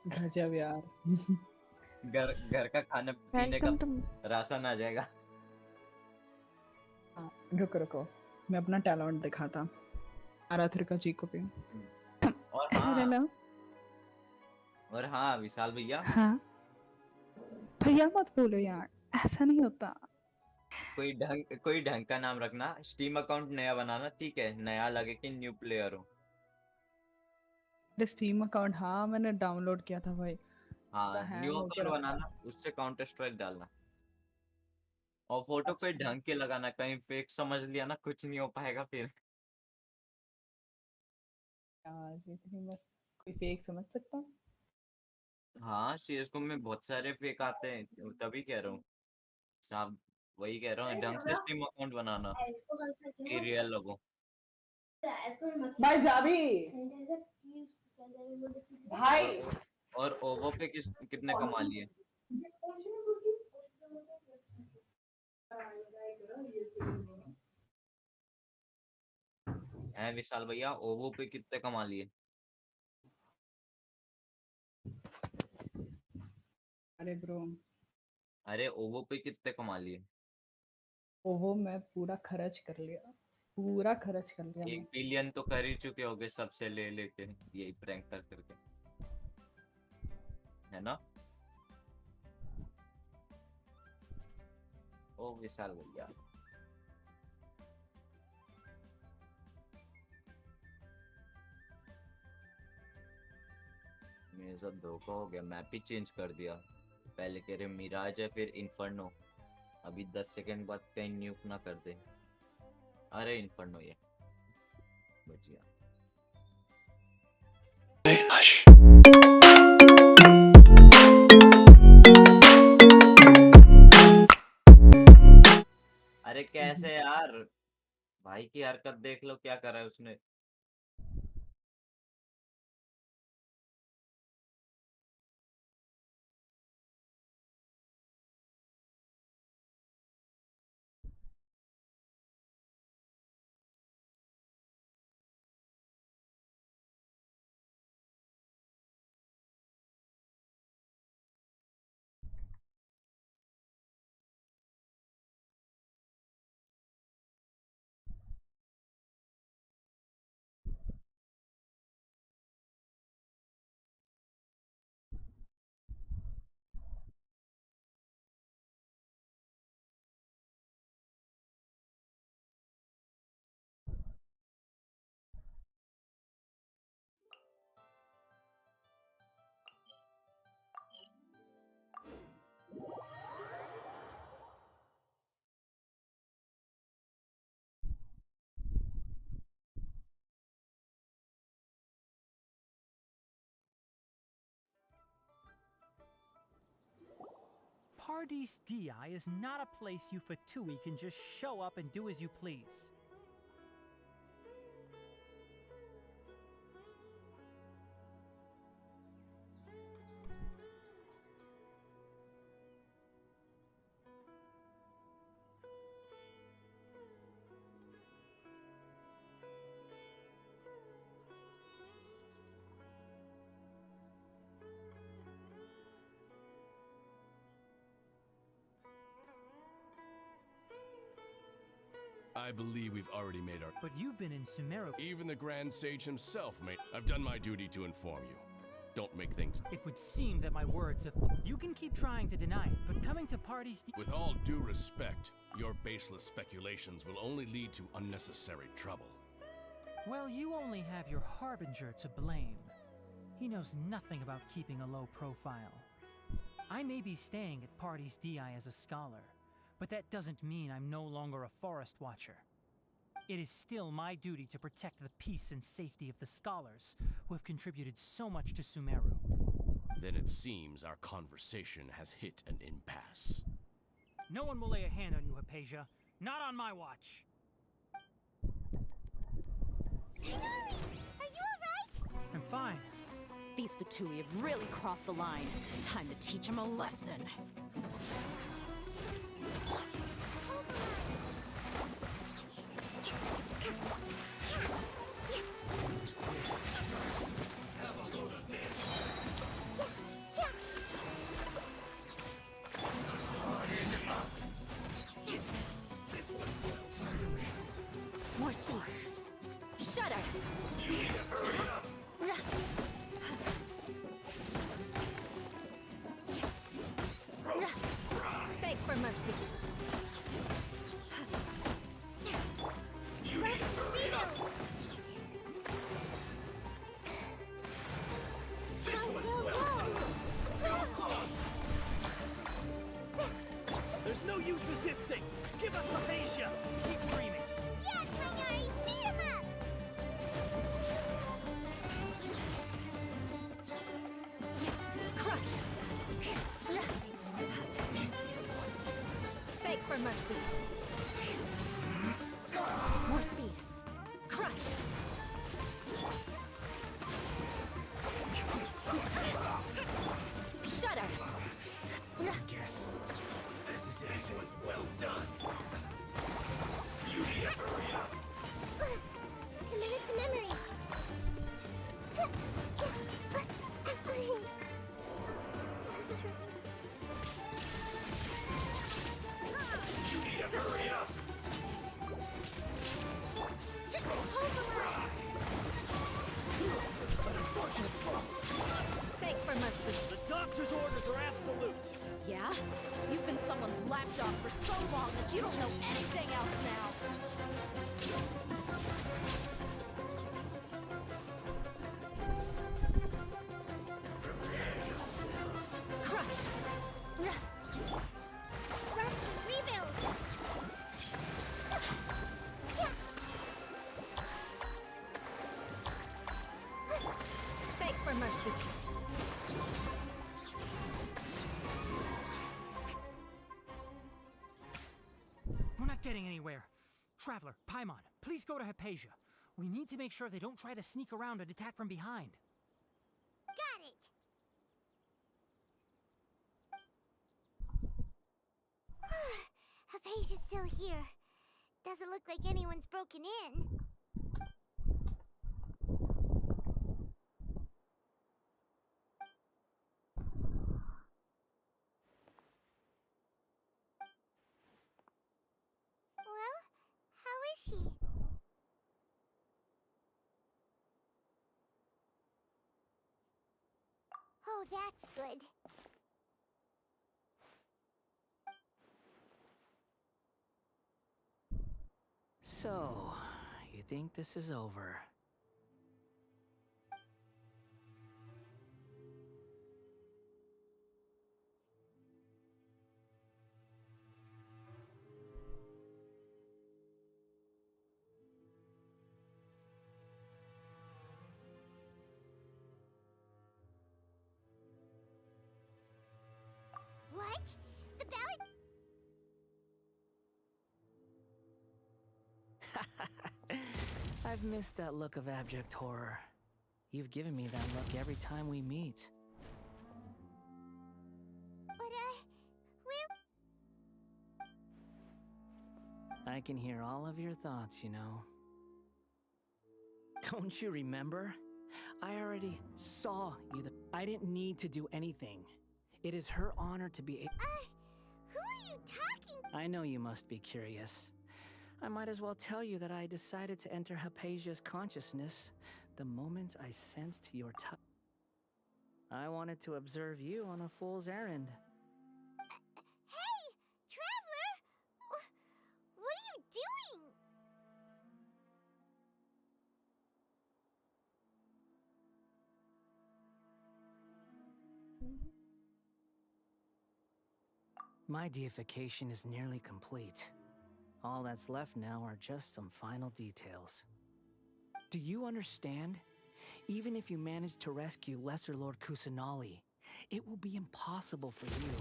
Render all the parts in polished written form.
गजब यार। घर का खाने पीने का राशन आ जाएगा। रुको रुको, मैं अपना टैलेंट दिखाता। आराधर जी को भी। और हाँ विशाल भैया। हाँ भैया मत बोलो यार, ऐसा नहीं होता। कोई ढंग का नाम रखना। स्टीम अकाउंट नया बनाना, ठीक है? नया लगे कि न्यू प्लेयर हो। स्टीम अकाउंट हाँ मैंने डाउनलोड किया था भाई। हाँ न्यू अकाउंट बनाना, उससे काउंटर स्ट्राइक डालना। और फोटो कोई ढंग के लगाना, कहीं फेक समझ लिया ना कुछ नहीं हो पाएगा फिर। बस कोई फेक समझ सकता। हाँ सीएसगो में बहुत सारे फेक आते हैं, तभी कह रहा हूँ साहब, वही कह रहा हूँ ढंग से स्टीम अकाउंट बनाना कि रियल लगो। भाई जाबी भाई। और ओवो पे कितने कमा लिए? हैं विशाल भैया, ओवो पे कितने कमा लिए? अरे ब्रो, अरे ओवो पे कितने कमा लिए? ओवो मैं पूरा खर्च कर लिया, पूरा खर्च कर लिया। 1 बिलियन तो कर ही चुके होगे सबसे ले लेके, यही प्रैंक कर करके, है ना? ओ विशाल भैया, मेरे साथ धोखा हो गया। मैप ही चेंज कर दिया। पहले कह रहे मिराज है, फिर इन्फर्नो। अभी 10 सेकंड बाद कहीं न्यूक ना कर दे। अरे इन्फर्नो ये बच गया। अरे कैसे यार, भाई की हरकत देख लो, क्या करा है उसने। Pardees DI is not a place you Fatui can just show up and do as you please. I believe we've already made our... But you've been in Sumeru. Even the Grand Sage himself, mate. I've done my duty to inform you. Don't make things... It would seem that my words have... You can keep trying to deny it, but coming to parties... With all due respect, your baseless speculations will only lead to unnecessary trouble. Well, you only have your Harbinger to blame. He knows nothing about keeping a low profile. I may be staying at parties DI as a scholar, but that doesn't mean I'm no longer a forest watcher. It is still my duty to protect the peace and safety of the scholars who have contributed so much to Sumeru. Then it seems our conversation has hit an impasse. No one will lay a hand on you, Hypatia. Not on my watch. Hinari! Are you alright? I'm fine. These Fatui have really crossed the line. Time to teach them a lesson. More speed. Shudder. Beg for mercy. Rebuild. There's no use resisting. Give us Hypatia. Keep dreaming. Yes, Hinari! Beat him up! Crush! Beg for mercy. More speed. Crush! Shudder! Guess this is it. This was well done. You need to hurry up. Committed to memory. You need to hurry up. An unfortunate fault. Beg for mercy. The doctor's orders are absolute. Yeah? You've been someone's lapdog for so long that you don't know anything else now. Prepare yourself. Crush! Rebuild! Beg for mercy. We're not getting anywhere. Traveler, Paimon, please go to Hypatia. We need to make sure they don't try to sneak around and attack from behind. Got it! Hypatia's still here. Doesn't look like anyone's broken in. Well, how is she? Oh, that's good. So, you think this is over? What? The ballad? I've missed that look of abject horror. You've given me that look every time we meet. But, we're... I can hear all of your thoughts, you know. Don't you remember? I already saw you. I didn't need to do anything. It is her honor to be who are you talking? I know you must be curious. I might as well tell you that I decided to enter Hypatia's consciousness the moment I sensed your touch. I wanted to observe you on a fool's errand. Hey, Traveler! What are you doing? My deification is nearly complete. All that's left now are just some final details. Do you understand? Even if you manage to rescue Lesser Lord Kusanali, it will be impossible for you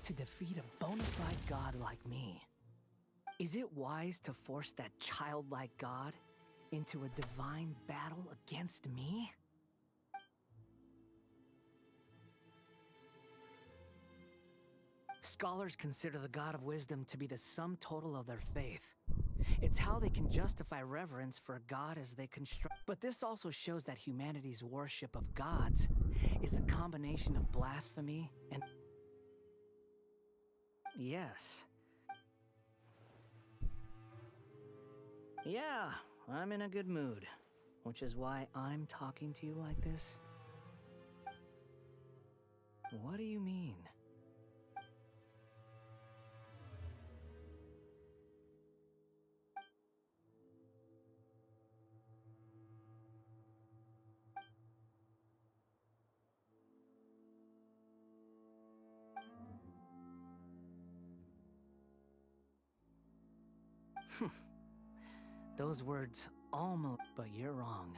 to defeat a bona fide god like me. Is it wise to force that childlike god into a divine battle against me? Scholars consider the God of Wisdom to be the sum total of their faith. It's how they can justify reverence for a god as they construct. But this also shows that humanity's worship of gods is a combination of blasphemy and... Yes. Yeah, I'm in a good mood, which is why I'm talking to you like this. What do you mean? Those words almost... But you're wrong.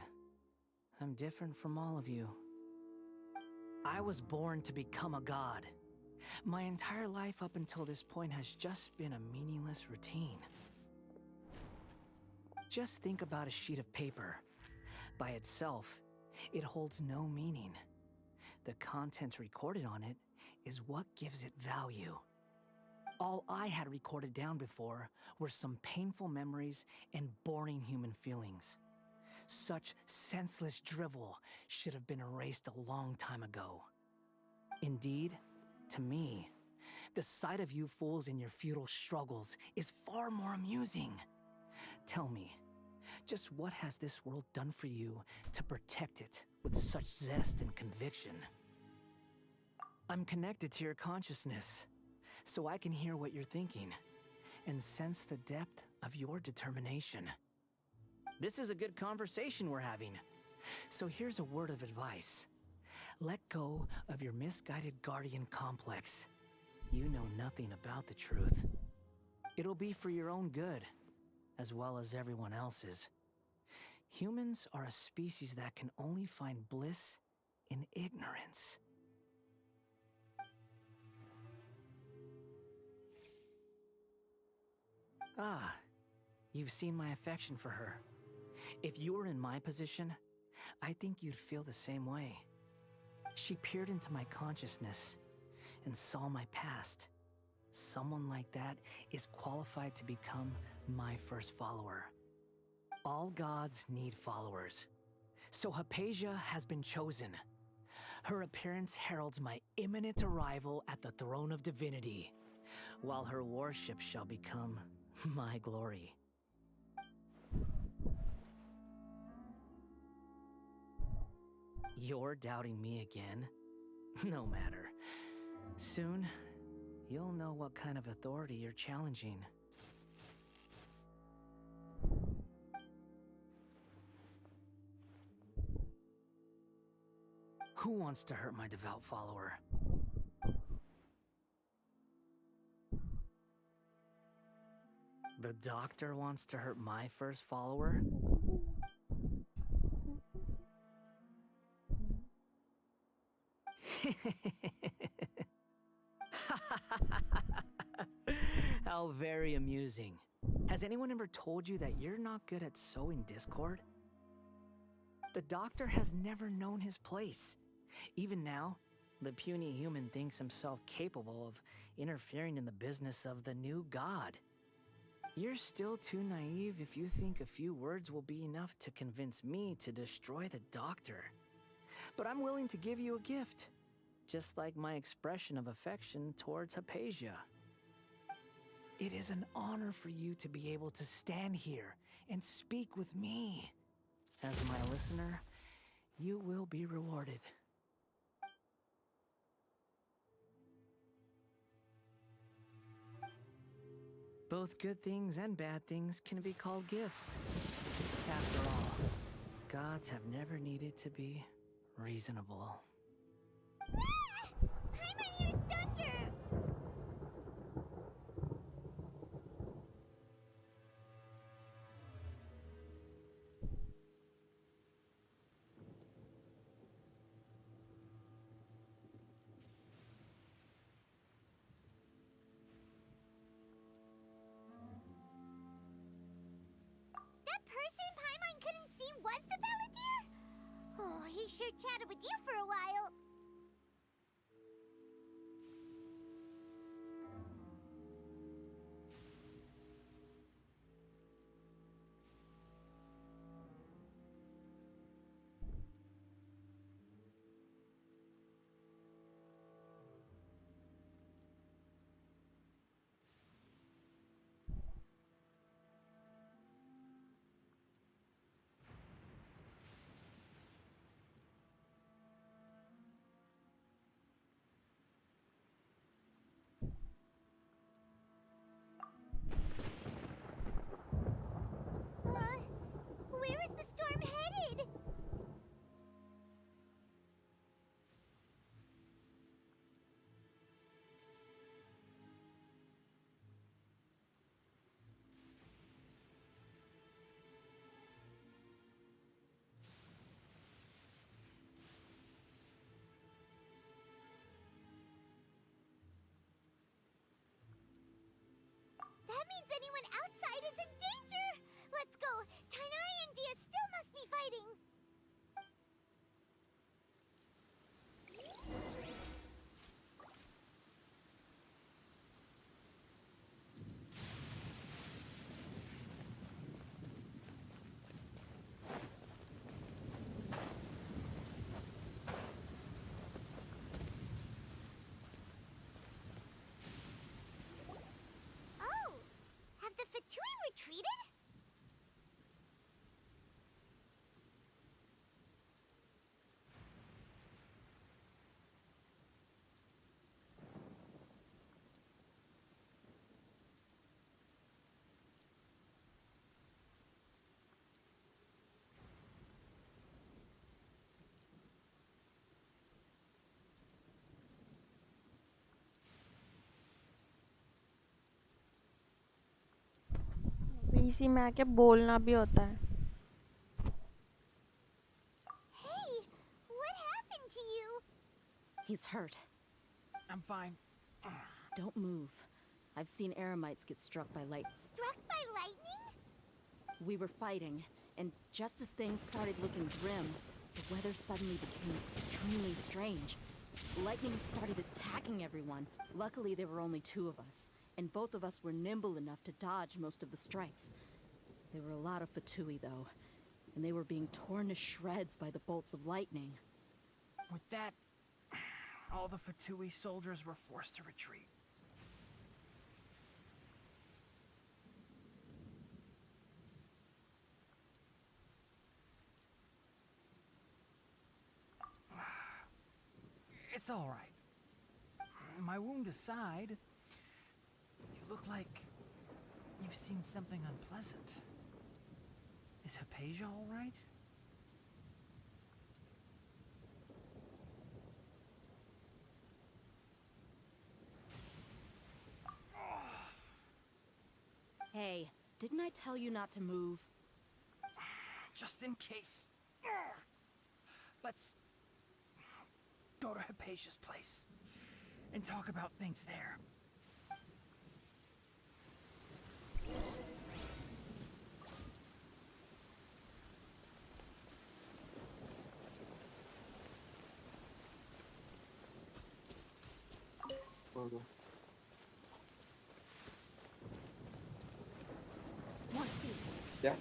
I'm different from all of you. I was born to become a god. My entire life up until this point has just been a meaningless routine. Just think about a sheet of paper. By itself, it holds no meaning. The content recorded on it is what gives it value. All I had recorded down before were some painful memories and boring human feelings. Such senseless drivel should have been erased a long time ago. Indeed, to me, the sight of you fools in your futile struggles is far more amusing. Tell me, just what has this world done for you to protect it with such zest and conviction? I'm connected to your consciousness, so I can hear what you're thinking and sense the depth of your determination. This is a good conversation we're having. So here's a word of advice. Let go of your misguided guardian complex. You know nothing about the truth. It'll be for your own good, as well as everyone else's. Humans are a species that can only find bliss in ignorance. Ah, you've seen my affection for her. If you were in my position, I think you'd feel the same way. She peered into my consciousness and saw my past. Someone like that is qualified to become my first follower. All gods need followers. So Hypatia has been chosen. Her appearance heralds my imminent arrival at the throne of divinity, while her worship shall become my glory. You're doubting me again? No matter. Soon, you'll know what kind of authority you're challenging. Who wants to hurt my devout follower? The doctor wants to hurt my first follower? How very amusing. Has anyone ever told you that you're not good at sowing discord? The doctor has never known his place. Even now, the puny human thinks himself capable of interfering in the business of the new god. You're still too naive if you think a few words will be enough to convince me to destroy the doctor. But I'm willing to give you a gift, just like my expression of affection towards Hypatia. It is an honor for you to be able to stand here and speak with me. As my listener, you will be rewarded. Both good things and bad things can be called gifts. After all, gods have never needed to be reasonable. Paimon hears thunder! That person Paimon couldn't see was the Balladeer? Oh, he sure chatted with you for a while. Where is the storm headed? That means anyone outside is in danger! Let's go! Tainari and Dia still must be fighting! Oh! Have the Fatui retreated? BC में आके बोलना भी होता है. Hey! What happened to you? He's hurt. I'm fine. Don't move. I've seen Eremites get struck by lightning. Struck by lightning? We were fighting, and just as things started looking grim, the weather suddenly became extremely strange. Lightning started attacking everyone. Luckily, there were only two of us, and both of us were nimble enough to dodge most of the strikes. There were a lot of Fatui, though, and they were being torn to shreds by the bolts of lightning. With that, all the Fatui soldiers were forced to retreat. It's all right. My wound aside, you look like you've seen something unpleasant. Is Hypatia all right? Hey, didn't I tell you not to move? Just in case. Let's go to Hypatia's place and talk about things there. More speed. क्या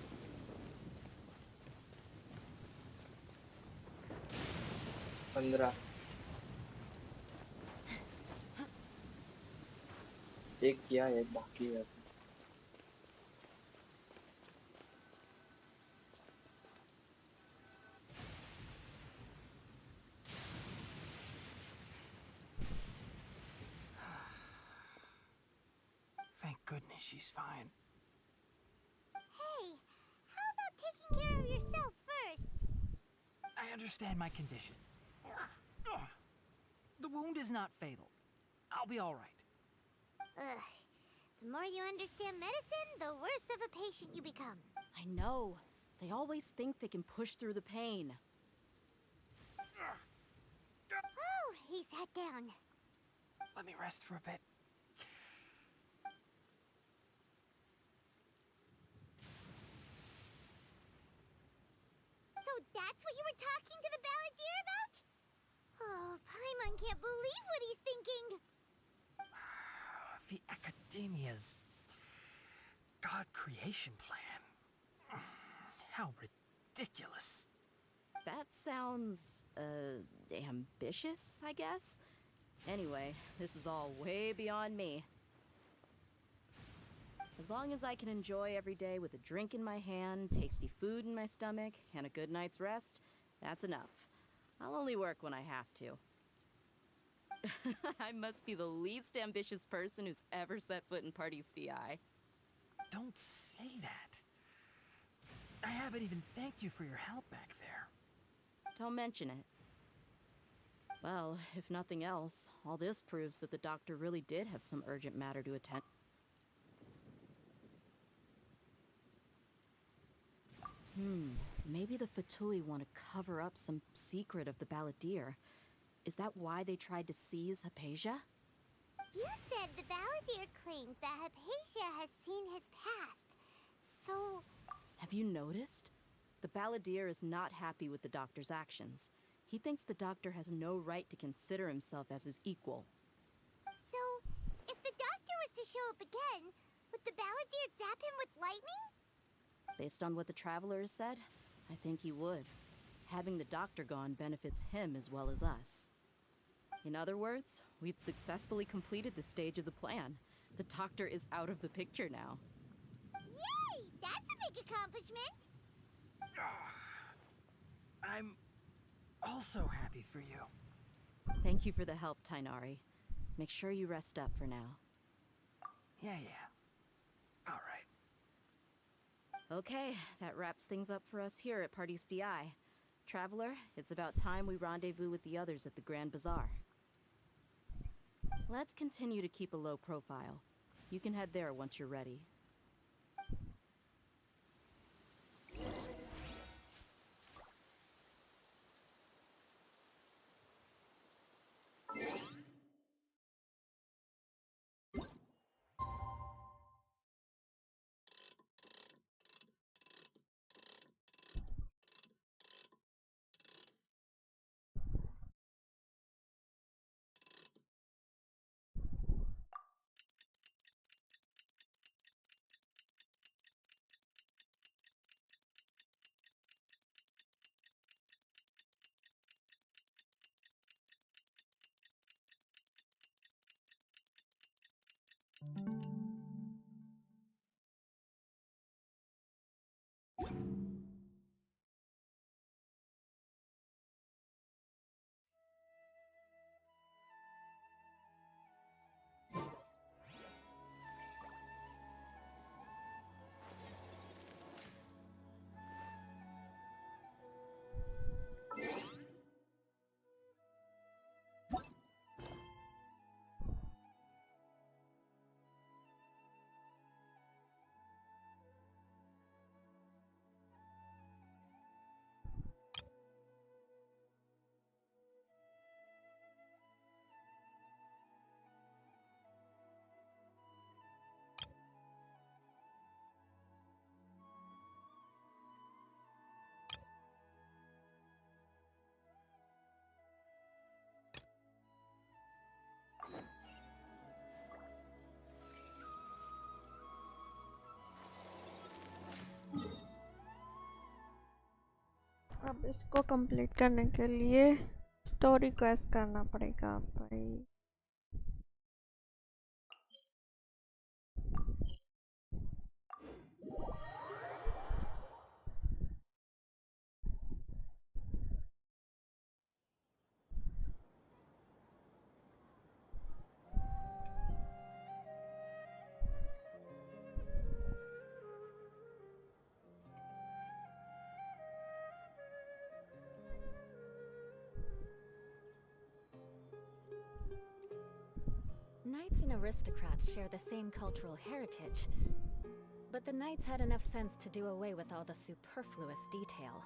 15 एक किया एक बाकी है। Thank goodness she's fine. Hey, how about taking care of yourself first? I understand my condition. The wound is not fatal. I'll be all right. Ugh. The more you understand medicine, the worse of a patient you become. I know. They always think they can push through the pain. Oh, he sat down. Let me rest for a bit. So that's what you were talking to the balladeer about? Oh, Paimon can't believe what he's thinking. The Academia's God creation plan. How ridiculous. That sounds, ambitious, I guess? Anyway, this is all way beyond me. As long as I can enjoy every day with a drink in my hand, tasty food in my stomach, and a good night's rest, that's enough. I'll only work when I have to. I must be the least ambitious person who's ever set foot in Party's DI. Don't say that. I haven't even thanked you for your help back there. Don't mention it. Well, if nothing else, all this proves that the doctor really did have some urgent matter to attend. Maybe the Fatui want to cover up some secret of the balladeer. Is that why they tried to seize Hypatia? You said the balladeer claimed that Hypatia has seen his past. So... Have you noticed? The balladeer is not happy with the doctor's actions. He thinks the doctor has no right to consider himself as his equal. So, if the doctor was to show up again, would the balladeer zap him with lightning? Based on what the traveler has said, I think he would. Having the doctor gone benefits him as well as us. In other words, we've successfully completed this stage of the plan. The doctor is out of the picture now. Yay! That's a big accomplishment! I'm also happy for you. Thank you for the help, Tainari. Make sure you rest up for now. Yeah. All right. Okay, that wraps things up for us here at Party's DI. Traveler, it's about time we rendezvous with the others at the Grand Bazaar. Let's continue to keep a low profile. You can head there once you're ready. अब इसको complete करने के लिए story quest करना पड़ेगा भाई। Knights and aristocrats share the same cultural heritage, but the knights had enough sense to do away with all the superfluous detail.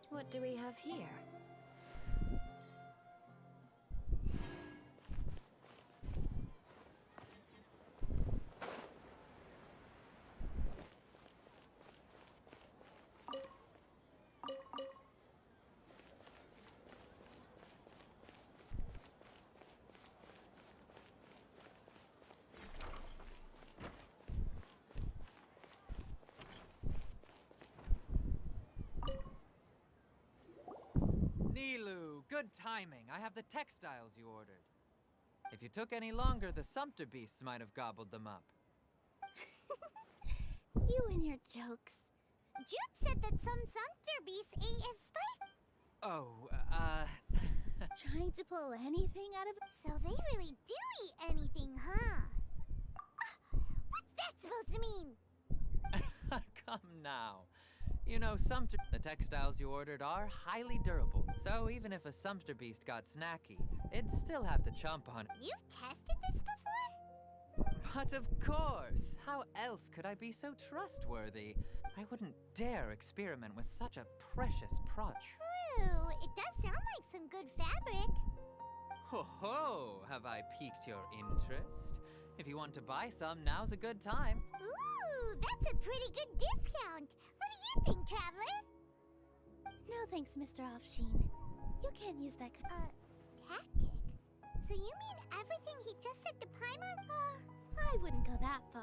What do we have here? Nilu, good timing. I have the textiles you ordered. If you took any longer, the sumpter beasts might have gobbled them up. You and your jokes. Jude said that some sumpter beasts ate his spice. Oh, Trying to pull anything out of. So they really do eat anything, huh? What's that supposed to mean? come now. You know, the textiles you ordered are highly durable, so even if a sumpter beast got snacky, it'd still have to chomp on it. You've tested this before? But of course! How else could I be so trustworthy? I wouldn't dare experiment with such a precious product. True, it does sound like some good fabric. Ho ho! Have I piqued your interest? If you want to buy some, now's a good time. Ooh, that's a pretty good discount. What do you think, Traveler? No thanks, Mr. Offsheen. You can't use that tactic? So you mean everything he just said to Paimon? I wouldn't go that far.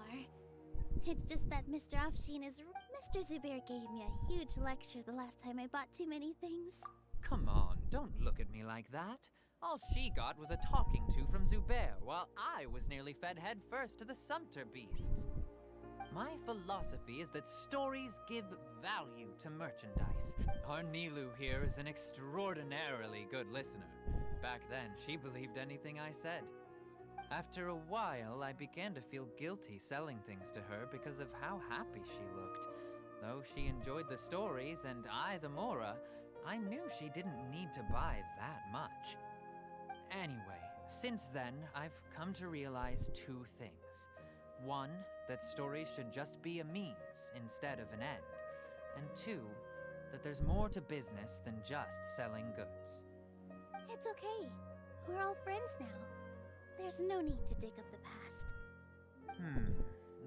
It's just that Mr. Offsheen is... Mr. Zubair gave me a huge lecture the last time I bought too many things. Come on, don't look at me like that. All she got was a talking to from Zubair, while I was nearly fed head first to the sumpter beasts. My philosophy is that stories give value to merchandise. Our Nilu here is an extraordinarily good listener. Back then, she believed anything I said. After a while, I began to feel guilty selling things to her because of how happy she looked. Though she enjoyed the stories and I the Mora, I knew she didn't need to buy that much. Anyway, since then, I've come to realize two things. One, that stories should just be a means instead of an end. And two, that there's more to business than just selling goods. It's okay. We're all friends now. There's no need to dig up the past.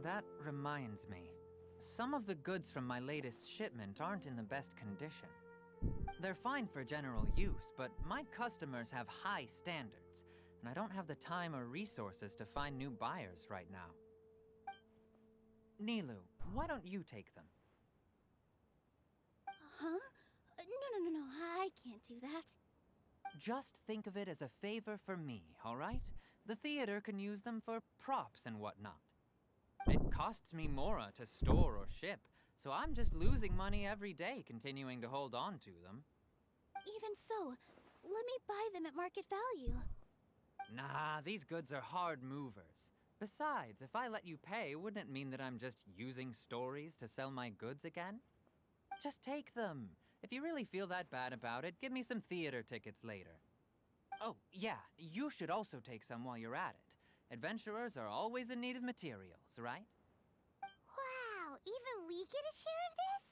That reminds me. Some of the goods from my latest shipment aren't in the best condition. They're fine for general use, but my customers have high standards, and I don't have the time or resources to find new buyers right now. Nilu, why don't you take them? Huh? No, I can't do that. Just think of it as a favor for me, all right? The theater can use them for props and whatnot. It costs me Mora to store or ship, so I'm just losing money every day continuing to hold on to them. Even so, let me buy them at market value. Nah, these goods are hard movers. Besides, if I let you pay, wouldn't it mean that I'm just using stories to sell my goods again? Just take them. If you really feel that bad about it, give me some theater tickets later. Oh, yeah, you should also take some while you're at it. Adventurers are always in need of materials, right? Wow, even we get a share of this?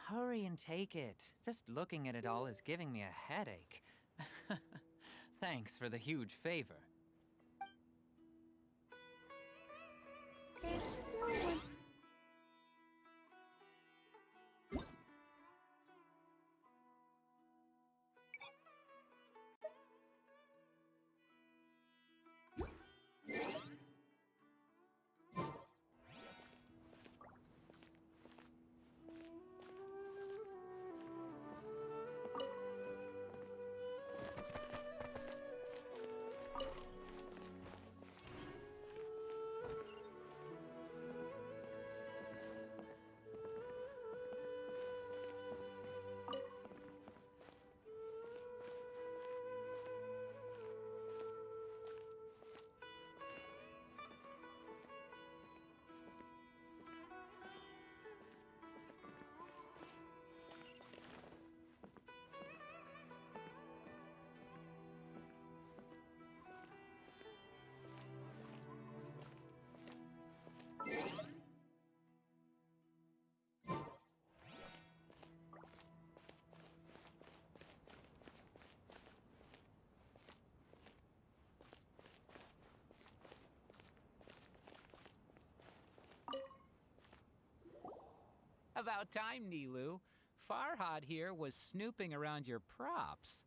Hurry and take it. Just looking at it all is giving me a headache. Thanks for the huge favor. There's still one... About time, Nilu. Farhad here was snooping around your props.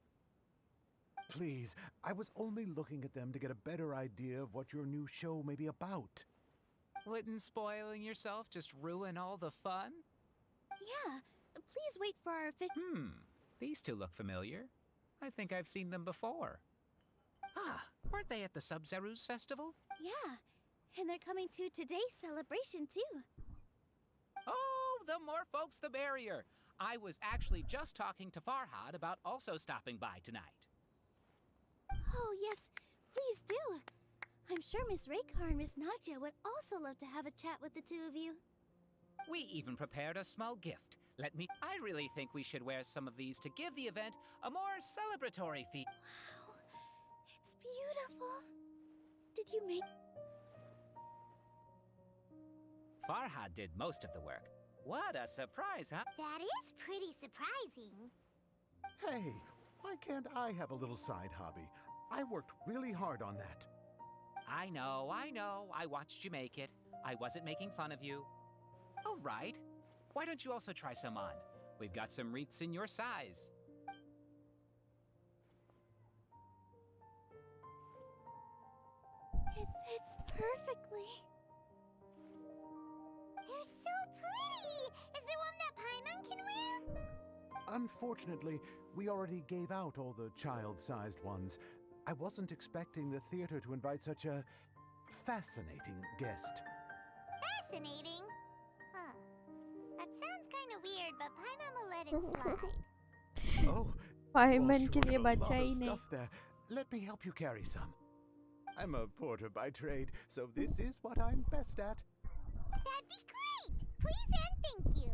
Please, I was only looking at them to get a better idea of what your new show may be about. Wouldn't spoiling yourself just ruin all the fun? Yeah, please wait for our These two look familiar. I think I've seen them before. Ah, weren't they at the Sub-Zerus festival? Yeah, and they're coming to today's celebration too. Oh, the more folks the merrier. I was actually just talking to Farhad about also stopping by tonight. Oh yes, please do. I'm sure Miss Raykar and Miss Nadja would also love to have a chat with the two of you. We even prepared a small gift. I really think we should wear some of these to give the event a more celebratory feel. Wow, it's beautiful. Did you make... Farhad did most of the work. What a surprise, huh? That is pretty surprising. Hey, why can't I have a little side hobby? I worked really hard on that. I know. I watched you make it. I wasn't making fun of you. All right. Why don't you also try some on? We've got some wreaths in your size. It fits perfectly. They're so pretty! Is there one that Paimon can wear? Unfortunately, we already gave out all the child-sized ones. I wasn't expecting the theater to invite such a fascinating guest. Fascinating? Huh. That sounds kind of weird, but Paimon will let it slide. Oh, पाइमन के sure, लिए a lot बचा of ही नहीं. stuff there. Let me help you carry some. I'm a porter by trade, so this is what I'm best at. That'd be great! Please and thank you.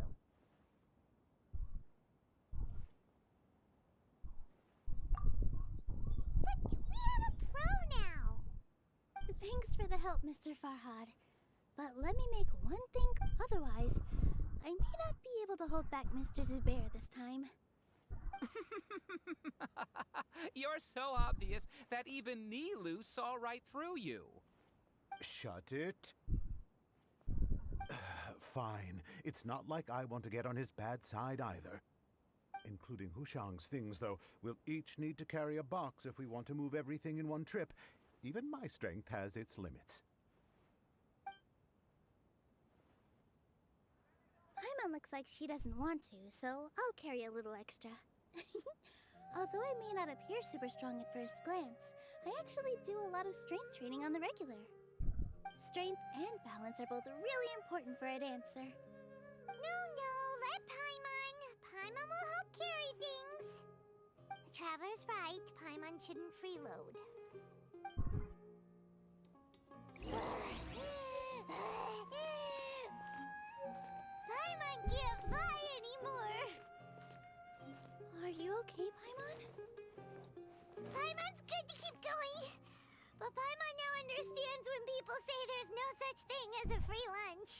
But we have a pro now! Thanks for the help, Mr. Farhad. But let me make one thing, otherwise, I may not be able to hold back Mr. Zubair this time. You're so obvious that even Nilu saw right through you. Shut it. Fine. It's not like I want to get on his bad side either. Including Hushang's things, though. We'll each need to carry a box if we want to move everything in one trip. Even my strength has its limits. Paimon looks like she doesn't want to, so I'll carry a little extra. Although I may not appear super strong at first glance, I actually do a lot of strength training on the regular. Strength and balance are both really important for a dancer. No, let Paimon. Paimon will help carry things. The Traveler's right. Paimon shouldn't freeload. Paimon can't fly anymore. Are you okay, Paimon? Paimon's good to keep going. But Paimon now understands when people say there's no such thing as a free lunch.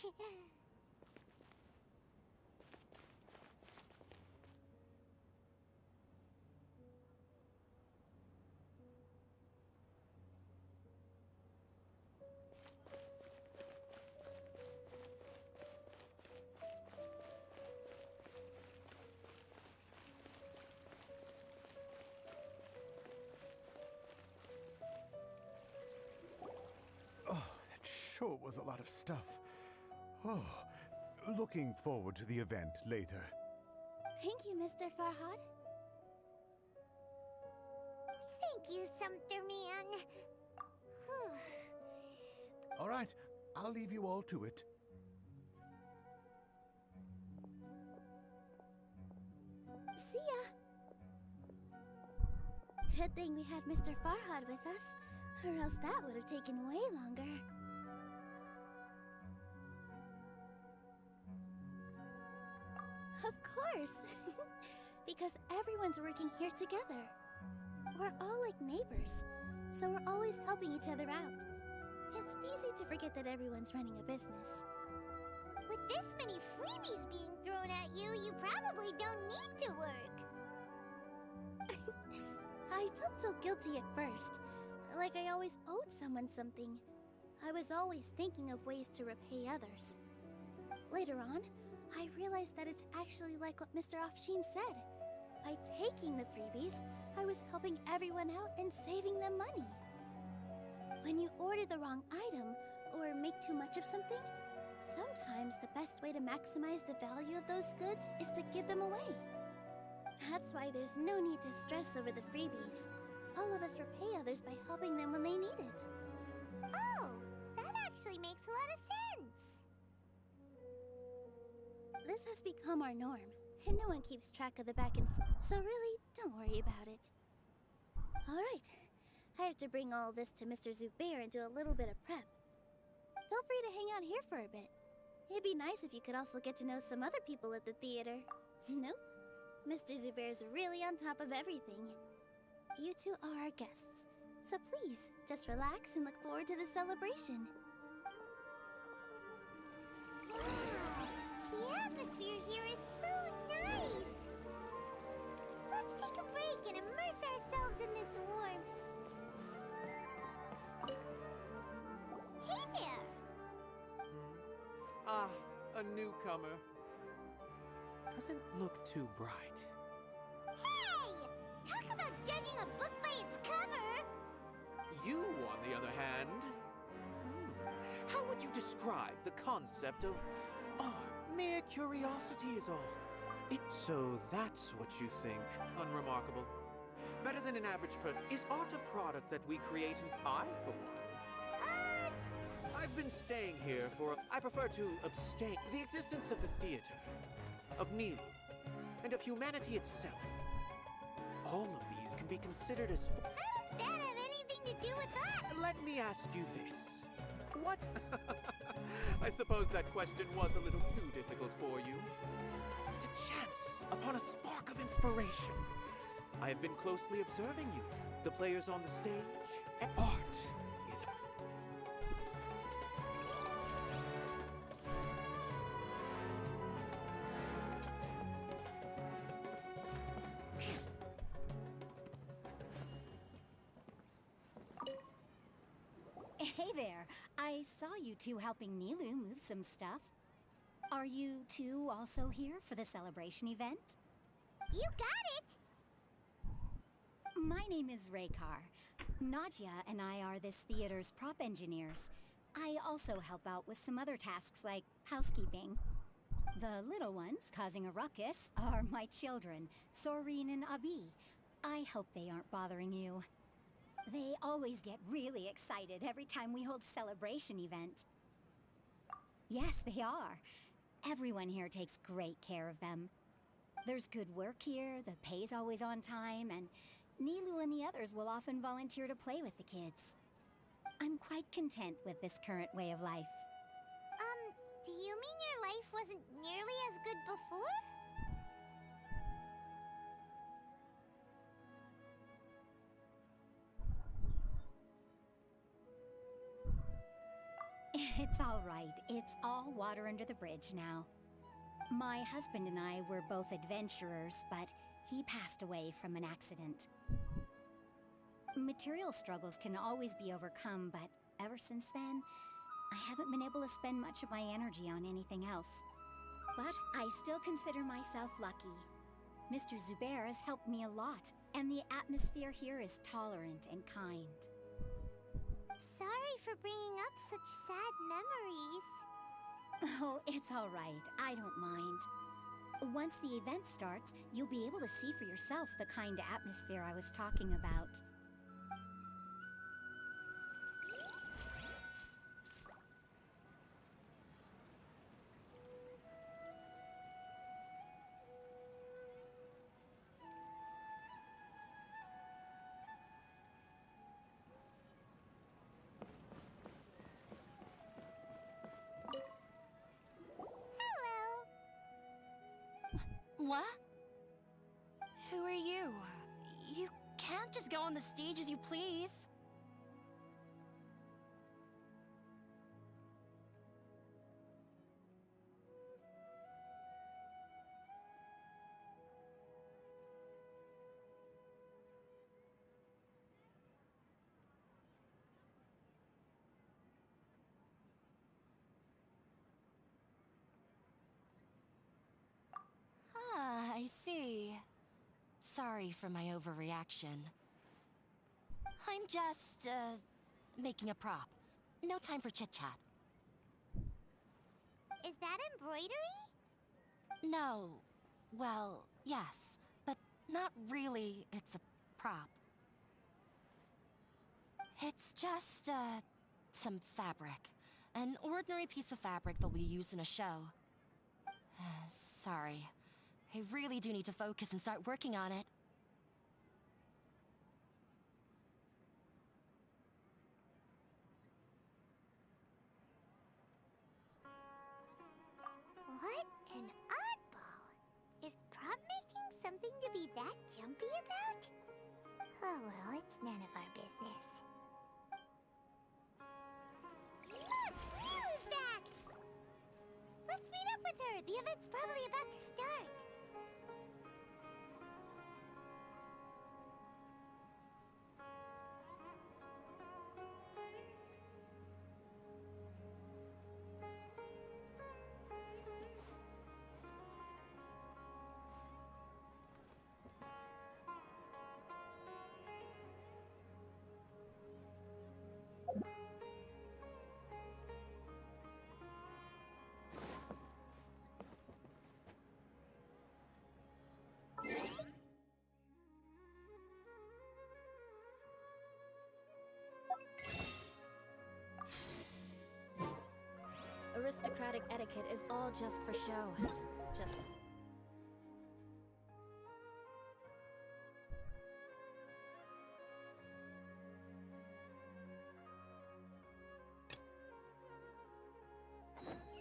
Sure was a lot of stuff. Oh, looking forward to the event later. Thank you, Mr. Farhad. Thank you, Sumpter Man. All right, I'll leave you all to it. See ya. Good thing we had Mr. Farhad with us, or else that would have taken way longer. Of course! Because everyone's working here together. We're all like neighbors, so we're always helping each other out. It's easy to forget that everyone's running a business. With this many freebies being thrown at you, you probably don't need to work. I felt so guilty at first, like I always owed someone something. I was always thinking of ways to repay others. Later on, I realized that it's actually like what Mr. Offsheen said. By taking the freebies, I was helping everyone out and saving them money. When you order the wrong item, or make too much of something, sometimes the best way to maximize the value of those goods is to give them away. That's why there's no need to stress over the freebies. All of us repay others by helping them when they need it. Oh, that actually makes a lot of sense. This has become our norm, and no one keeps track of the back and forth, so really, don't worry about it. Alright, I have to bring all this to Mr. Zubair and do a little bit of prep. Feel free to hang out here for a bit. It'd be nice if you could also get to know some other people at the theater. Nope. Mr. Zubair's really on top of everything. You two are our guests, so please, just relax and look forward to the celebration. Wow, the atmosphere here is so nice. Let's take a break and immerse ourselves in this warmth. Hey there! Ah, a newcomer. Doesn't look too bright. Hey! Talk about judging a book by its cover! You, on the other hand... How would you describe the concept of art? Mere curiosity is all. So that's what you think unremarkable. Better than an average Is art a product that we create and I, for one? I've been staying here for... I prefer to abstain. The existence of the theater, of Nilu, and of humanity itself. All of these can be considered as... How does that have anything to do with that? Let me ask you this. What? I suppose that question was a little too difficult for you. To chance upon a spark of inspiration. I have been closely observing you, the players on the stage. Art is... Hey there, I saw you two helping Nilu move some stuff. Are you two also here for the celebration event? You got it! My name is Raykar. Nadia and I are this theater's prop engineers. I also help out with some other tasks like housekeeping. The little ones causing a ruckus are my children, Soreen and Abi. I hope they aren't bothering you. They always get really excited every time we hold a celebration event. Yes, they are. Everyone here takes great care of them. There's good work here, the pay's always on time, and Nilu and the others will often volunteer to play with the kids. I'm quite content with this current way of life. Do you mean your life wasn't nearly as good before? It's all right. It's all water under the bridge now. My husband and I were both adventurers, but he passed away from an accident. Material struggles can always be overcome, but ever since then, I haven't been able to spend much of my energy on anything else. But I still consider myself lucky. Mr. Zubair has helped me a lot, and the atmosphere here is tolerant and kind. Sorry for bringing up such sad memories. Oh, it's all right. I don't mind. Once the event starts, you'll be able to see for yourself the kind of atmosphere I was talking about. What? Who are you? You can't just go on the stage as you please. sorry for my overreaction. I'm just, making a prop. No time for chit-chat. Is that embroidery? No. Well, yes, but not really. It's a prop. It's just, some fabric. An ordinary piece of fabric that we use in a show. Sorry. I really do need to focus and start working on it. What an oddball! Is prop making something to be that jumpy about? Oh well, it's none of our business. Look! Milu's back! Let's meet up with her! The event's probably about to start! Aristocratic etiquette is all just for show. Just...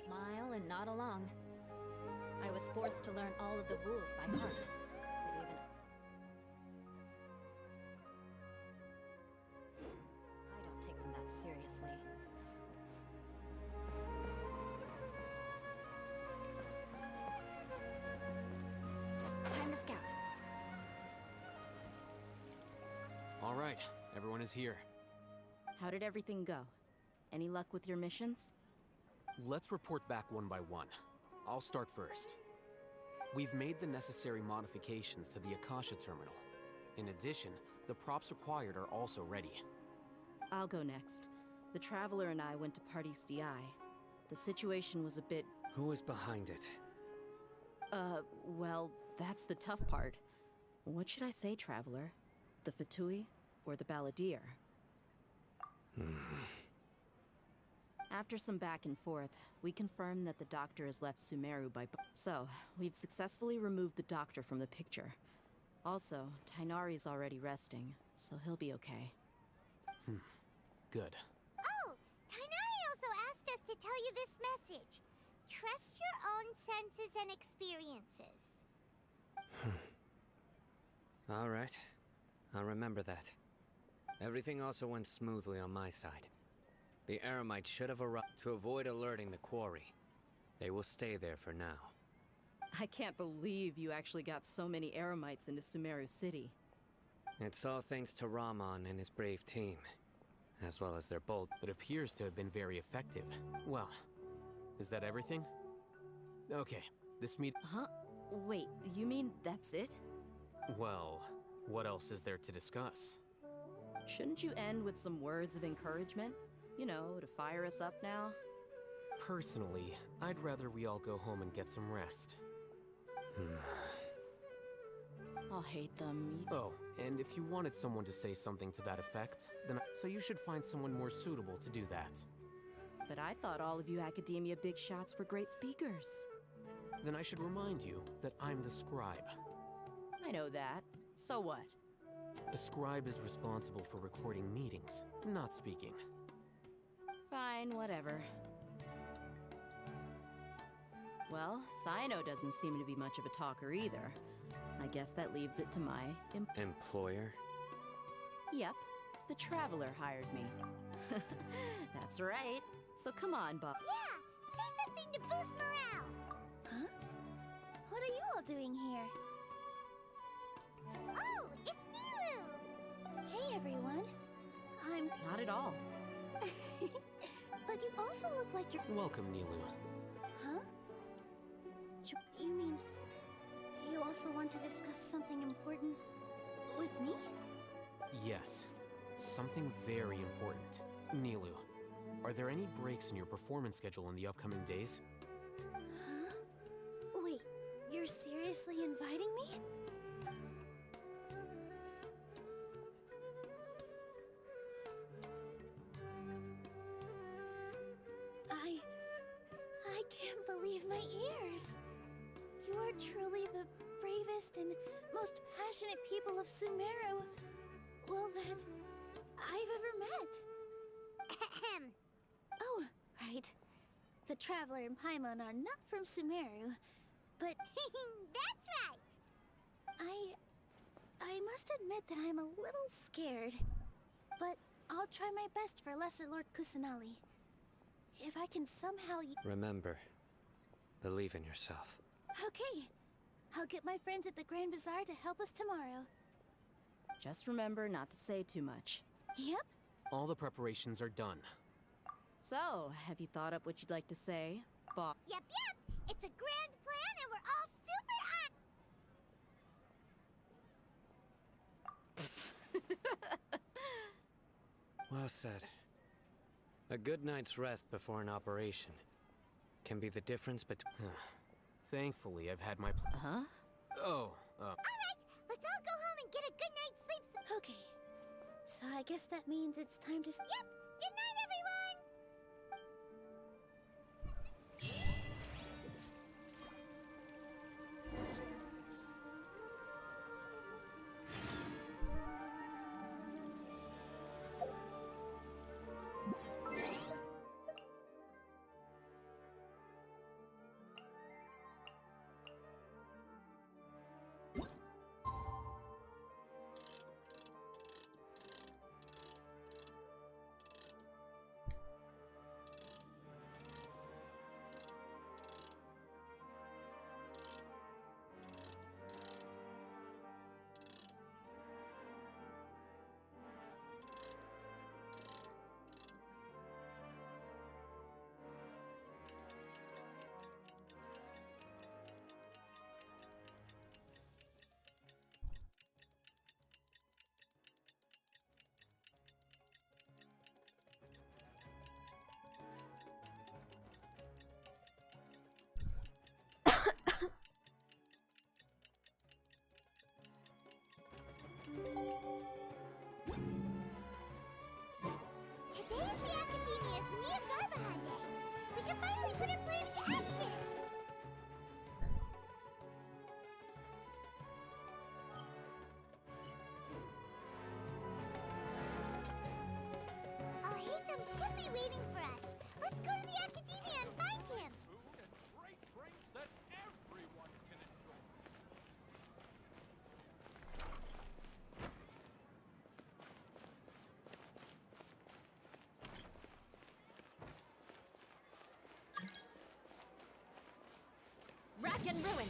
Smile and nod along. I was forced to learn all of the rules by heart. But even... I don't take them that seriously. Time to scout. All right, everyone is here. How did everything go? Any luck with your missions? Let's report back one by one. I'll start first. We've made the necessary modifications to the Akasha terminal. In addition, the props required are also ready. I'll go next. The Traveler and I went to Party's DI. The situation was a bit... Who was behind it? Well, that's the tough part. What should I say, Traveler? The Fatui or the Balladeer? After some back and forth, we confirmed that the Doctor has left Sumeru by... So, we've successfully removed the Doctor from the picture. Also, Tainari's already resting, so he'll be okay. Good. Oh! Tainari also asked us to tell you this message. Trust your own senses and experiences. All right. I'll remember that. Everything also went smoothly on my side. The Eremites should have arrived to avoid alerting the quarry. They will stay there for now. I can't believe you actually got so many Eremites into Sumeru City. It's all thanks to Rahman and his brave team, as well as their bold... It appears to have been very effective. Well, is that everything? Okay, this meet... Huh? Wait, you mean that's it? Well, what else is there to discuss? Shouldn't you end with some words of encouragement? You know, to fire us up now? Personally, I'd rather we all go home and get some rest. I'll hate them. Oh, and if you wanted someone to say something to that effect, then so you should find someone more suitable to do that. But I thought all of you Academia big shots were great speakers. Then I should remind you that I'm the scribe. I know that. So what? A scribe is responsible for recording meetings, not speaking. Fine, whatever. Well, Sino doesn't seem to be much of a talker either. I guess that leaves it to my... Employer? Yep, the Traveler hired me. That's right. So come on, Bob. Yeah! Say something to boost morale! Huh? What are you all doing here? Oh, it's Nilu! Hey, everyone. I'm... Not at all. But you also look like you're... Welcome, Nilu. Huh? You mean... you also want to discuss something important with me? Yes, something very important. Nilu, are there any breaks in your performance schedule in the upcoming days? Huh? Wait, you're seriously inviting me? I can't believe my ears. You are truly the bravest and most passionate people of Sumeru, well, that I've ever met. Oh, right. The Traveler and Paimon are not from Sumeru, but That's right. I must admit that I'm a little scared. But I'll try my best for Lesser Lord Kusanali. If I can somehow Remember, believe in yourself. Okay. I'll get my friends at the Grand Bazaar to help us tomorrow. Just remember not to say too much. Yep. All the preparations are done. So, have you thought up what you'd like to say, Bob? Yep. It's a grand plan and we're all super Well said. A good night's rest before an operation can be the difference between... Thankfully, I've had my Huh? Oh, Alright, let's all go home and get a good night's sleep. Okay. So I guess that means it's time to... Yep! Good night, everyone! Today's the Academia's Nia Garbahan Day. We can finally put our plan into action. Oh, Haytham should be waiting for us. Let's go to the Academia and find him. Food and great drinks that everyone can enjoy. Rack and ruin!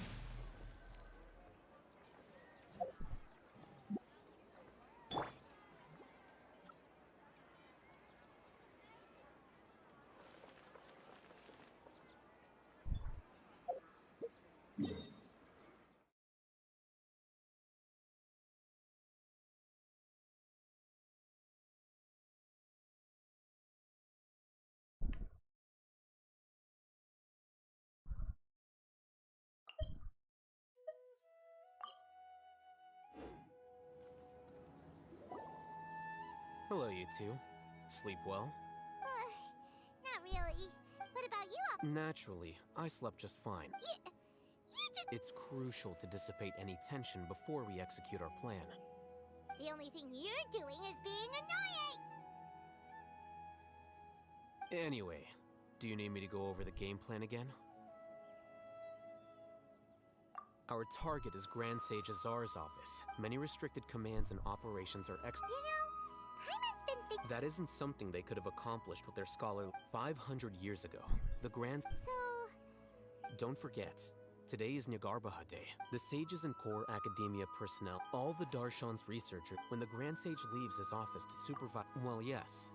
hello, you two. Sleep well? Not really. What about you? Naturally, I slept just fine. You just... It's crucial to dissipate any tension before we execute our plan. The only thing you're doing is being annoying! Anyway, do you need me to go over the game plan again? Our target is Grand Sage Azar's office. Many restricted commands and operations are You know, Paimon's been thinking... That isn't something they could have accomplished with their scholar 500 years ago. The Grand... So... Don't forget, today is Nyargarbaha Day. The sages and core academia personnel, all the Darshan's researchers, when the Grand Sage leaves his office to supervise... Well, yes.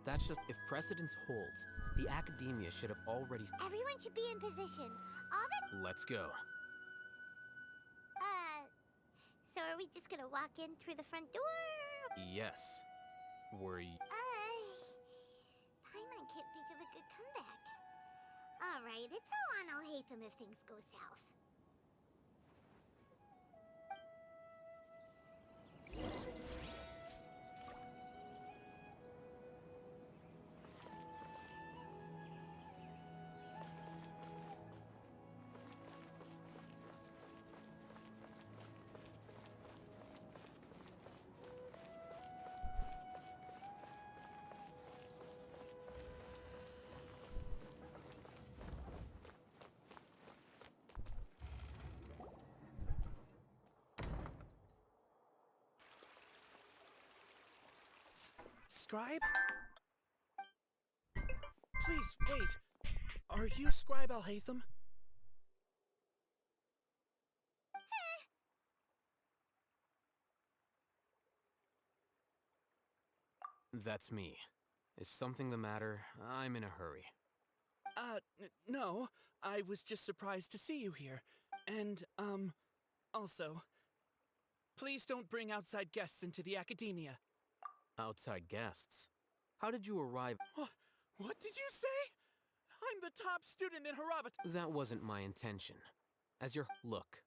That's just... If precedence holds, the academia should have already... Everyone should be in position. All that... Let's go. we just gonna walk in through the front door? Yes. Were you... Paimon can't think of a good comeback. Alright, it's all on Alhaitham if things go south. Scribe? Please, wait. Are you Scribe Alhaitham? That's me. Is something the matter? I'm in a hurry. No. I was just surprised to see you here. And, also, please don't bring outside guests into the academia. Outside guests? How did you arrive? What did you say? I'm the top student in Haravatat. That wasn't my intention. Look,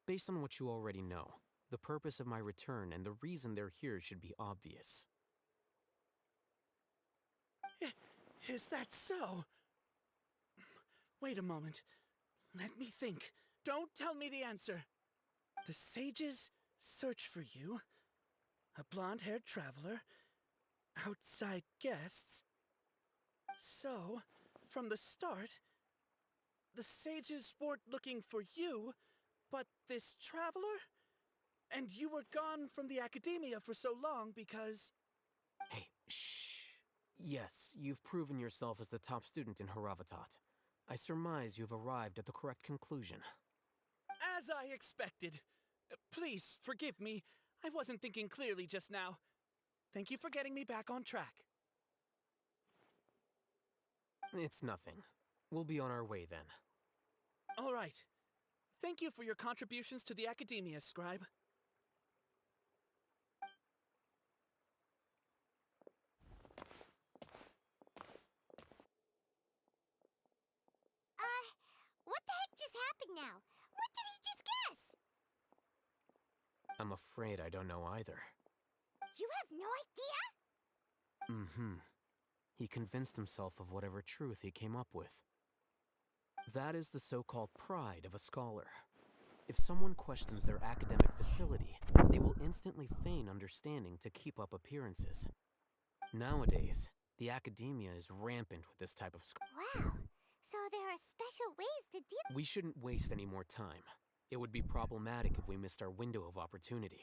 based on what you already know, the purpose of my return and the reason they're here should be obvious. Is that so? Wait a moment. Let me think. Don't tell me the answer. The sages search for you. A blonde-haired traveler. Outside guests. So, from the start, the sages weren't looking for you, but this traveler? And you were gone from the academia for so long because... Hey, shh. Yes, you've proven yourself as the top student in Haravatat. I surmise you've arrived at the correct conclusion. As I expected. Please, forgive me. I wasn't thinking clearly just now. Thank you for getting me back on track. It's nothing. We'll be on our way then. All right. Thank you for your contributions to the academia, Scribe. What the heck just happened now? What did he just guess? I'm afraid I don't know either. You have no idea? Mm-hmm. He convinced himself of whatever truth he came up with. That is the so-called pride of a scholar. If someone questions their academic facility, they will instantly feign understanding to keep up appearances. Nowadays, the academia is rampant with this type of Wow. So there are special ways to deal... We shouldn't waste any more time. It would be problematic if we missed our window of opportunity.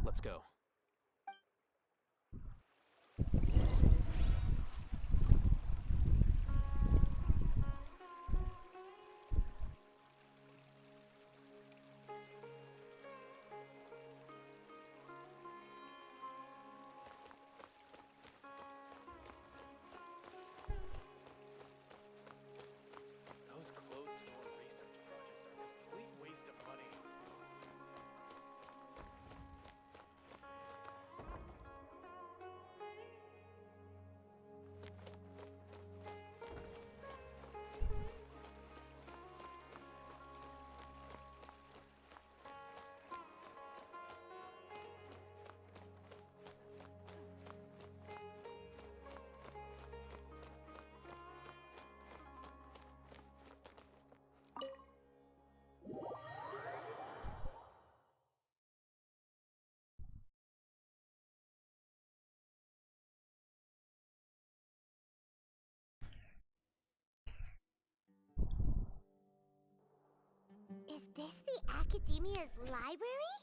Let's go. Those closed-door research projects are a complete waste of money. Is this the academia's library?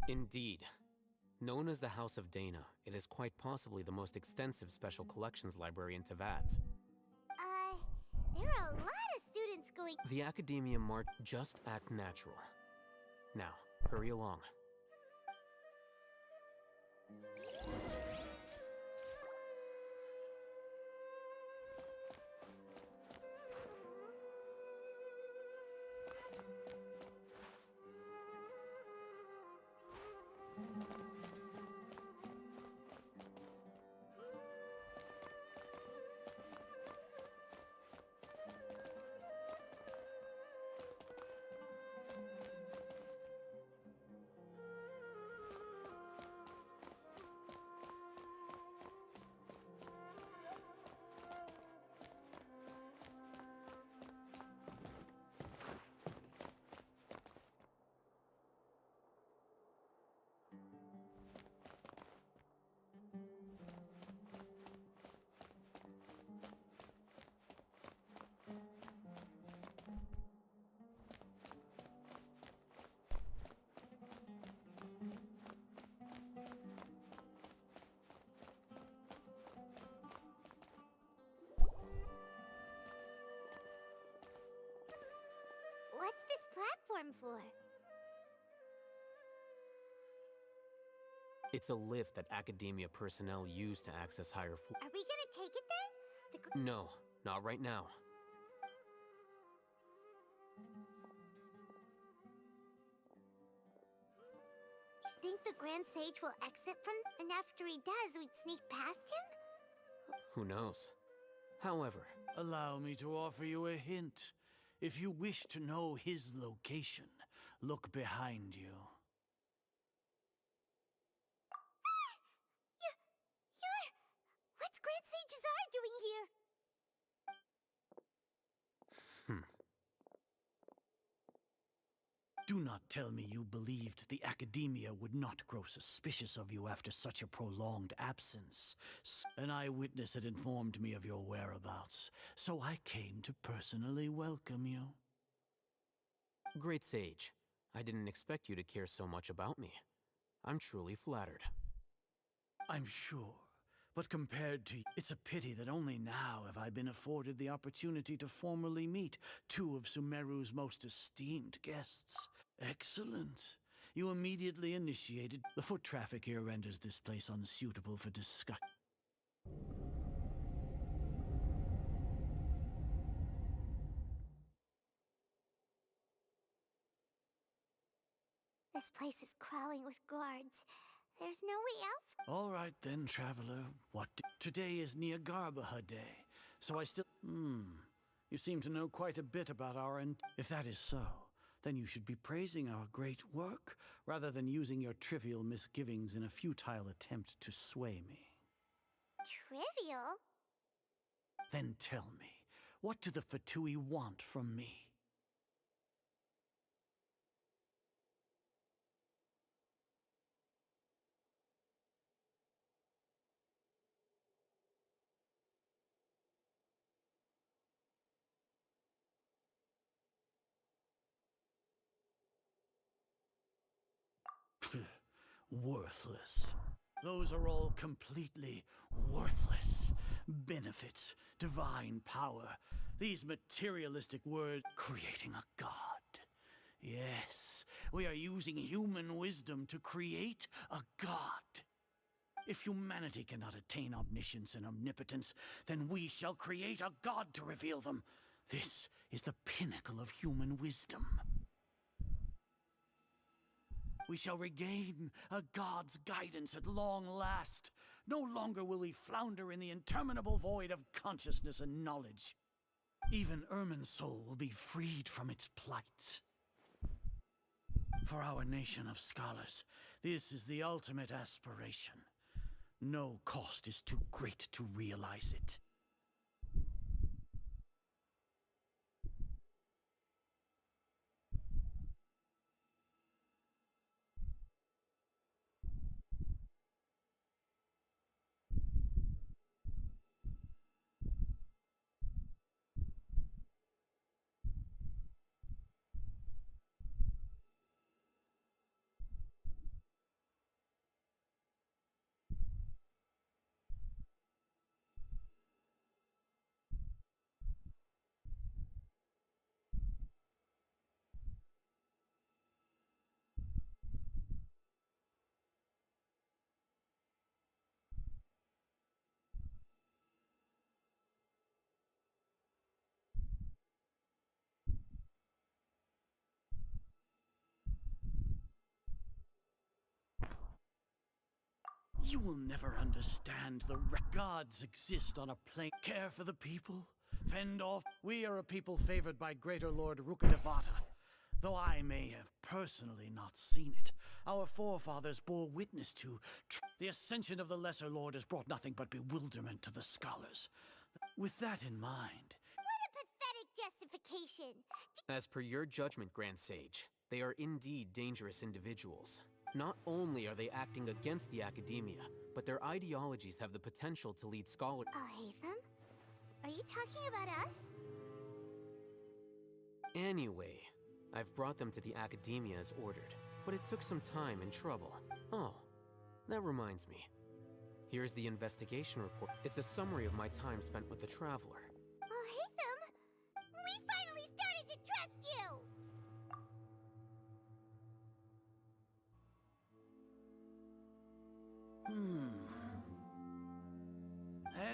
Indeed. Known as the House of Dana, it is quite possibly the most extensive special collections library in Teyvat. There are a lot of students going... The academia march just act natural. Now, hurry along. room for? It's a lift that Academia personnel use to access higher floors. Are we gonna take it then? No, not right now. You think the Grand Sage will exit from... And after he does, we'd sneak past him? Who knows? However, allow me to offer you a hint. If you wish to know his location, look behind you. What's Grand Sage's R doing here? Do not tell me you believed the Academia would not grow suspicious of you after such a prolonged absence. An eyewitness had informed me of your whereabouts, so I came to personally welcome you. Great Sage, I didn't expect you to care so much about me. I'm truly flattered. I'm sure. But compared to you, it's a pity that only now have I been afforded the opportunity to formally meet two of Sumeru's most esteemed guests. Excellent. You immediately initiated. The foot traffic here renders this place unsuitable for discussion. This place is crawling with guards. There's no way out. All right then, traveler. Today is Niagarbaha Day, so I still... You seem to know quite a bit about our... If that is so, then you should be praising our great work, rather than using your trivial misgivings in a futile attempt to sway me. Trivial? Then tell me, what do the Fatui want from me? Worthless. Those are all completely worthless. Benefits, divine power, these materialistic words, creating a god. Yes, we are using human wisdom to create a god. If humanity cannot attain omniscience and omnipotence, then we shall create a god to reveal them. This is the pinnacle of human wisdom. We shall regain a god's guidance at long last. No longer will we flounder in the interminable void of consciousness and knowledge. Even Irminsul will be freed from its plight. For our nation of scholars, this is the ultimate aspiration. No cost is too great to realize it. You will never understand the gods exist on a plane. Care for the people, fend off. We are a people favored by Greater Lord Rukadevata. Though I may have personally not seen it, our forefathers bore witness to the ascension of the Lesser Lord has brought nothing but bewilderment to the scholars. With that in mind... What a pathetic justification! As per your judgment, Grand Sage, they are indeed dangerous individuals. Not only are they acting against the Academia, but their ideologies have the potential to lead scholars. Alhaitham? Are you talking about us? Anyway, I've brought them to the Academia as ordered, but it took some time and trouble. Oh, that reminds me. Here's the investigation report. It's a summary of my time spent with the Traveler. Alhaitham! We finally started to trust you!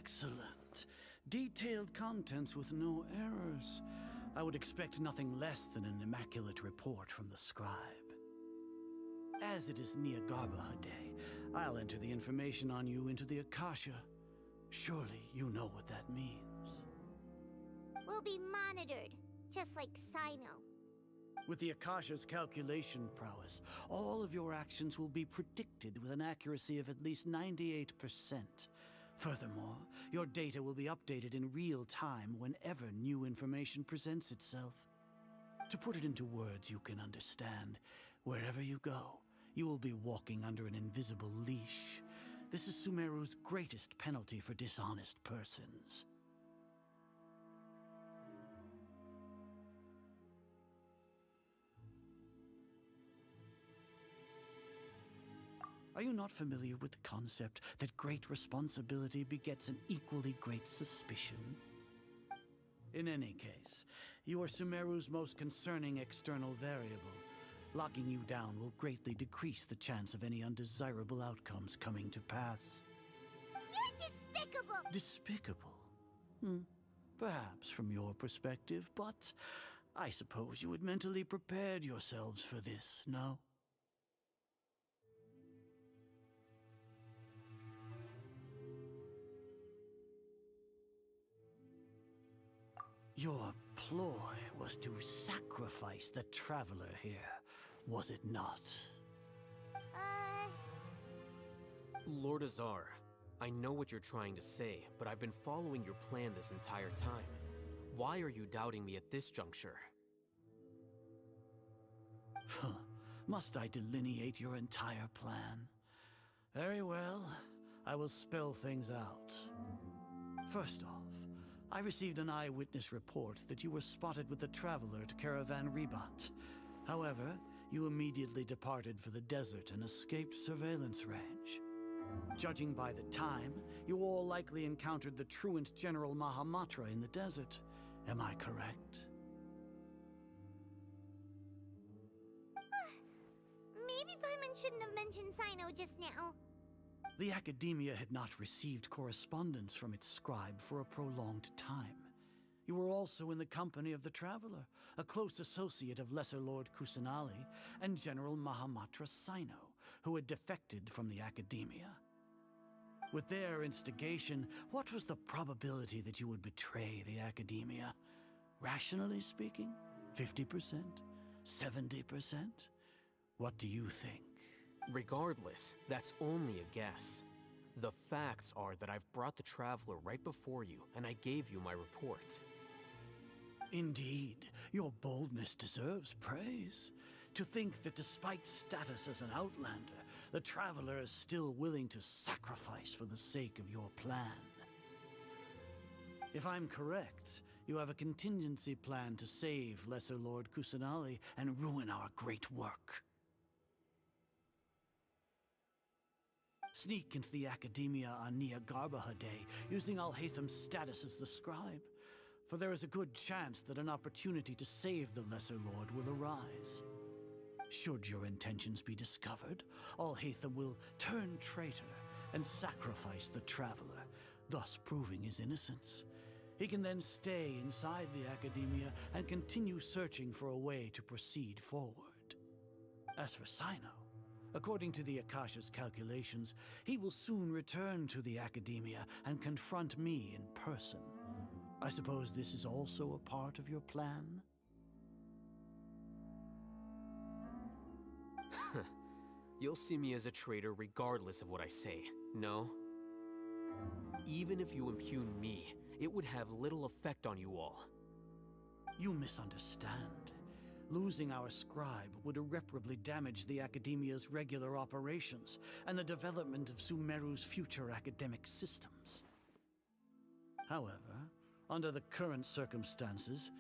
Excellent. Detailed contents with no errors. I would expect nothing less than an immaculate report from the scribe. As it is Niagarbaha Day, I'll enter the information on you into the Akasha. Surely you know what that means. We'll be monitored, just like Sino. With the Akasha's calculation prowess, all of your actions will be predicted with an accuracy of at least 98%. Furthermore, your data will be updated in real time whenever new information presents itself. To put it into words you can understand, wherever you go, you will be walking under an invisible leash. This is Sumeru's greatest penalty for dishonest persons. Are you not familiar with the concept that great responsibility begets an equally great suspicion? In any case, you are Sumeru's most concerning external variable. Locking you down will greatly decrease the chance of any undesirable outcomes coming to pass. You're despicable! Despicable? Perhaps from your perspective, but I suppose you had mentally prepared yourselves for this, no? Your ploy was to sacrifice the traveler here, was it not? Lord Azar, I know what you're trying to say, but I've been following your plan this entire time. Why are you doubting me at this juncture? Must I delineate your entire plan? Very well, I will spell things out. First off, I received an eyewitness report that you were spotted with the traveler at Caravan Ribat. However, you immediately departed for the desert and escaped surveillance range. Judging by the time, you all likely encountered the truant General Mahamatra in the desert. Am I correct? Maybe Paimon shouldn't have mentioned Sino just now. The Academia had not received correspondence from its scribe for a prolonged time. You were also in the company of the Traveler, a close associate of Lesser Lord Kusanali and General Mahamatra Sino, who had defected from the Academia. With their instigation, what was the probability that you would betray the Academia? Rationally speaking, 50%? 70%? What do you think? Regardless, that's only a guess. The facts are that I've brought the Traveler right before you, and I gave you my report. Indeed, your boldness deserves praise. To think that despite status as an outlander, the Traveler is still willing to sacrifice for the sake of your plan. If I'm correct, you have a contingency plan to save Lesser Lord Kusanali and ruin our great work. Sneak into the Academia on Niagarbaha Day, using Alhaitham's status as the scribe. For there is a good chance that an opportunity to save the Lesser Lord will arise. Should your intentions be discovered, Alhaitham will turn traitor and sacrifice the Traveler, thus proving his innocence. He can then stay inside the Academia and continue searching for a way to proceed forward. As for Sino, according to the Akasha's calculations, he will soon return to the Academia and confront me in person. I suppose this is also a part of your plan? You'll see me as a traitor regardless of what I say, no? Even if you impugn me, it would have little effect on you all. You misunderstand. Losing our scribe would irreparably damage the Academia's regular operations and the development of Sumeru's future academic systems. However, under the current circumstances,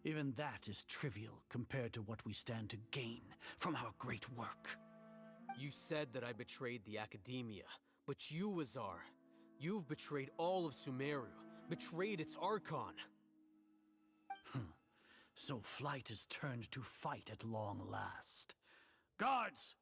even that is trivial compared to what we stand to gain from our great work. You said that I betrayed the Academia, but you, Azar, you've betrayed all of Sumeru, betrayed its Archon. So flight has turned to fight at long last. Guards!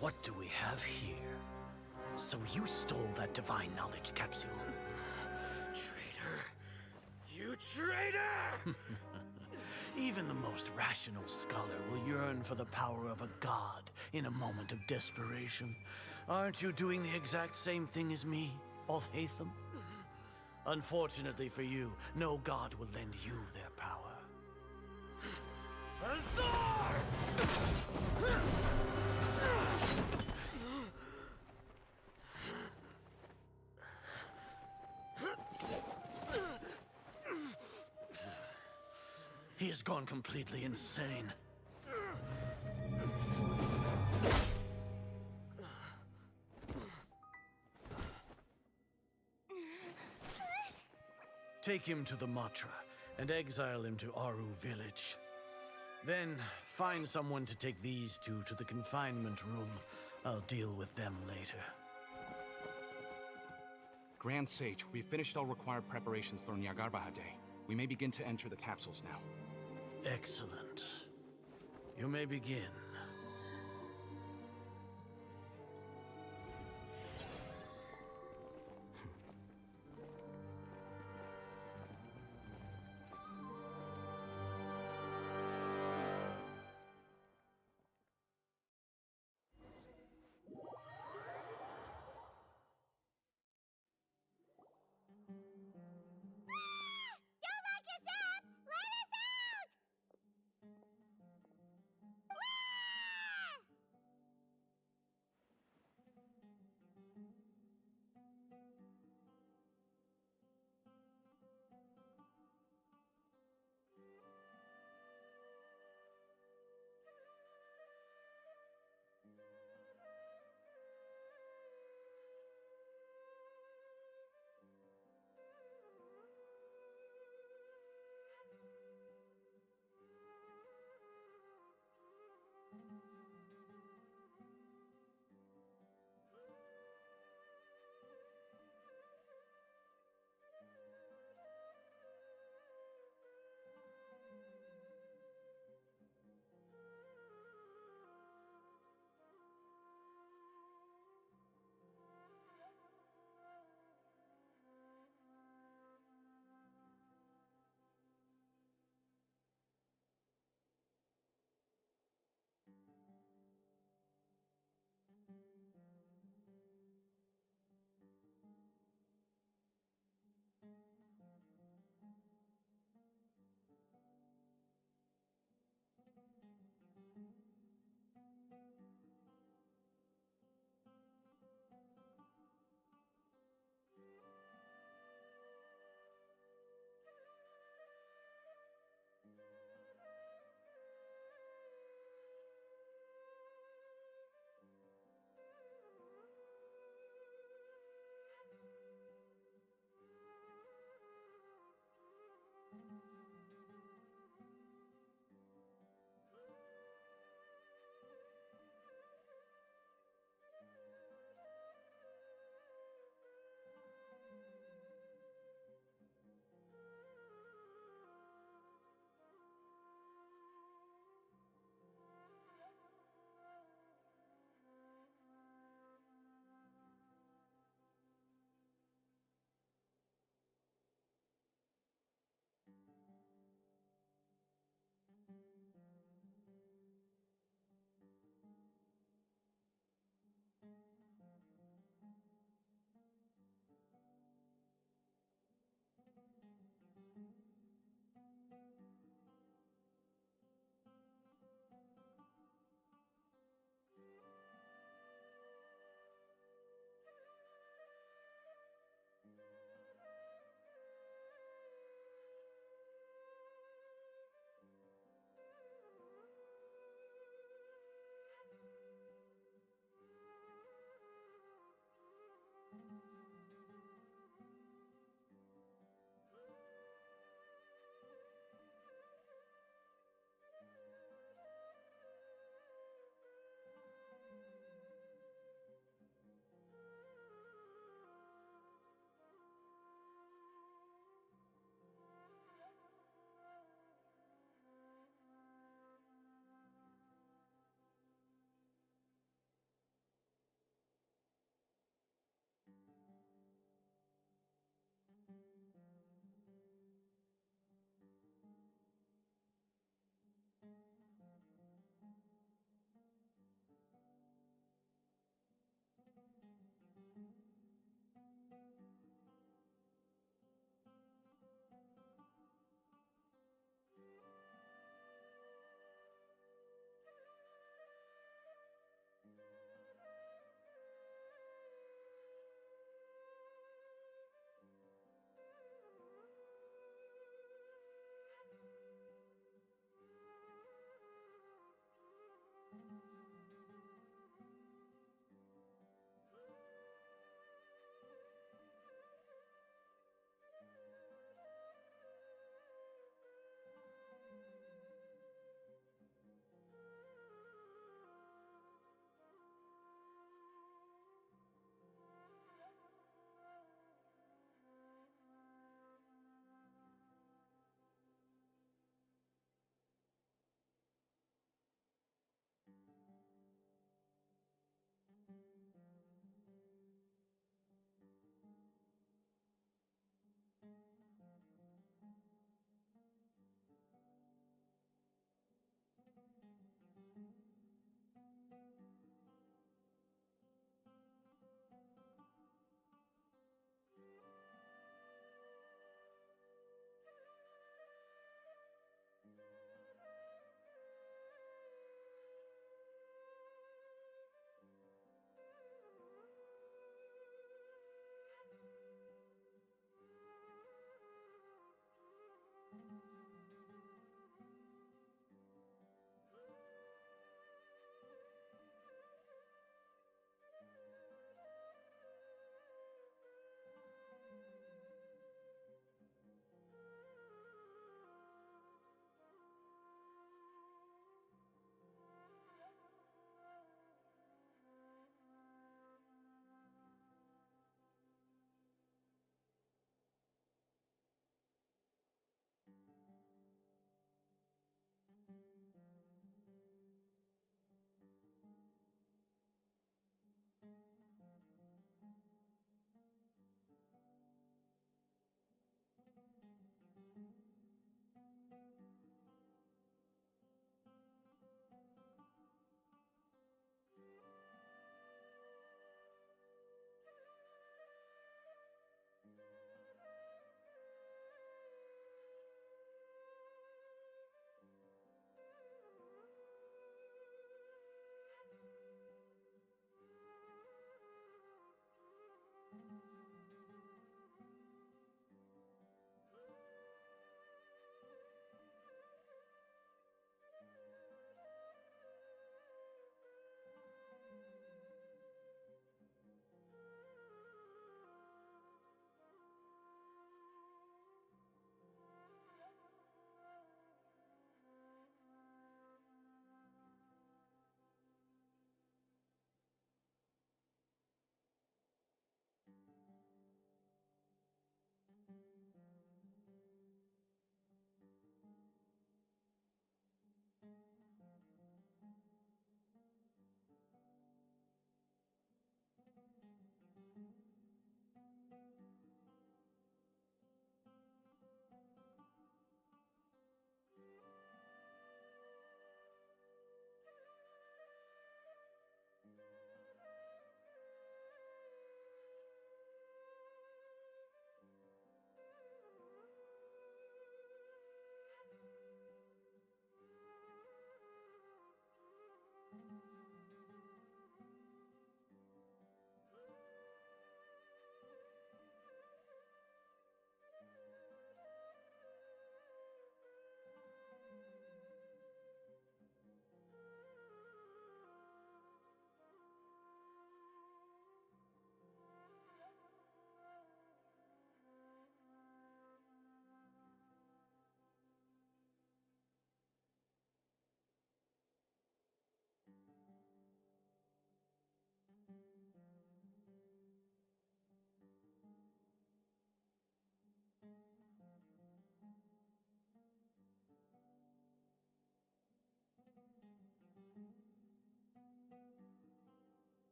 What do we have here? So you stole that divine knowledge capsule? Traitor! You traitor! Even the most rational scholar will yearn for the power of a god in a moment of desperation. Aren't you doing the exact same thing as me, Alhaitham? Unfortunately for you, no god will lend you their power. Azar! He has gone completely insane. Take him to the Matra and exile him to Aru village. Then find someone to take these two to the confinement room. I'll deal with them later. Grand Sage, we've finished all required preparations for Nyagarbahade. We may begin to enter the capsules now. Excellent. You may begin. Don't lock us up! Let us out!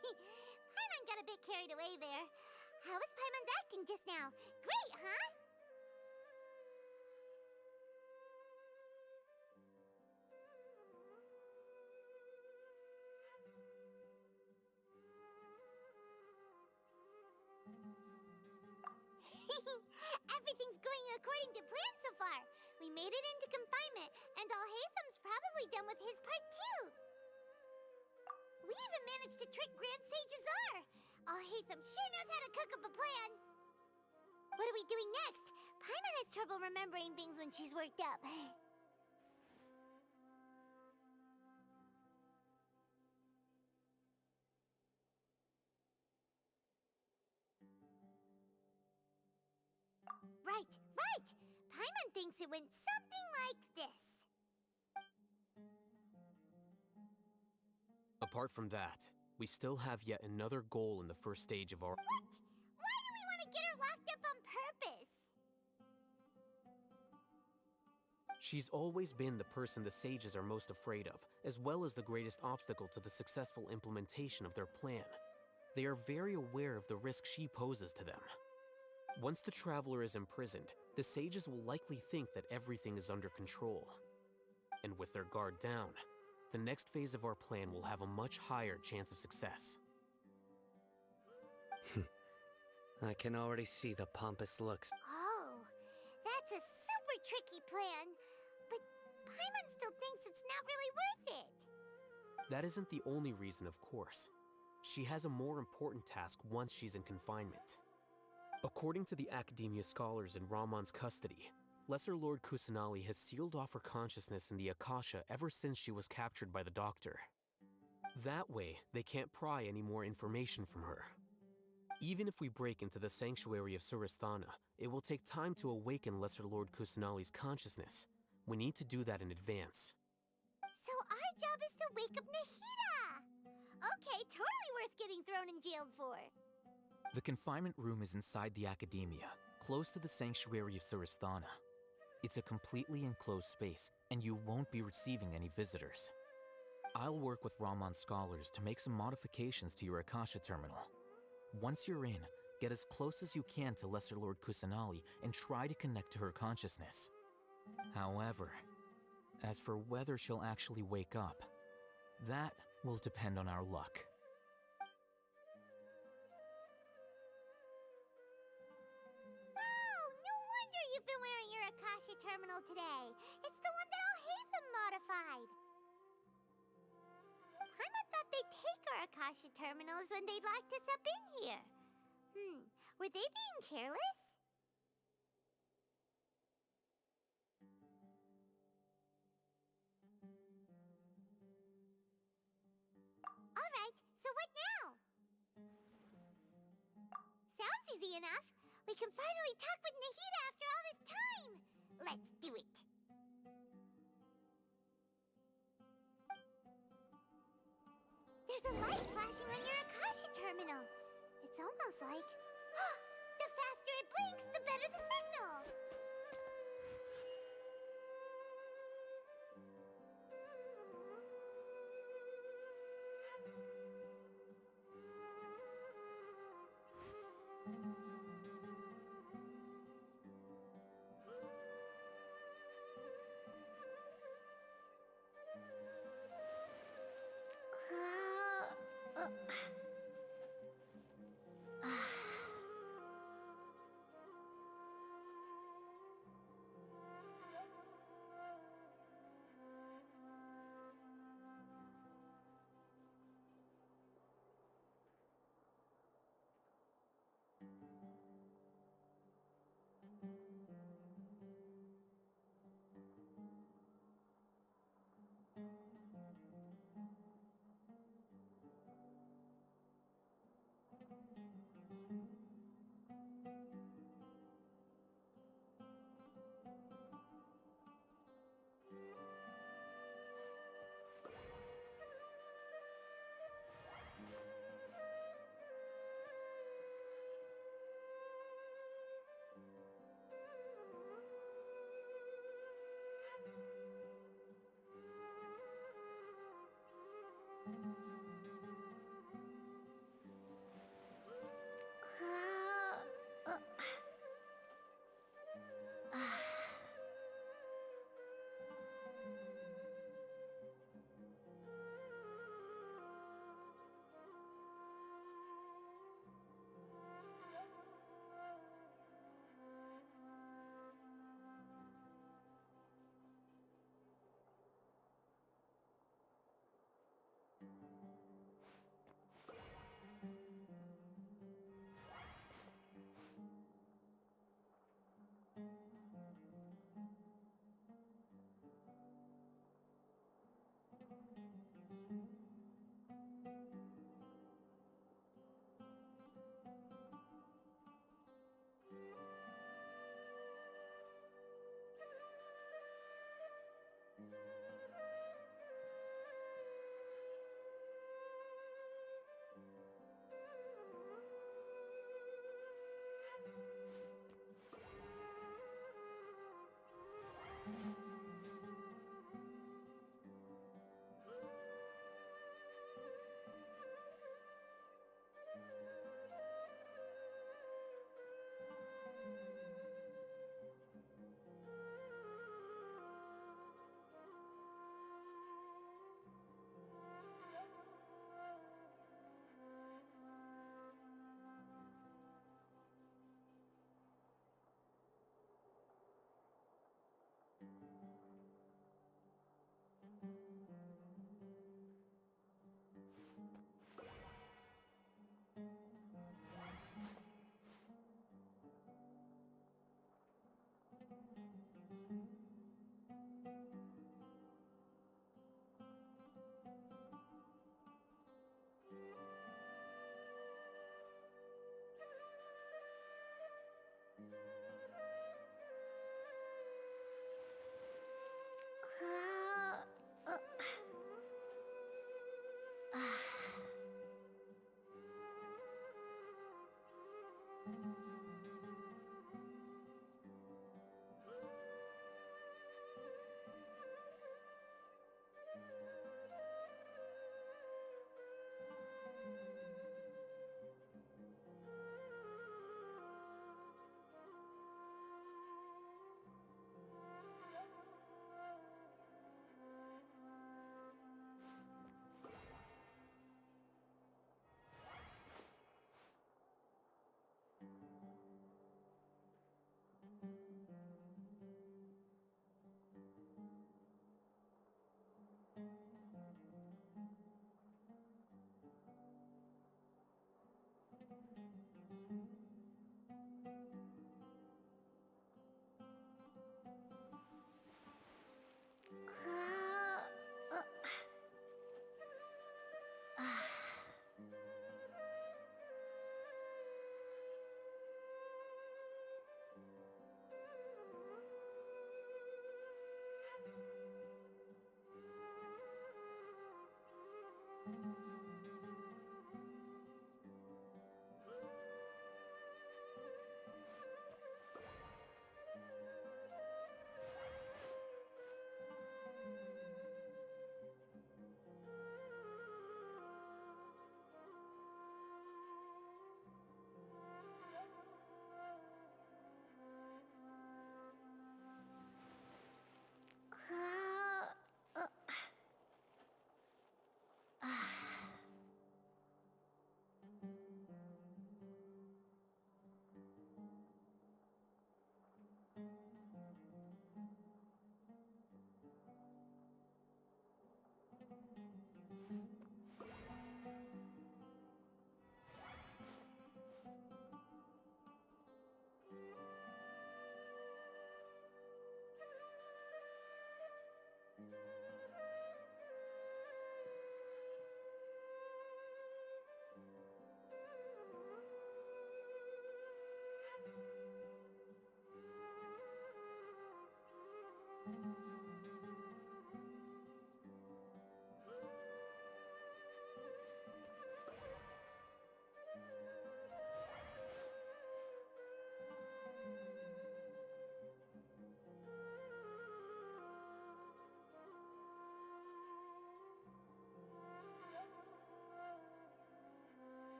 Paimon got a bit carried away there. How was Paimon acting just now? Great, huh? Everything's going according to plan so far. We made it into confinement, and Alhaitham's probably done with his part too. We even managed to trick Grand Sage Azar. Alhaitham sure knows how to cook up a plan. What are we doing next? Paimon has trouble remembering things when she's worked up. Right, right! Paimon thinks it went something like this. Apart from that, we still have yet another goal in the first stage of our... What? Why do we want to get her locked up on purpose? She's always been the person the sages are most afraid of, as well as the greatest obstacle to the successful implementation of their plan. They are very aware of the risk she poses to them. Once the traveler is imprisoned, the sages will likely think that everything is under control. And with their guard down, the next phase of our plan will have a much higher chance of success. I can already see the pompous looks. Oh, that's a super tricky plan. But Paimon still thinks it's not really worth it. That isn't the only reason, of course. She has a more important task once she's in confinement. According to the Academia scholars in Ramon's custody, Lesser Lord Kusanali has sealed off her consciousness in the Akasha ever since she was captured by the Doctor. That way, they can't pry any more information from her. Even if we break into the sanctuary of Surasthana, it will take time to awaken Lesser Lord Kusanali's consciousness. We need to do that in advance. So our job is to wake up Nahida! Okay, totally worth getting thrown in jail for. The confinement room is inside the Academia, close to the sanctuary of Surasthana. It's a completely enclosed space, and you won't be receiving any visitors. I'll work with Ramon's scholars to make some modifications to your Akasha terminal. Once you're in, get as close as you can to Lesser Lord Kusanali and try to connect to her consciousness. However, as for whether she'll actually wake up, that will depend on our luck. Oh, no wonder you've been wearing your Akasha terminal today. It's the one that Alhaitham modified. Paimon thought they'd take our Akasha terminals when they locked us up in here. Were they being careless? Alright, so what now? Sounds easy enough. We can finally talk with Nahida after all this time. Let's do it. There's a light flashing on your Akasha terminal. It's almost like... the faster it blinks, the better the signal.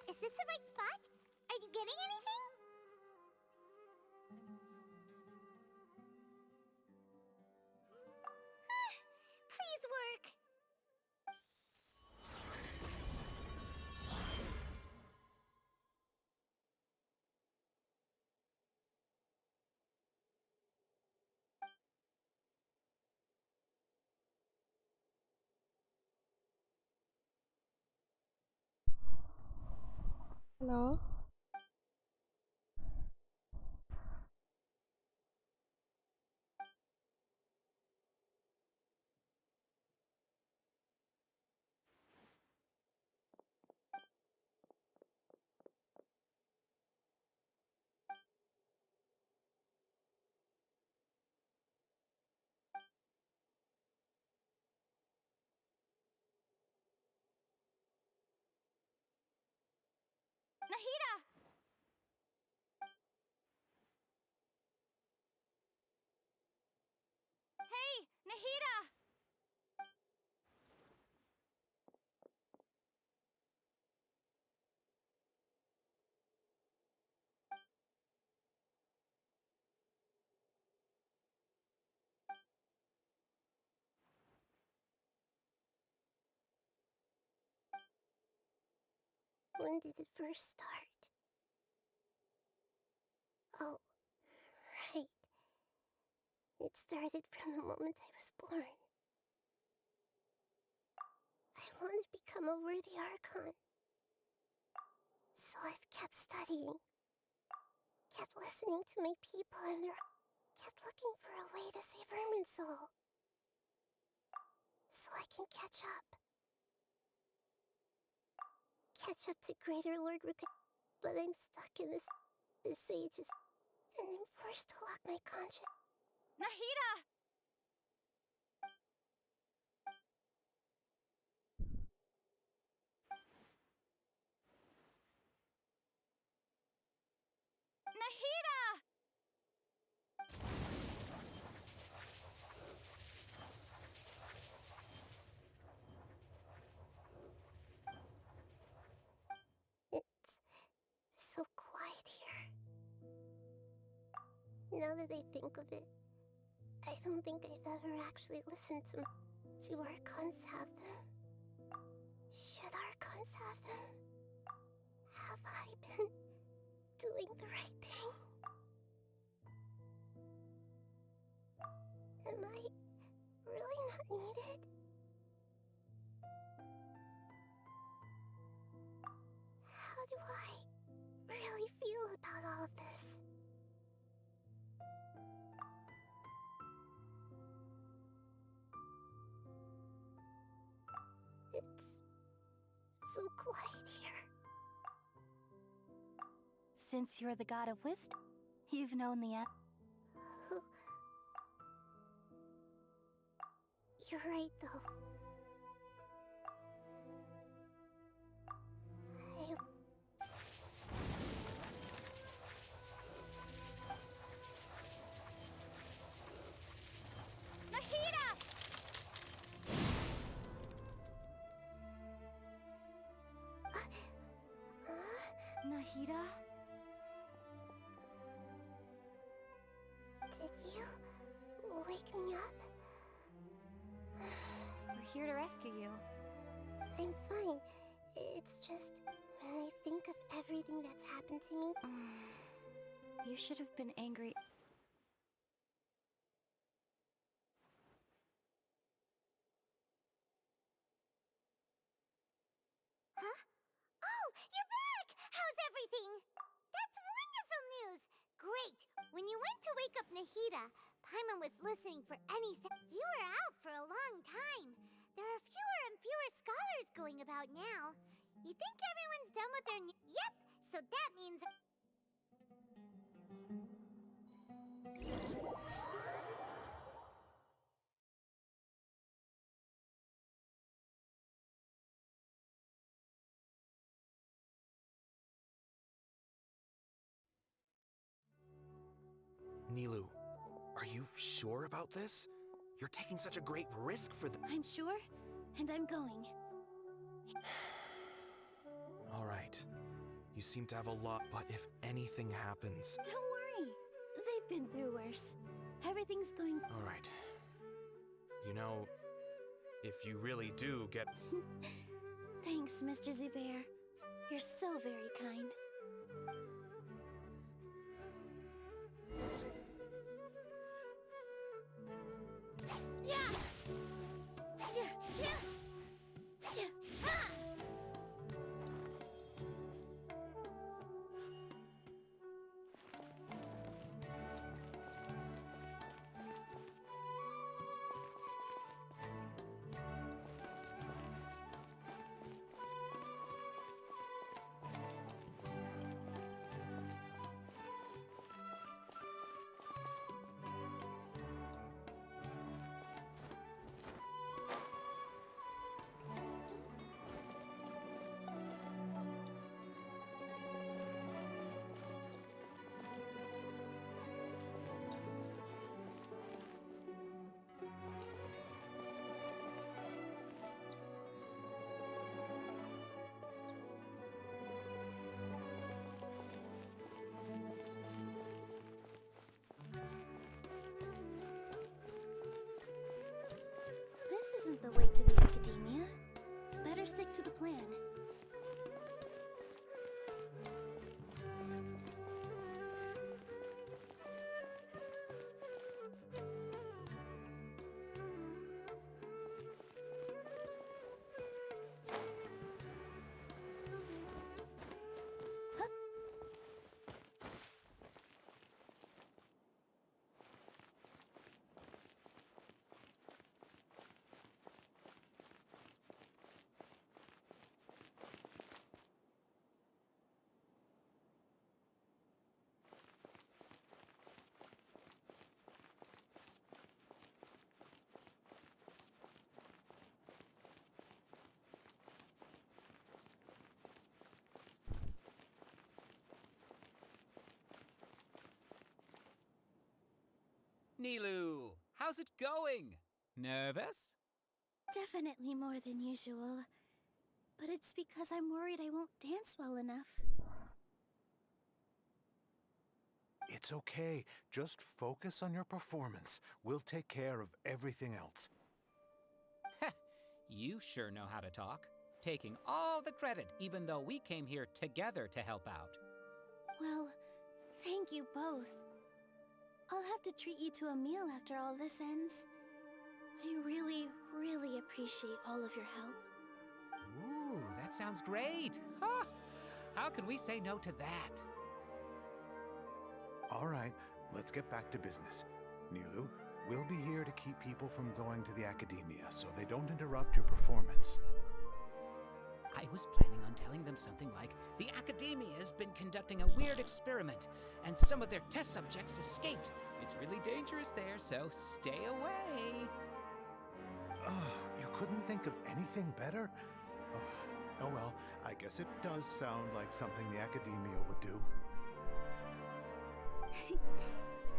Is this the right spot? Are you getting anything? Please work. Hello? Nahida! Hey, Nahida! When did it first start? Oh, right. It started from the moment I was born. I want to become a worthy Archon. So I've kept studying. Kept listening to my people and kept looking for a way to save Irminsul. So I can catch up. Catch up to Greater Lord Ruka. But I'm stuck in this sages. And I'm forced to lock my conscience. Nahida! Nahida! It's so quiet here. Now that I think of it, I don't think I've ever actually listened to Archons have them. Should Archons have them? Have I been doing the right thing? Am I really not needed? How do I really feel about all of this? It's so quiet here. Since you're the god of wisdom, you've known the You're right, though. Nahida! Nahida? Did you wake me up? We're here to rescue you. I'm fine. It's just when I think of everything that's happened to me. You should have been angry. Huh? Oh, you're back! How's everything? That's wonderful news! Great! When you went to wake up Nahida, Paimon was listening for any You were out for a long time. There are fewer and fewer scholars going about now. You think everyone's done with their Yep! So that means... Nilu, are you sure about this? You're taking such a great risk for the— I'm sure, and I'm going. All right. You seem to have a lot, but if anything happens— Don't worry. They've been through worse. Everything's going... All right. You know, if you really do get— Thanks, Mr. Zubair. You're so very kind. better stick to the plan. Nilu, how's it going? Nervous? Definitely more than usual. But it's because I'm worried I won't dance well enough. It's okay. Just focus on your performance. We'll take care of everything else. You sure know how to talk. Taking all the credit, even though we came here together to help out. Well, thank you both. I'll have to treat you to a meal after all this ends. I really, really appreciate all of your help. Ooh, that sounds great. Ha! How can we say no to that? All right, let's get back to business. Nilu, we'll be here to keep people from going to the academia so they don't interrupt your performance. I was planning on telling them something like, the academia has been conducting a weird experiment, and some of their test subjects escaped. It's really dangerous there, so stay away. You couldn't think of anything better? Oh well, I guess it does sound like something the academia would do.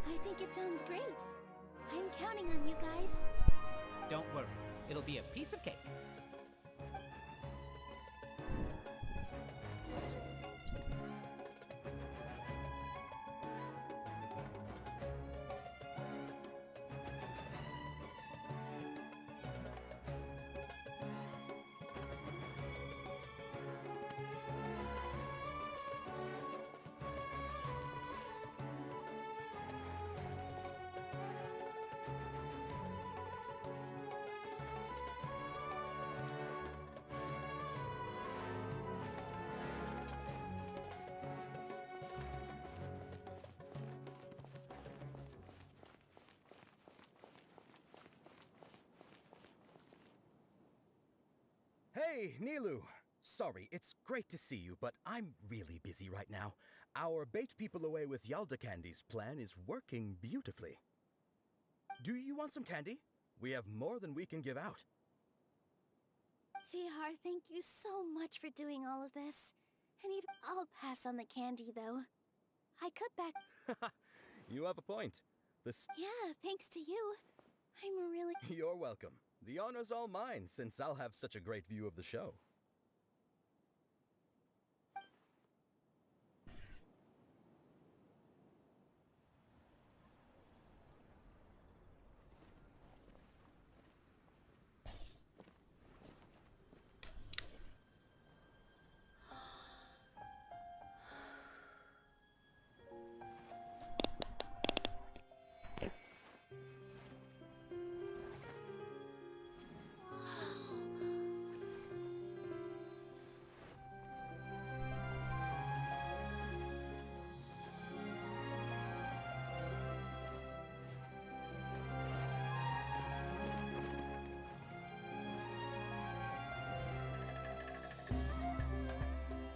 I think it sounds great. I'm counting on you guys. Don't worry, it'll be a piece of cake. Hey, Nilu! Sorry, it's great to see you, but I'm really busy right now. Our bait people away with Yalda candies plan is working beautifully. Do you want some candy? We have more than we can give out. Vihar, thank you so much for doing all of this. And even I'll pass on the candy, though. I cut back. You have a point. Yeah, thanks to you. I'm really... You're welcome. The honor's all mine, since I'll have such a great view of the show.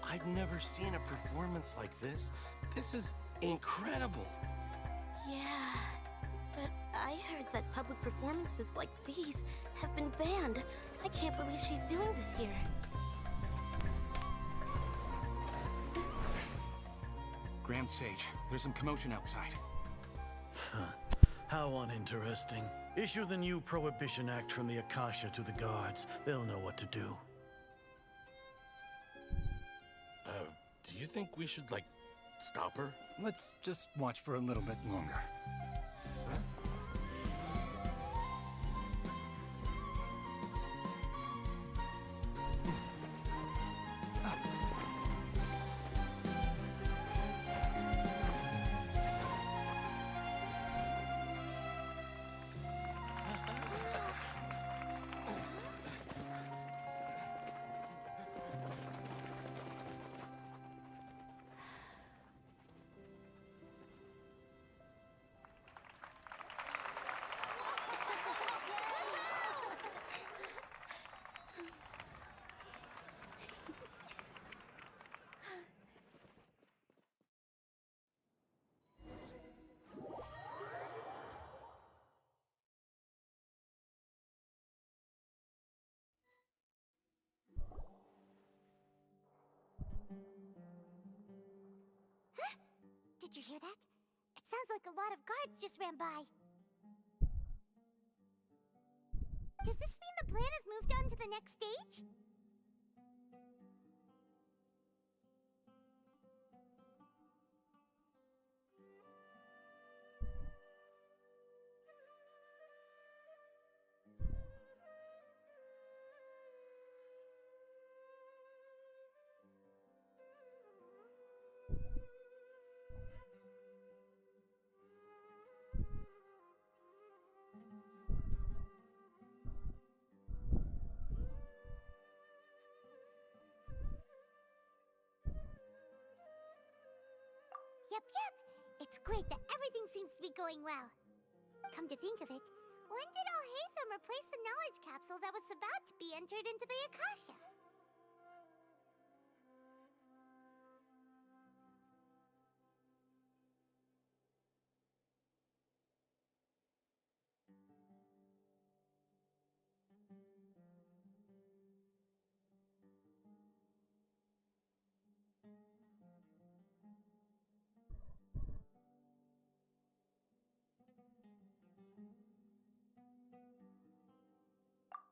I've never seen a performance like this. This is incredible. Yeah, but I heard that public performances like these have been banned. I can't believe she's doing this here. Grand Sage, there's some commotion outside. How uninteresting. Issue the new Prohibition Act from the Akasha to the guards. They'll know what to do. Do you think we should, like, stop her? Let's just watch for a little bit longer. hear that? It sounds like a lot of guards just ran by. Does this mean the plan has moved on to the next stage? Yep. It's great that everything seems to be going well. Come to think of it, when did Alhaitham replace the knowledge capsule that was about to be entered into the Akasha?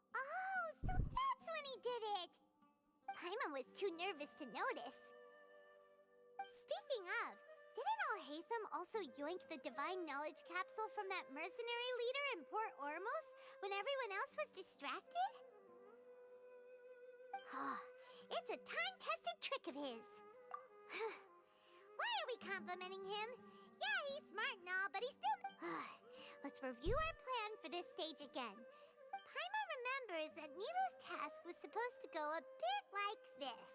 Oh, so that's when he did it! Paimon was too nervous to notice. Speaking of, didn't Alhaitham also yoink the divine knowledge capsule from that mercenary leader in Port Ormos when everyone else was distracted? It's a time-tested trick of his. Why are we complimenting him? Yeah, he's smart and all, but he's still... Let's review our plan for this stage again. Paimon remembers that Nilou's task was supposed to go a bit like this.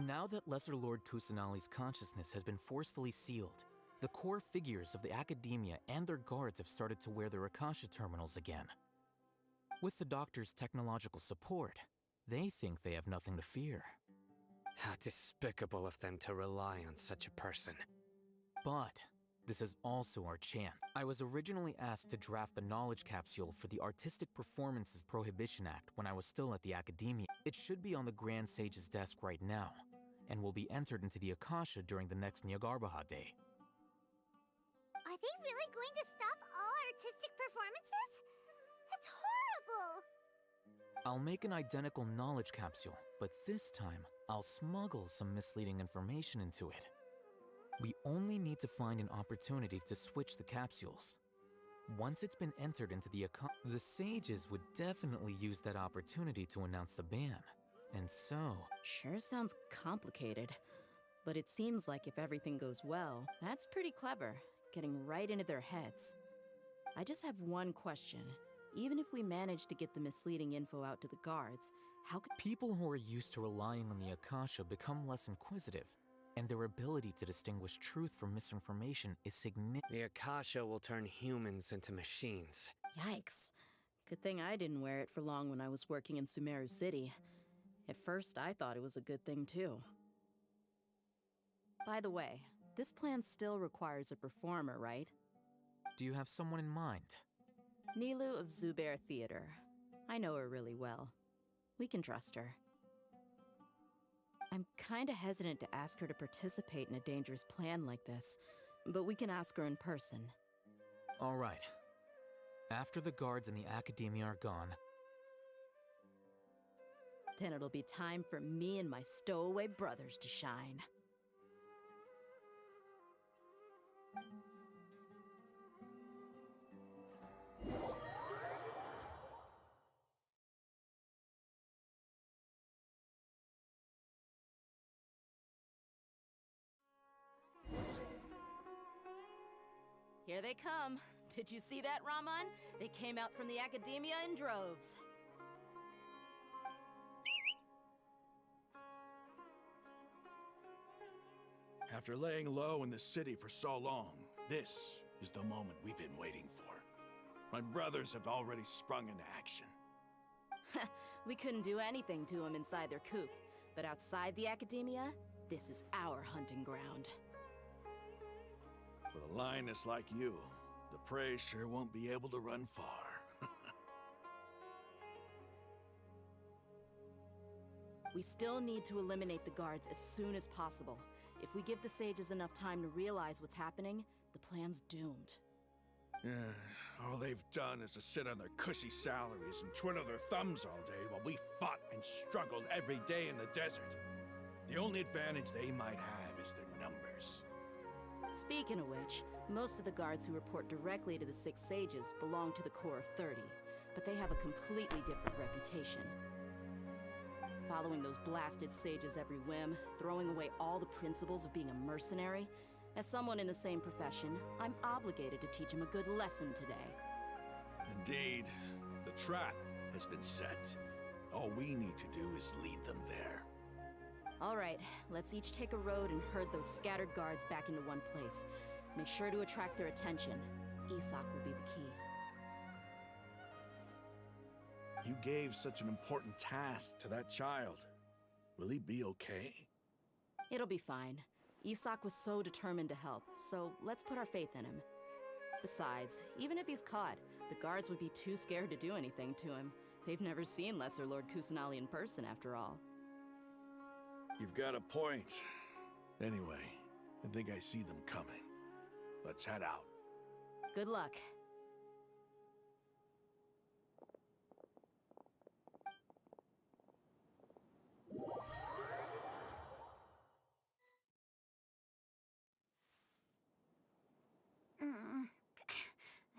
Now that Lesser Lord Kusanali's consciousness has been forcefully sealed, the core figures of the Academia and their guards have started to wear their Akasha terminals again. With the Doctor's technological support, they think they have nothing to fear. How despicable of them to rely on such a person. But this is also our chance. I was originally asked to draft the knowledge capsule for the Artistic Performances Prohibition Act when I was still at the Academia. It should be on the Grand Sage's desk right now, and will be entered into the Akasha during the next Nyargarbaha Day. Are they really going to stop all artistic performances? That's horrible! I'll make an identical knowledge capsule, but this time, I'll smuggle some misleading information into it. We only need to find an opportunity to switch the capsules. Once it's been entered into the the sages would definitely use that opportunity to announce the ban. And so... Sure sounds complicated. But it seems like if everything goes well, that's pretty clever, getting right into their heads. I just have one question. Even if we manage to get the misleading info out to the guards, how could... People who are used to relying on the Akasha become less inquisitive, and their ability to distinguish truth from misinformation is significant. The Akasha will turn humans into machines. Yikes. Good thing I didn't wear it for long when I was working in Sumeru City. At first, I thought it was a good thing too. By the way, this plan still requires a performer, right? Do you have someone in mind? Nilou of Zubair Theater. I know her really well. We can trust her. I'm kinda hesitant to ask her to participate in a dangerous plan like this, but we can ask her in person. All right. After the guards and the Academia are gone... Then it'll be time for me and my stowaway brothers to shine. Here they come. Did you see that, Raman? They came out from the Academia in droves. After laying low in the city for so long, this is the moment we've been waiting for. My brothers have already sprung into action. We couldn't do anything to them inside their coop, but outside the Academia, this is our hunting ground. With a lioness like you, the prey sure won't be able to run far. We still need to eliminate the guards as soon as possible. If we give the sages enough time to realize what's happening, the plan's doomed. All they've done is to sit on their cushy salaries and twiddle their thumbs all day while we fought and struggled every day in the desert. The only advantage they might have is their numbers. Speaking of which, most of the guards who report directly to the Six Sages belong to the Corps of 30, but they have a completely different reputation. Following those blasted sages every whim, throwing away all the principles of being a mercenary. As someone in the same profession, I'm obligated to teach them a good lesson today. Indeed, the trap has been set. All we need to do is lead them there. All right, let's each take a road and herd those scattered guards back into one place. Make sure to attract their attention. Isak will be the key. You gave such an important task to that child. Will he be okay? It'll be fine. Isak was so determined to help, so let's put our faith in him. Besides, even if he's caught, the guards would be too scared to do anything to him. They've never seen Lesser Lord Kusanali in person, after all. You've got a point. Anyway, I think I see them coming. Let's head out. Good luck.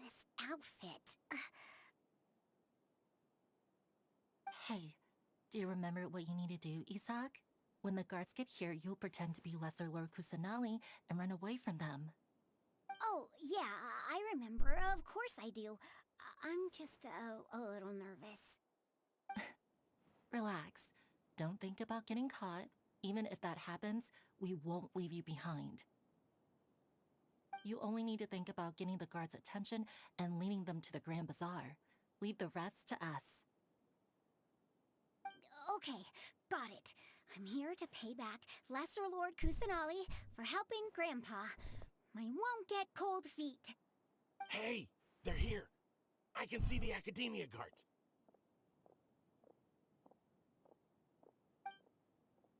This outfit. Hey, do you remember what you need to do, Isak? When the guards get here, you'll pretend to be Lesser Lord Kusanali and run away from them. Oh, yeah, I remember. Of course I do. I'm just a little nervous. Relax. Don't think about getting caught. Even if that happens, we won't leave you behind. You only need to think about getting the guards' attention and leading them to the Grand Bazaar. Leave the rest to us. Okay, got it. I'm here to pay back Lesser Lord Kusanali for helping Grandpa. I won't get cold feet. Hey, they're here. I can see the Academia guards.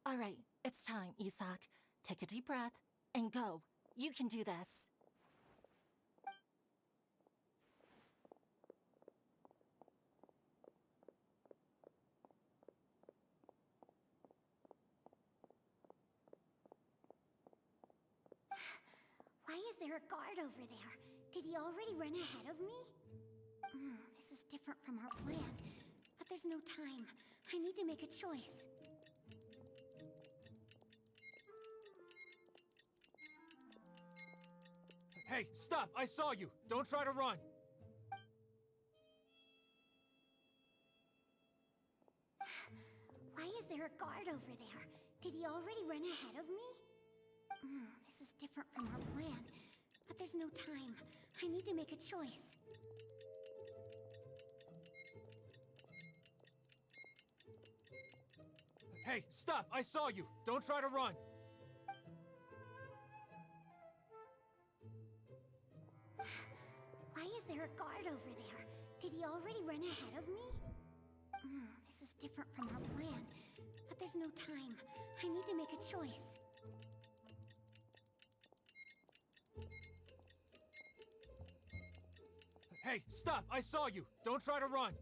All right, it's time, Isak. Take a deep breath and go. You can do this. Why is there a guard over there? Did he already run ahead of me? This is different from our plan. But there's no time. I need to make a choice. Hey, stop! I saw you! Don't try to run! Why is there a guard over there? Did he already run ahead of me? This is different from our plan. But there's no time. I need to make a choice. Hey, stop! I saw you! Don't try to run! Why is there a guard over there? Did he already run ahead of me? This is different from our plan. But there's no time. I need to make a choice. Hey, stop! I saw you! Don't try to run!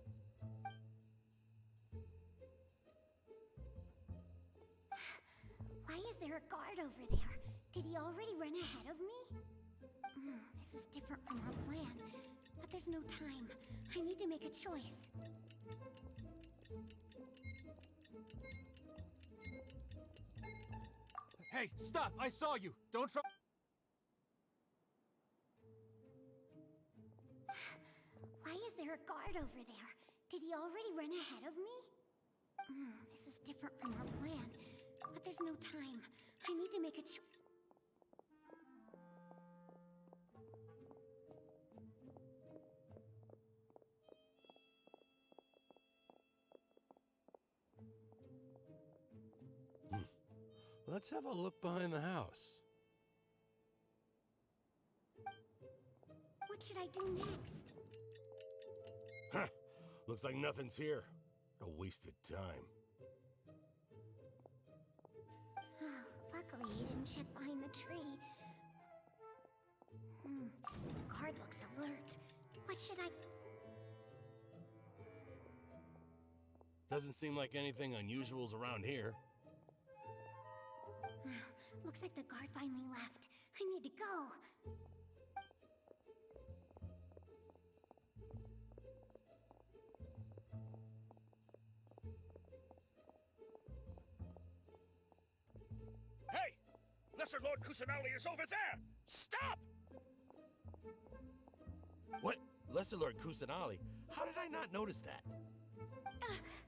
Why is there a guard over there? Did he already run ahead of me? This is different from our plan. But there's no time. I need to make a choice. Hey, stop! I saw you! Don't try— Why is there a guard over there? Did he already run ahead of me? This is different from our plan. But there's no time. I need to make a choice. Let's have a look behind the house. What should I do next? Huh. Looks like nothing's here. A wasted time. Luckily, he didn't check behind the tree. The guard looks alert. What should I... Doesn't seem like anything unusual's around here. Looks like the guard finally left. I need to go. Hey! Lesser Lord Kusanali is over there! Stop! What? Lesser Lord Kusanali? How did I not notice that?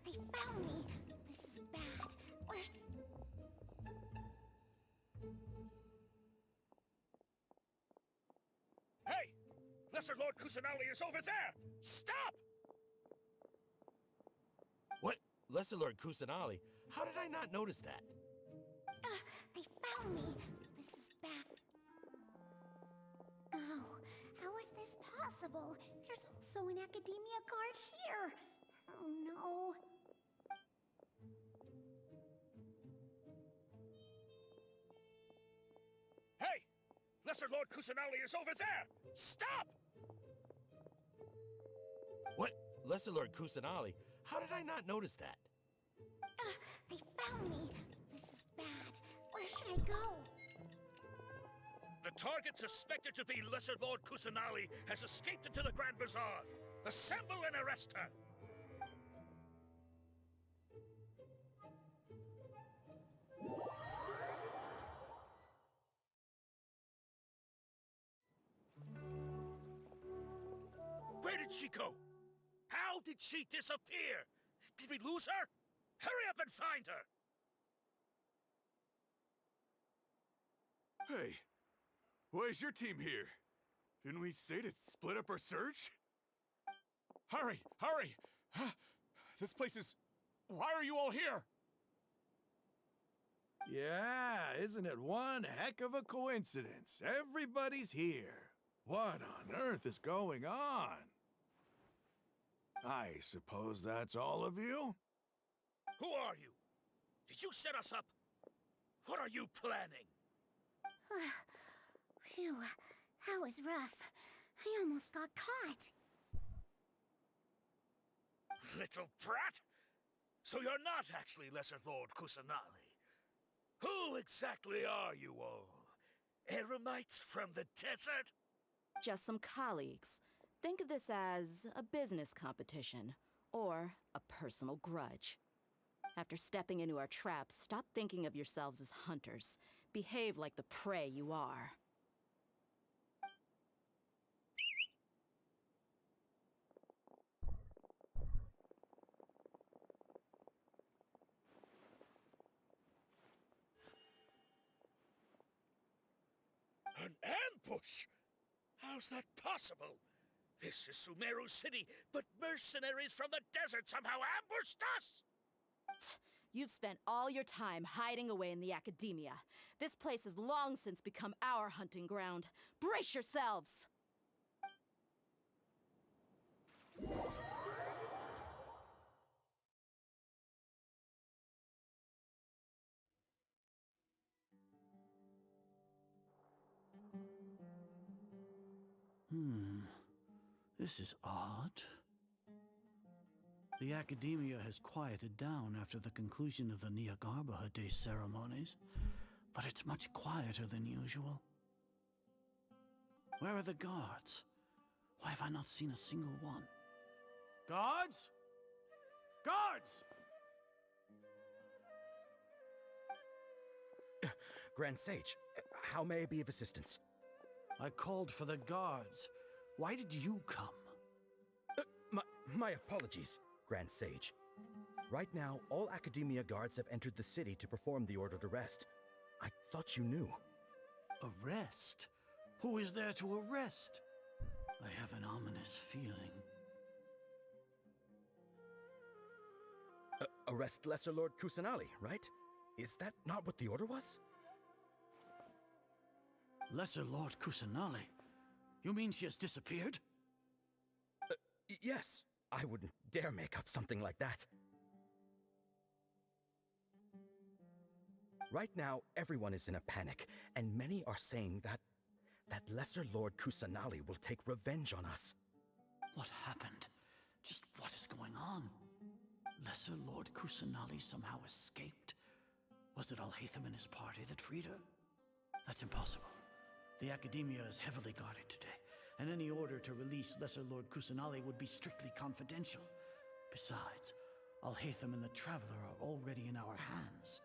They found me. This is bad. Where's... Hey! Lesser Lord Kusanali is over there! Stop! What? Lesser Lord Kusanali? How did I not notice that? They found me. This is bad. Oh, how is this possible? There's also an academia guard here. Oh no. Hey! Lesser Lord Kusanali is over there! Stop! What? Lesser Lord Kusanali? How did I not notice that? They found me. This is bad. Where should I go? The target suspected to be Lesser Lord Kusanali has escaped into the Grand Bazaar. Assemble and arrest her! Where did she go? How did she disappear? Did we lose her? Hurry up and find her! Hey, why is your team here? Didn't we say to split up our search? Hurry! Hurry! This place is... Why are you all here? Yeah, isn't it one heck of a coincidence? Everybody's here. What on earth is going on? I suppose that's all of you? Who are you? Did you set us up? What are you planning? Phew, that was rough. I almost got caught. Little brat! So you're not actually Lesser Lord Kusanali. Who exactly are you all? Eremites from the desert? Just some colleagues. Think of this as a business competition, or a personal grudge. After stepping into our traps, stop thinking of yourselves as hunters. Behave like the prey you are. An ambush? How's that possible? This is Sumeru City, but mercenaries from the desert somehow ambushed us! You've spent all your time hiding away in the academia. This place has long since become our hunting ground. Brace yourselves! This is odd. The academia has quieted down after the conclusion of the Niagarbaha Day ceremonies, but it's much quieter than usual. Where are the guards? Why have I not seen a single one? Guards? Guards! Grand Sage, how may I be of assistance? I called for the guards. Why did you come? My apologies, Grand Sage. Right now, all Academia guards have entered the city to perform the ordered arrest. I thought you knew. Arrest? Who is there to arrest? I have an ominous feeling. Arrest Lesser Lord Kusanali, right? Is that not what the order was? Lesser Lord Kusanali? You mean she has disappeared? Yes. I wouldn't dare make up something like that. Right now, everyone is in a panic, and many are saying that Lesser Lord Kusanali will take revenge on us. What happened? Just what is going on? Lesser Lord Kusanali somehow escaped? Was it Alhaitham and his party that freed her? That's impossible. The Academia is heavily guarded today, and any order to release Lesser Lord Kusanali would be strictly confidential. Besides, Alhaitham and the Traveler are already in our hands.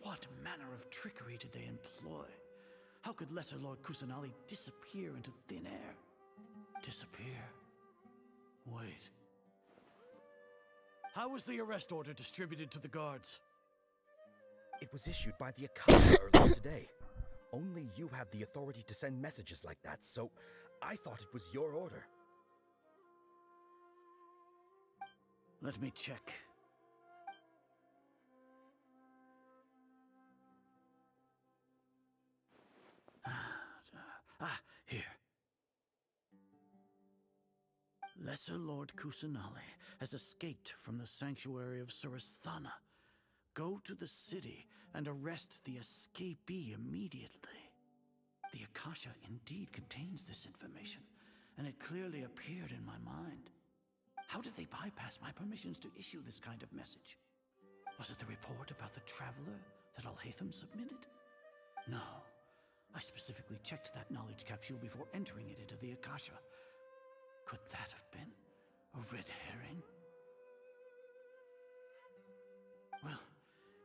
What manner of trickery did they employ? How could Lesser Lord Kusanali disappear into thin air? Disappear? Wait. How was the arrest order distributed to the guards? It was issued by the Akasha earlier today. Only you have the authority to send messages like that, so I thought it was your order. Let me check. Here. Lesser Lord Kusanali has escaped from the sanctuary of Surasthana. Go to the city and arrest the escapee immediately. The Akasha indeed contains this information, and it clearly appeared in my mind. How did they bypass my permissions to issue this kind of message? Was it the report about the Traveler that Alhaitham submitted? No. I specifically checked that knowledge capsule before entering it into the Akasha. Could that have been a red herring? Well,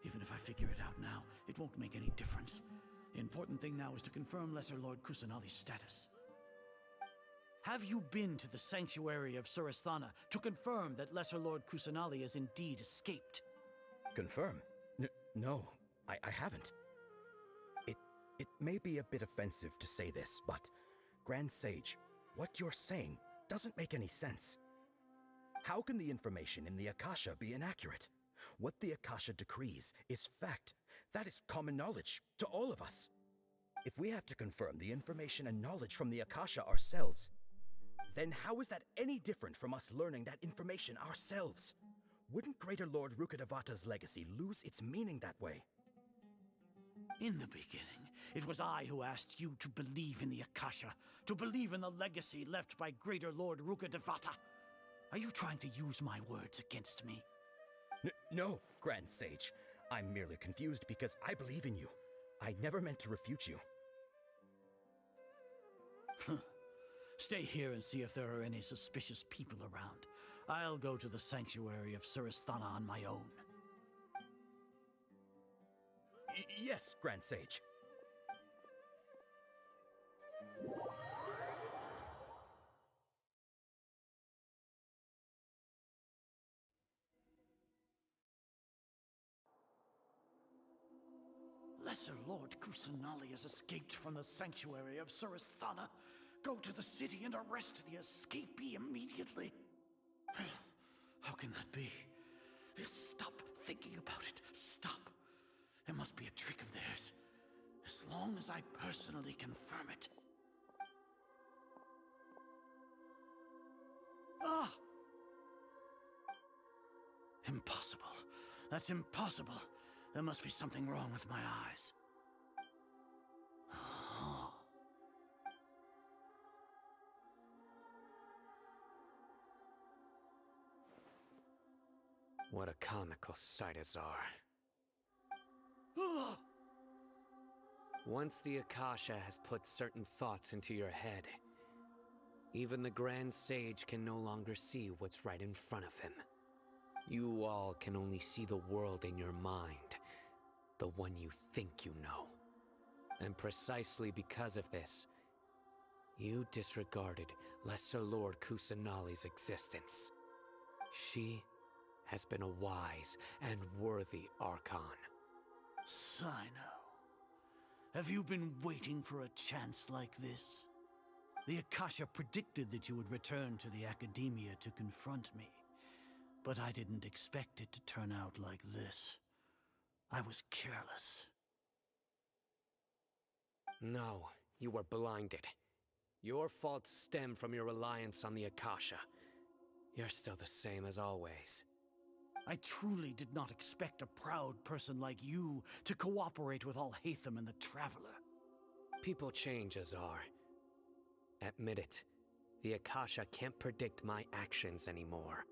even if I figure it out now, it won't make any difference. The important thing now is to confirm Lesser Lord Kusanali's status. Have you been to the sanctuary of Surasthana to confirm that Lesser Lord Kusanali has indeed escaped? Confirm? No, I haven't. It may be a bit offensive to say this, but Grand Sage, what you're saying doesn't make any sense. How can the information in the Akasha be inaccurate? What the Akasha decrees is fact. That is common knowledge to all of us. If we have to confirm the information and knowledge from the Akasha ourselves, then how is that any different from us learning that information ourselves? Wouldn't Greater Lord Rukkhadevata's legacy lose its meaning that way? In the beginning, it was I who asked you to believe in the Akasha, to believe in the legacy left by Greater Lord Rukkhadevata. Are you trying to use my words against me? No, Grand Sage. I'm merely confused because I believe in you. I never meant to refute you. Stay here and see if there are any suspicious people around. I'll go to the sanctuary of Surasthana on my own. Yes, Grand Sage. Lesser Lord Kusanali has escaped from the sanctuary of Surasthana. Go to the city and arrest the escapee immediately. How can that be? Stop thinking about it. Stop. It must be a trick of theirs. As long as I personally confirm it. Ah! Impossible. That's impossible. There must be something wrong with my eyes. What a comical sight, Azar. Once the Akasha has put certain thoughts into your head, even the Grand Sage can no longer see what's right in front of him. You all can only see the world in your mind, the one you think you know. And precisely because of this, you disregarded Lesser Lord Kusanali's existence. She has been a wise and worthy Archon. Sino, have you been waiting for a chance like this? The Akasha predicted that you would return to the Academia to confront me, but I didn't expect it to turn out like this. I was careless. No, you were blinded. Your faults stem from your reliance on the Akasha. You're still the same as always. I truly did not expect a proud person like you to cooperate with Alhaitham and the Traveler. People change, Azar. Admit it. The Akasha can't predict my actions anymore.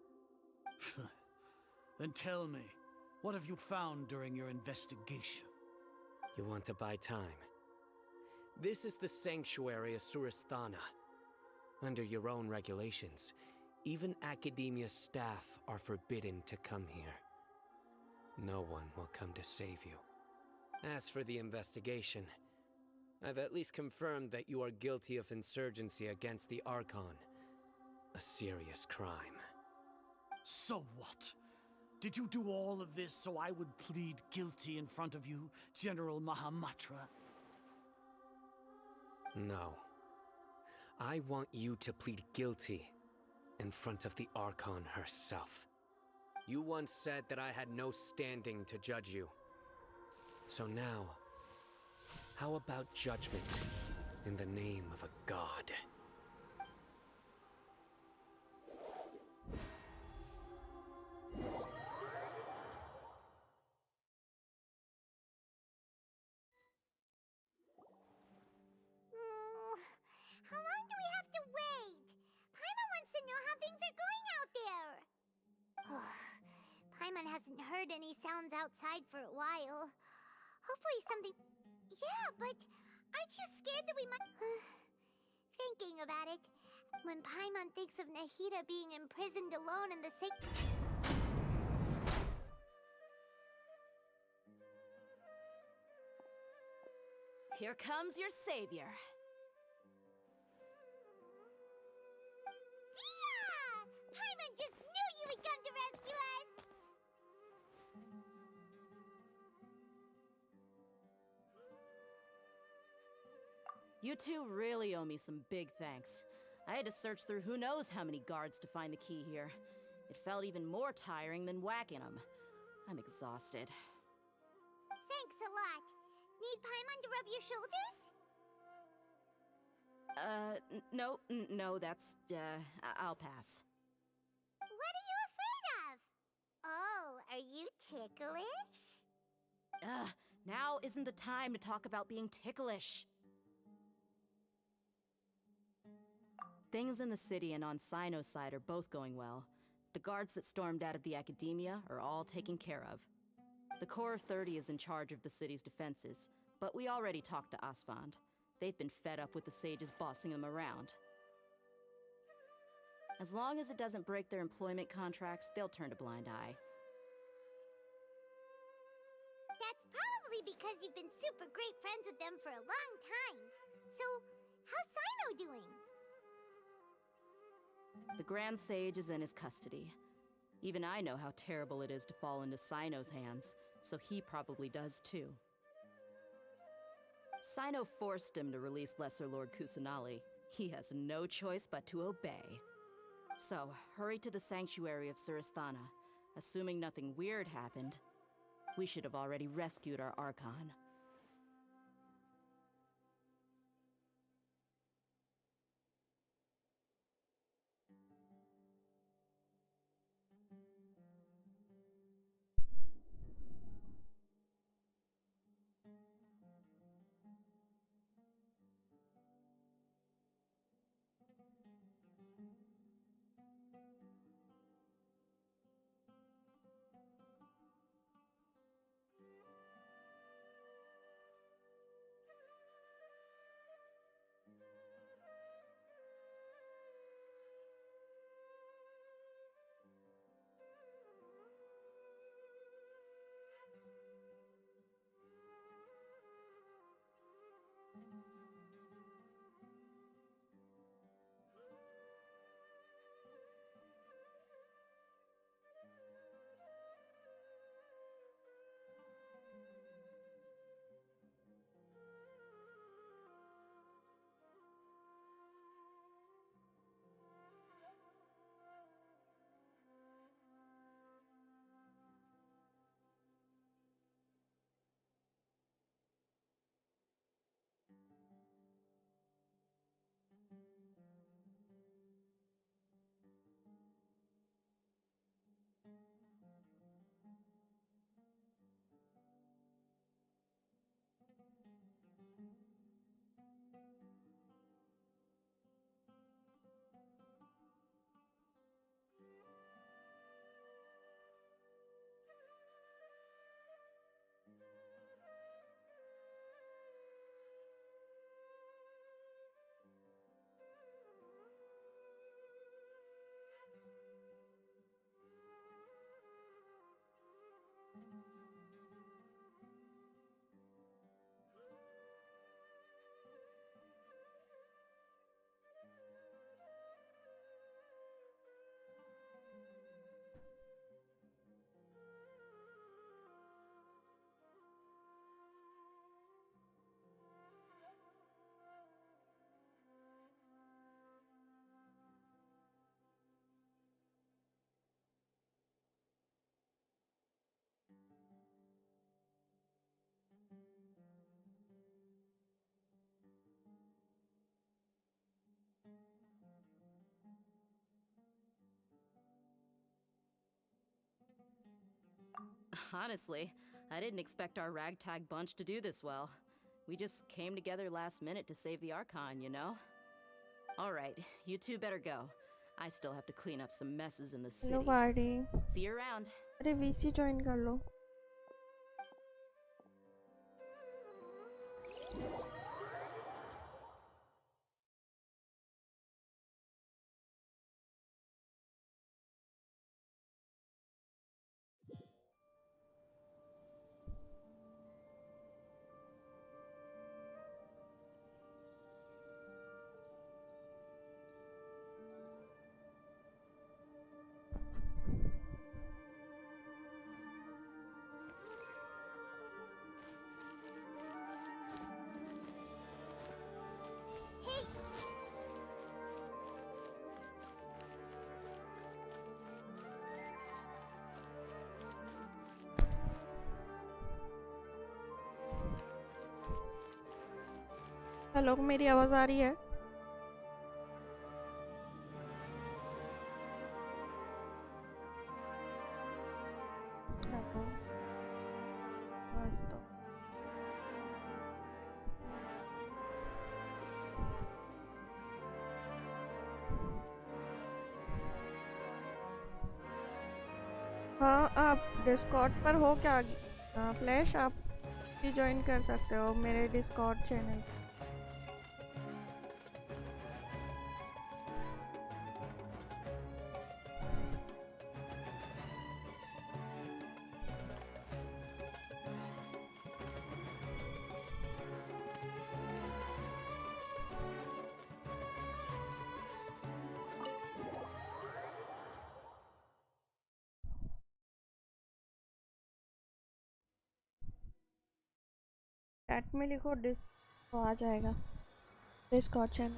Then tell me, what have you found during your investigation? You want to buy time? This is the sanctuary of Suristhana. Under your own regulations, even Academia staff are forbidden to come here. No one will come to save you. As for the investigation, I've at least confirmed that you are guilty of insurgency against the Archon. A serious crime. So what? Did you do all of this so I would plead guilty in front of you, General Mahamatra? No. I want you to plead guilty in front of the Archon herself. You once said that I had no standing to judge you. So now, how about judgment in the name of a god? How long do we have to wait? Paimon wants to know how things are going out there. Paimon hasn't heard any sounds outside for a while. Hopefully something... Yeah, but aren't you scared that we might... Thinking about it, when Paimon thinks of Nahida being imprisoned alone in the sick... Here comes your savior. Dia! Paimon just knew you would come to rescue us! You two really owe me some big thanks. I had to search through who knows how many guards to find the key here. It felt even more tiring than whacking them. I'm exhausted. Thanks a lot. Need Paimon to rub your shoulders? No, that's, I'll pass. What are you afraid of? Oh, are you ticklish? Now isn't the time to talk about being ticklish. Things in the city and on Sino's side are both going well. The guards that stormed out of the Academia are all taken care of. The Corps of 30 is in charge of the city's defenses, but we already talked to Asfand. They've been fed up with the sages bossing them around. As long as it doesn't break their employment contracts, they'll turn a blind eye. That's probably because you've been super great friends with them for a long time. So, how's Sino doing? The Grand Sage is in his custody. Even I know how terrible it is to fall into Sino's hands, so he probably does too. Sino forced him to release Lesser Lord Kusanali. He has no choice but to obey. So, hurry to the sanctuary of Suristhana. Assuming nothing weird happened, we should have already rescued our Archon. Honestly, I didn't expect our ragtag bunch to do this well. We just came together last minute to save the Archon, you know? Alright, you two better go. I still have to clean up some messes in the city. Hello, Vardy. See you around. अरे VC join कर लो. Hello, मेरी आवाज़ आ रही है? हाँ, आप Discord पर हो क्या? फ्लैश आप भी ज्वाइन कर सकते हो मेरे डिस्कॉर्ड चैनल. चैट में लिखो तो आ जाएगा डिस्कॉर्ड चैनल.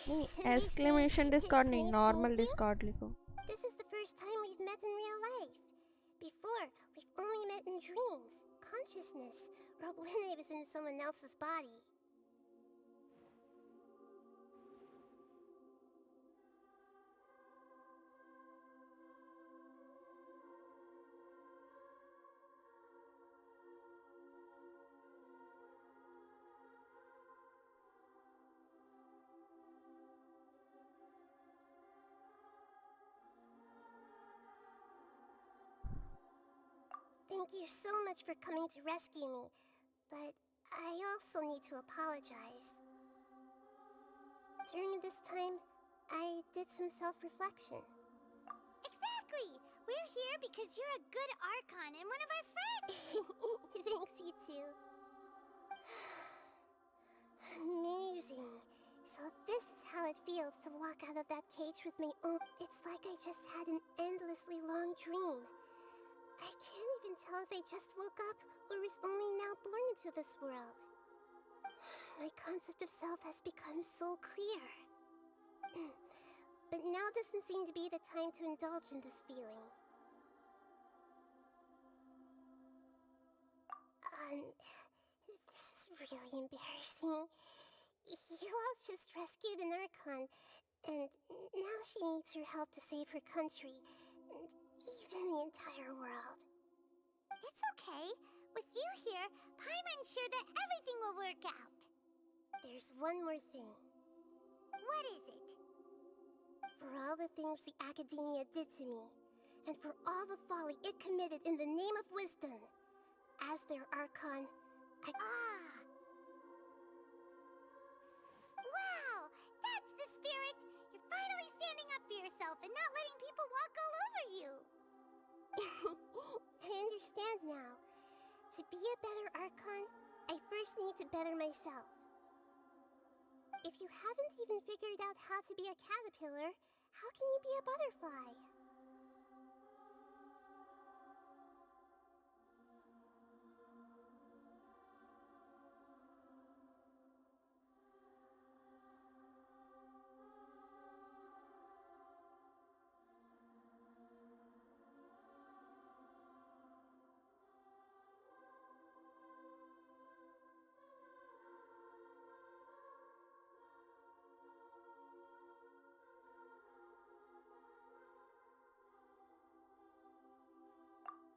नहीं, exclamation डिस्कॉर्ड नहीं, नॉर्मल डिस्कॉर्ड लिखो. This is the first time we've met in real life. Before, we've only met in dreams, consciousness, or when I was in someone else's body. Thank you so much for coming to rescue me, but I also need to apologize. During this time, I did some self-reflection. Exactly! We're here because you're a good Archon and one of our friends! Thanks, you too. Amazing. So this is how it feels to walk out of that cage with my own... It's like I just had an endlessly long dream. I can't even tell if I just woke up or was only now born into this world. My concept of self has become so clear. But now doesn't seem to be the time to indulge in this feeling. This is really embarrassing. You all just rescued an Archon, and now she needs your help to save her country. Even the entire world. It's okay. With you here, Paimon's sure that everything will work out. There's one more thing. What is it? For all the things the Academia did to me, and for all the folly it committed in the name of wisdom, as their Archon, Wow! That's the spirit! You're finally standing up for yourself and not letting people walk all over you! I understand now. To be a better Archon, I first need to better myself. If you haven't even figured out how to be a caterpillar, how can you be a butterfly?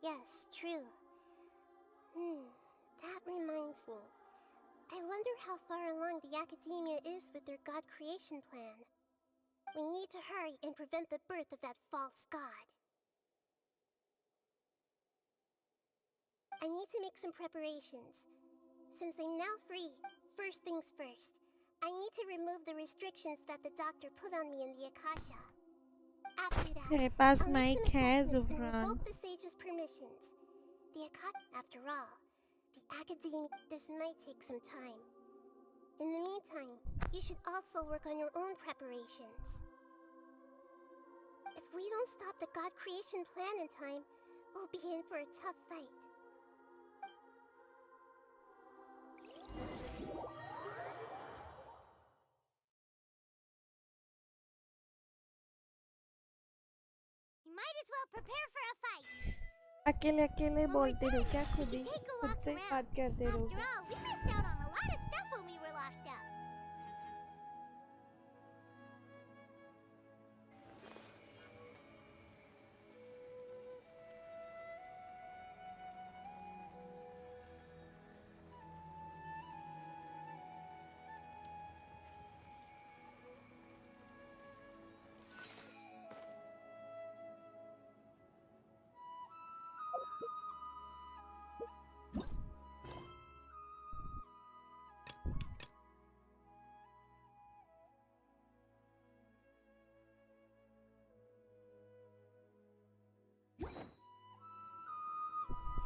Yes, true. That reminds me. I wonder how far along the Academia is with their god creation plan. We need to hurry and prevent the birth of that false god. I need to make some preparations. Since I'm now free, first things first, I need to remove the restrictions that the doctor put on me in the Akasha. After that, मेरे पास I'll make mic some है adjustments and ज़ुफ़रान. revoke the sage's permissions. The Akasha, after all, the Academia, this might take some time. In the meantime, you should also work on your own preparations. If we don't stop the god creation plan in time, we'll be in for a tough fight. You might as well prepare for a fight. अकेले अकेले बोलते रहो क्या? खुद से बात करते रहो. After all, we missed out on a lot of stuff when we were locked up.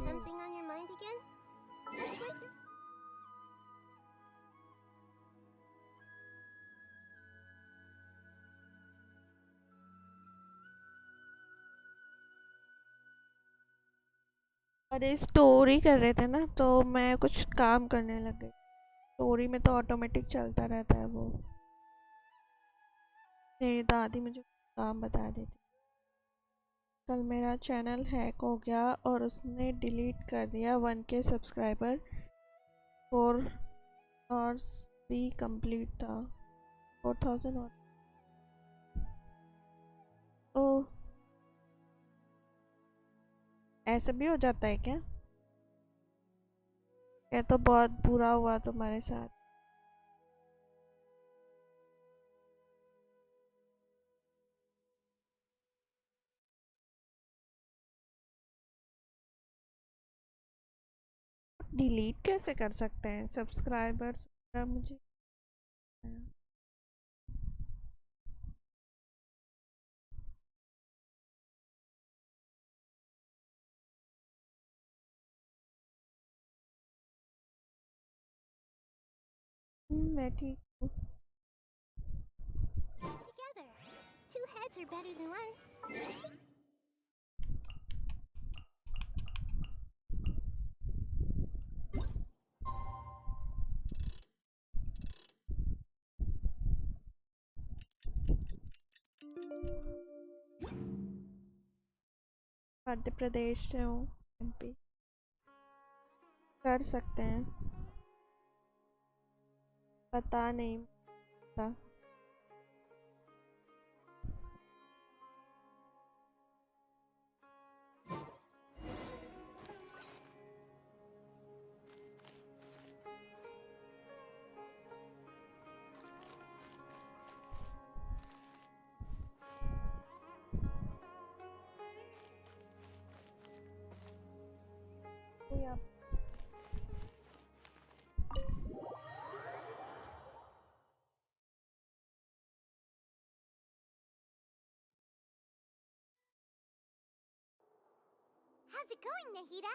Something on your mind again? अरे स्टोरी कर रहे थे ना, तो मैं कुछ काम करने लग गई. स्टोरी में तो ऑटोमेटिक चलता रहता है वो. मेरी दादी मुझे काम बता देती. कल मेरा चैनल हैक हो गया और उसने डिलीट कर दिया 1K सब्सक्राइबर. 4 आवर्स भी कंप्लीट था. 4000 और ओह, ऐसा भी हो जाता है क्या? ये तो बहुत बुरा हुआ तुम्हारे साथ. डिलीट कैसे कर सकते हैं सब्सक्राइबर्स? मुझे मैं ठीक हूँ. Together. 2 heads are better than 1. Madhya Pradesh से हूँ. MP कर सकते हैं. पता नहीं पता. How's it going, Nahida?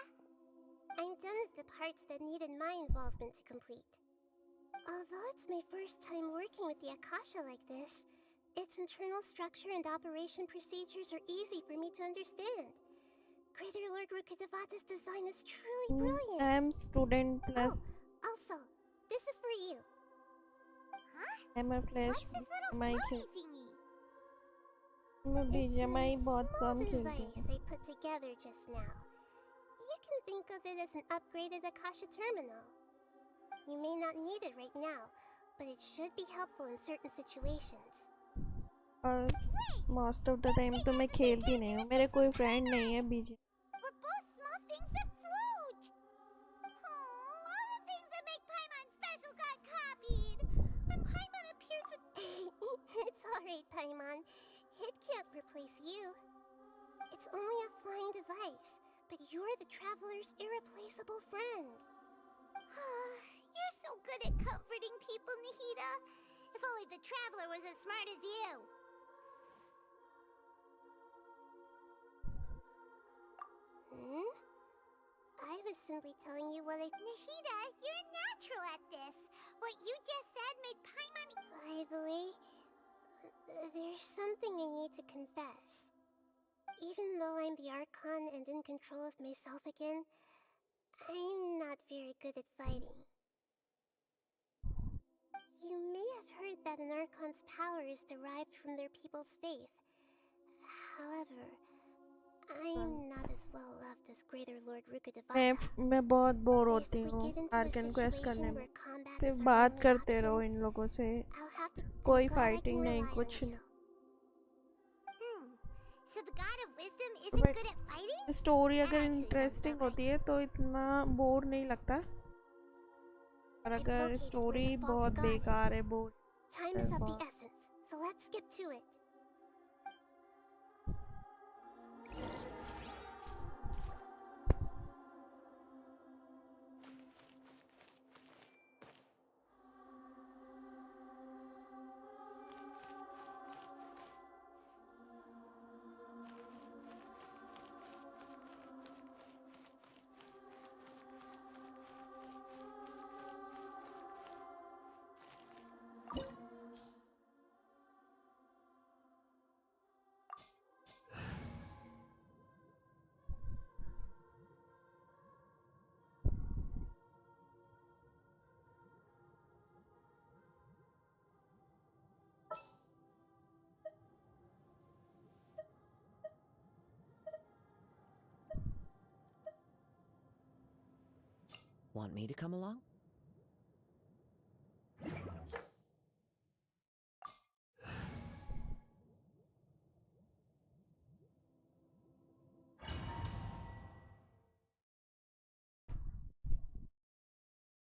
I'm done with the parts that needed my involvement to complete. Although it's my first time working with the Akasha like this, its internal structure and operation procedures are easy for me to understand. Greater Lord Rukkhadevata's design is truly brilliant. I'm student plus. Oh, also, this is for you. Huh? I'm a flash. What's this little My floaty thingy? मैं BGMI बहुत कम खेलती Device I put together just now. You can think of it as an upgraded Akasha terminal. You may not need it right now, but it should be helpful in certain situations. और most of the time तो मैं खेलती नहीं हूँ. मेरे कोई friend नहीं है बीजी. We're both everything's a flute! Oh, all the things that make Paimon special got copied! When Paimon appears with... It's alright, Paimon. It can't replace you. It's only a flying device, but you're the traveler's irreplaceable friend. You're so good at comforting people, Nahida. If only the traveler was as smart as you. I was simply telling you what I... Nahida, you're a natural at this. What you just said made Paimon... By the way, there's something I need to confess. Even though I'm the Archon and in control of myself again, I'm not very good at fighting. You may have heard that an Archon's power is derived from their people's faith. However, I'm not as well loved as Greater Lord Rukkhadevata. मैं बहुत bore होती हूँ Arkan quest करने में। सिर्फ बात करते रहो इन लोगों से, कोई फाइटिंग नहीं, कुछ नहीं। So the God of Wisdom isn't good at fighting? Story अगर इंटरेस्टिंग होती है तो इतना बोर नहीं लगता, और अगर स्टोरी बहुत बेकार है, bore. Time is of the essence, so let's skip to it. Want me to come along?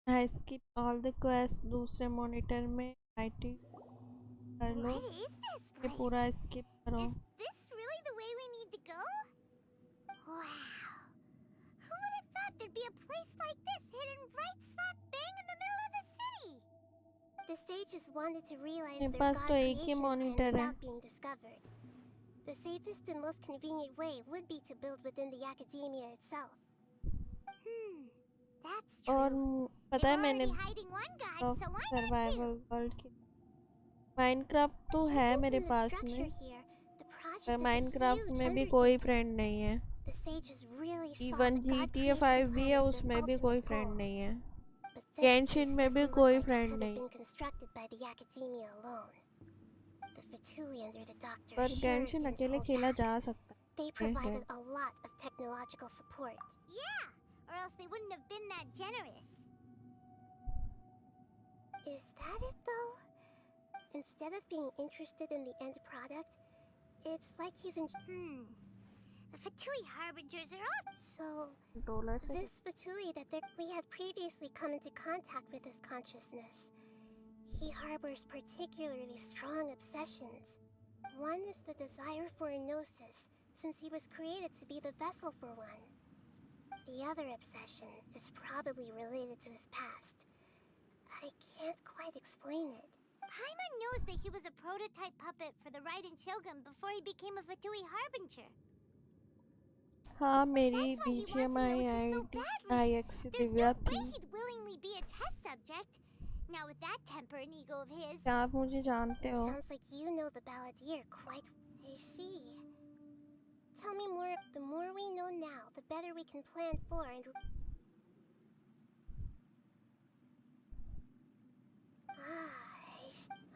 I skip all the quests दूसरे मॉनिटर में IT कर लो, ये पूरा skip करो। Is this really the way we need to go? Wow. Who would have thought there'd be a place like this hidden right slap bang in the middle of the city? The sages wanted to realize मेरे their pass god तो एक ही creation plan monitor है। without being discovered. The safest and most convenient way would be to build within the academia itself. That's true. और पता है मैंने God, so survival world की Minecraft तो है मेरे पास में, पर माइनक्राफ्ट में भी कोई फ्रेंड नहीं है। इवन GTA 5 भी है, उसमें भी कोई फ्रेंड नहीं है। गेंशिन में भी कोई फ्रेंड नहीं, पर गेंशिन अकेले खेला जा सकता है। Or else they wouldn't have been that generous. Is that it though? Instead of being interested in the end product, it's like he's in... The Fatui Harbingers are all... So, this Fatui that we had previously come into contact with his consciousness. He harbors particularly strong obsessions. One is the desire for a gnosis, since he was created to be the vessel for one. The other obsession is probably related to his past. I can't quite explain it. Paimon knows that he was a prototype puppet for the Raiden Shogun before he became a Fatui Harbinger. हाँ, मेरी BGMI IX Divya थी। He'd willingly be a test subject. Now with that temper and ego of his, क्या आप मुझे जानते हो? sounds like you know the balladeer quite. I see. Tell me more. The more we know now, the better we can plan for and...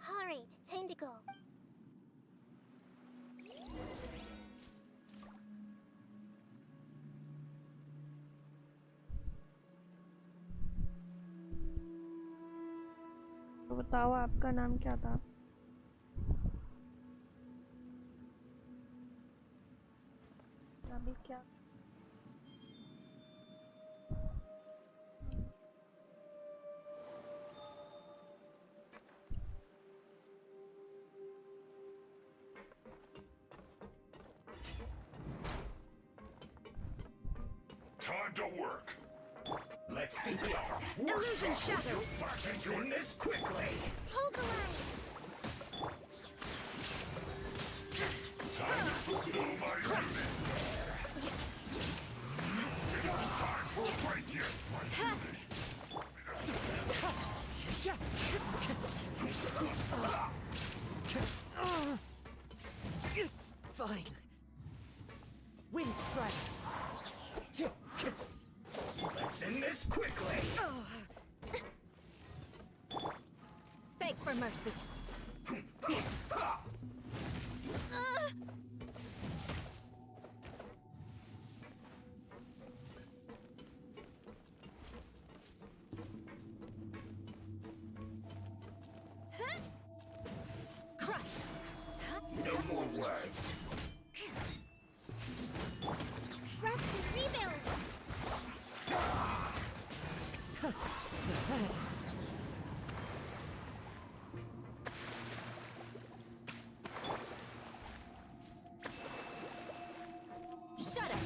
Alright, time to go. तो बताओ आपका नाम क्या था? अभी क्या time to work. Let's begin. Illusion Shadow. Let's end this quickly. Hold the line. Time to fulfill my duty. It isn't time for a break yet, my duty. It's fine. Wind strike. Let's end this quickly. Beg for mercy. Crush. No more words. Rest and rebuild. Shut up.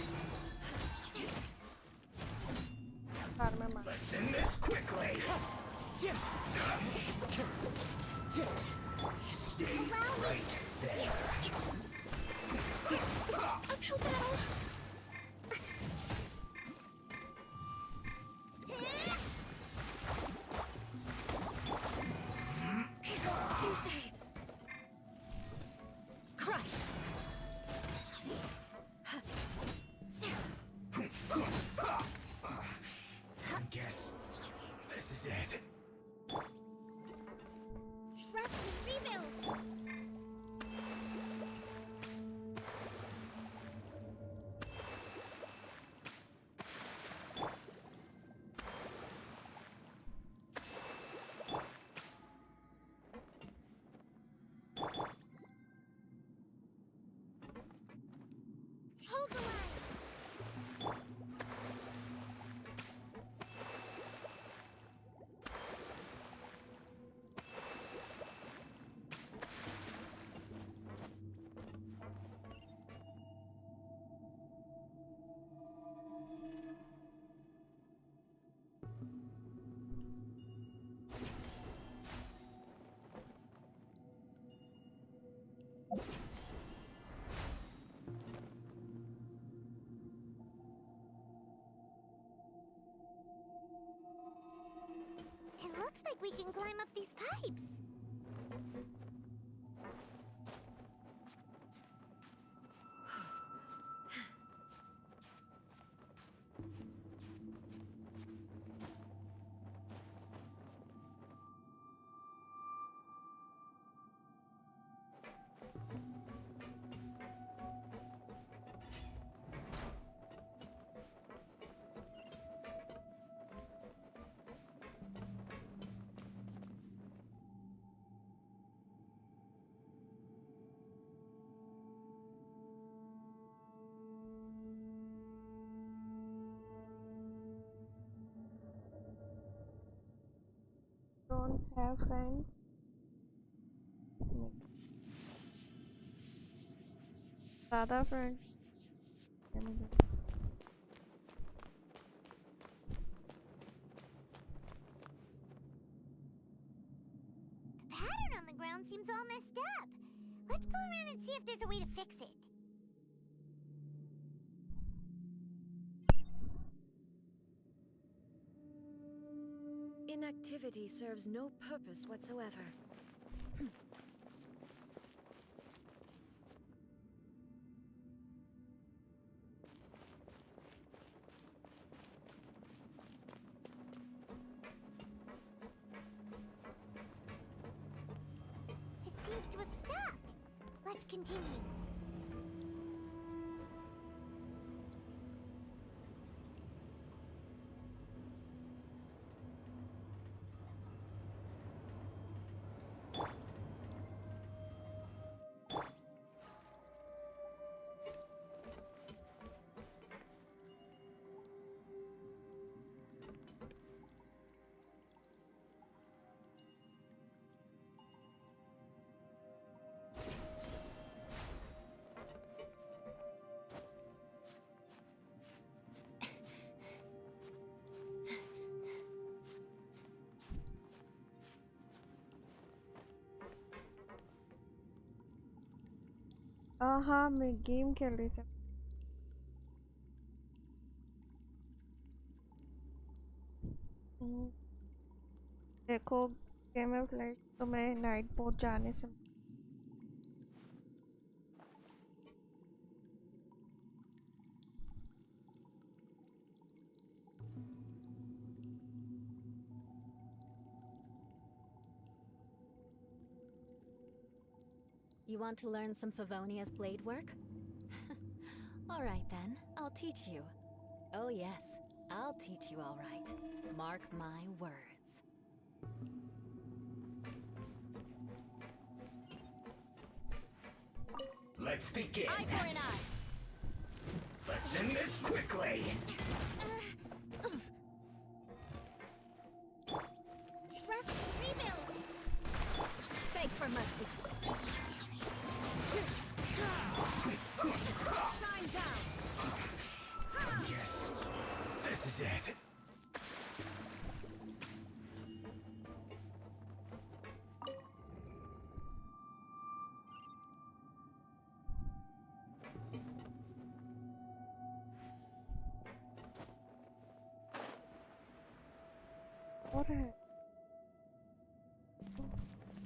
Let's end this quickly. Stay right there. Uphill battle. Touche. Crush. I guess this is it. Rest and rebuild. Hold the line. It looks like we can climb up these pipes. Don't have friends. ज़्यादा friends. The pattern on the ground seems all messed up. Let's go around and see if there's a way to fix it. Inactivity serves no purpose whatsoever. It seems to have stopped. Let's continue. हाँ मैं game खेल रही थी। देखो game में flight तो मैं night boat जाने से You want to learn some Favonia's blade work? All right then, I'll teach you. Oh yes, I'll teach you all right. Mark my words. Let's begin. Eye for an eye. Let's end this quickly. Trust, rebuild. Beg for mercy. Shine down. Yes, this is it. और है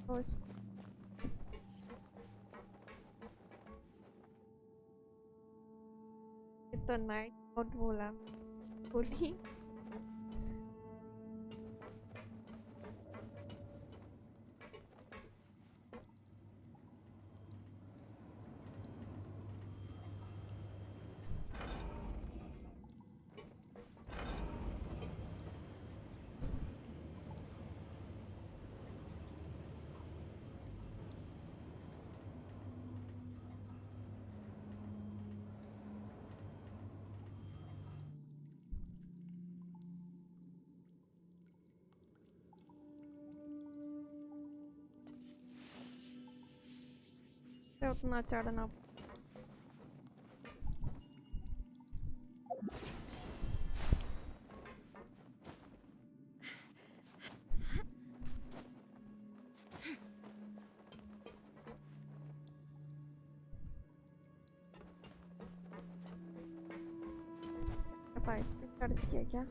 तो इसको तो night boat बोला बोली उतना चढ़ना pipe पे चढ़ दिया क्या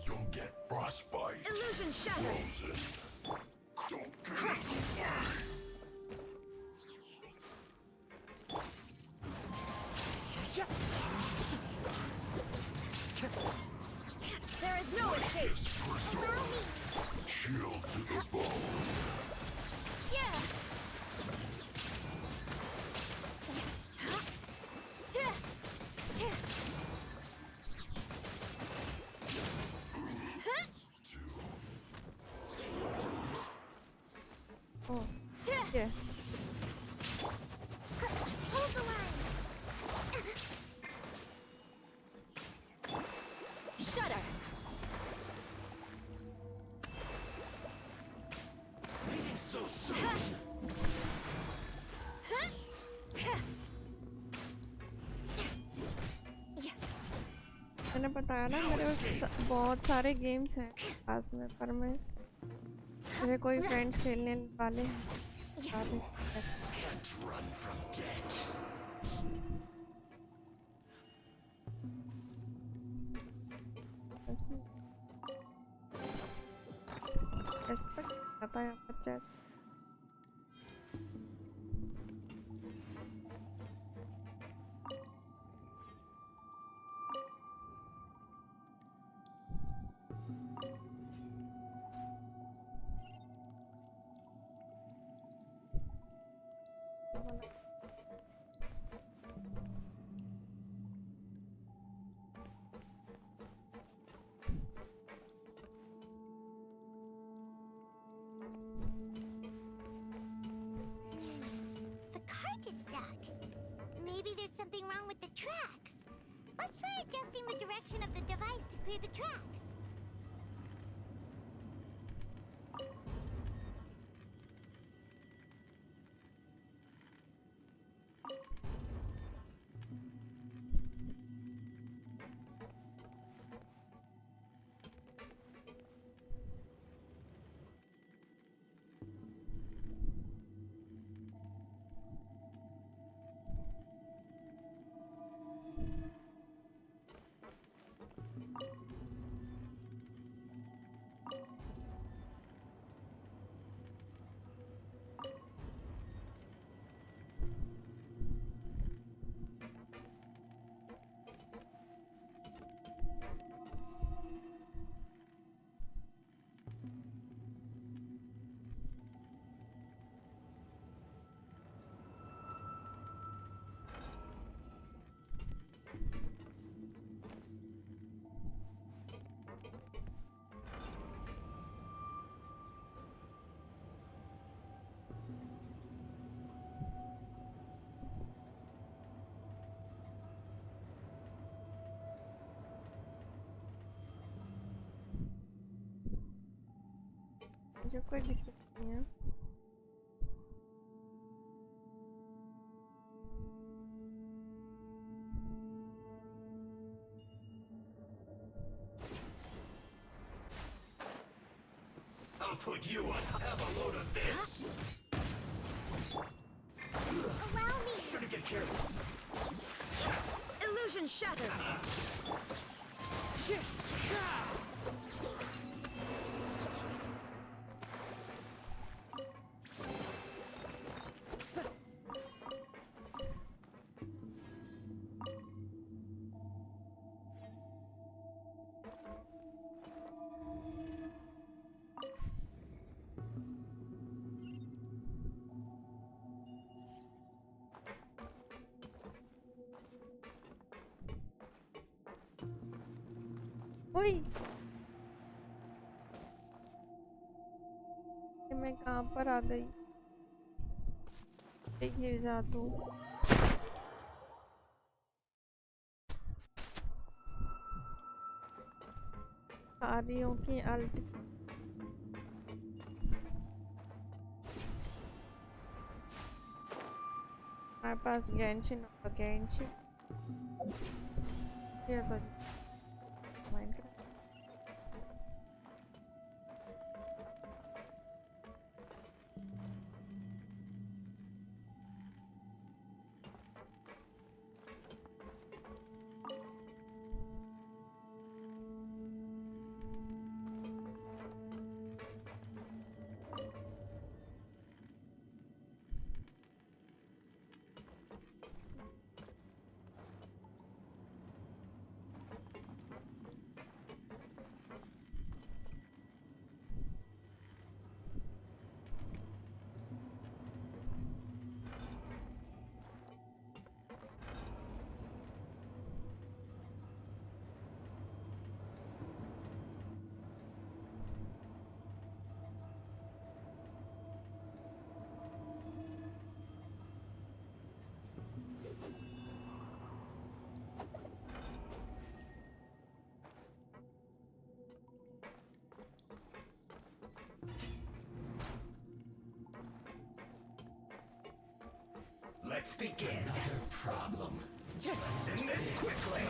You'll get frostbite. Illusion shattered. Frozen. Don't get in the way. There is no escape. Allow me. Chill to the bone. Yeah. oh yeah Hold the line. Shudder. Leaving so soon. मैंने बताया ना मेरे पास बहुत सारे games हैं पास में पर मैं मेरे कोई फ्रेंड्स खेलने वाले हैं Can't run from death. Respect आता है बच्चा section of the device to clear the tracks. मुझे कोई दिक्कत नहीं है। I'll put you on. Have a load of this. Allow me. Shouldn't get careless. Illusion shattered. ओए मैं कहाँ पर आ गई? गिर जा तू। सारियों की अल्ट हमारे पास गेंशिन और गेंशिन ये तो Minecraft Let's begin. Another problem. Let's end this quickly.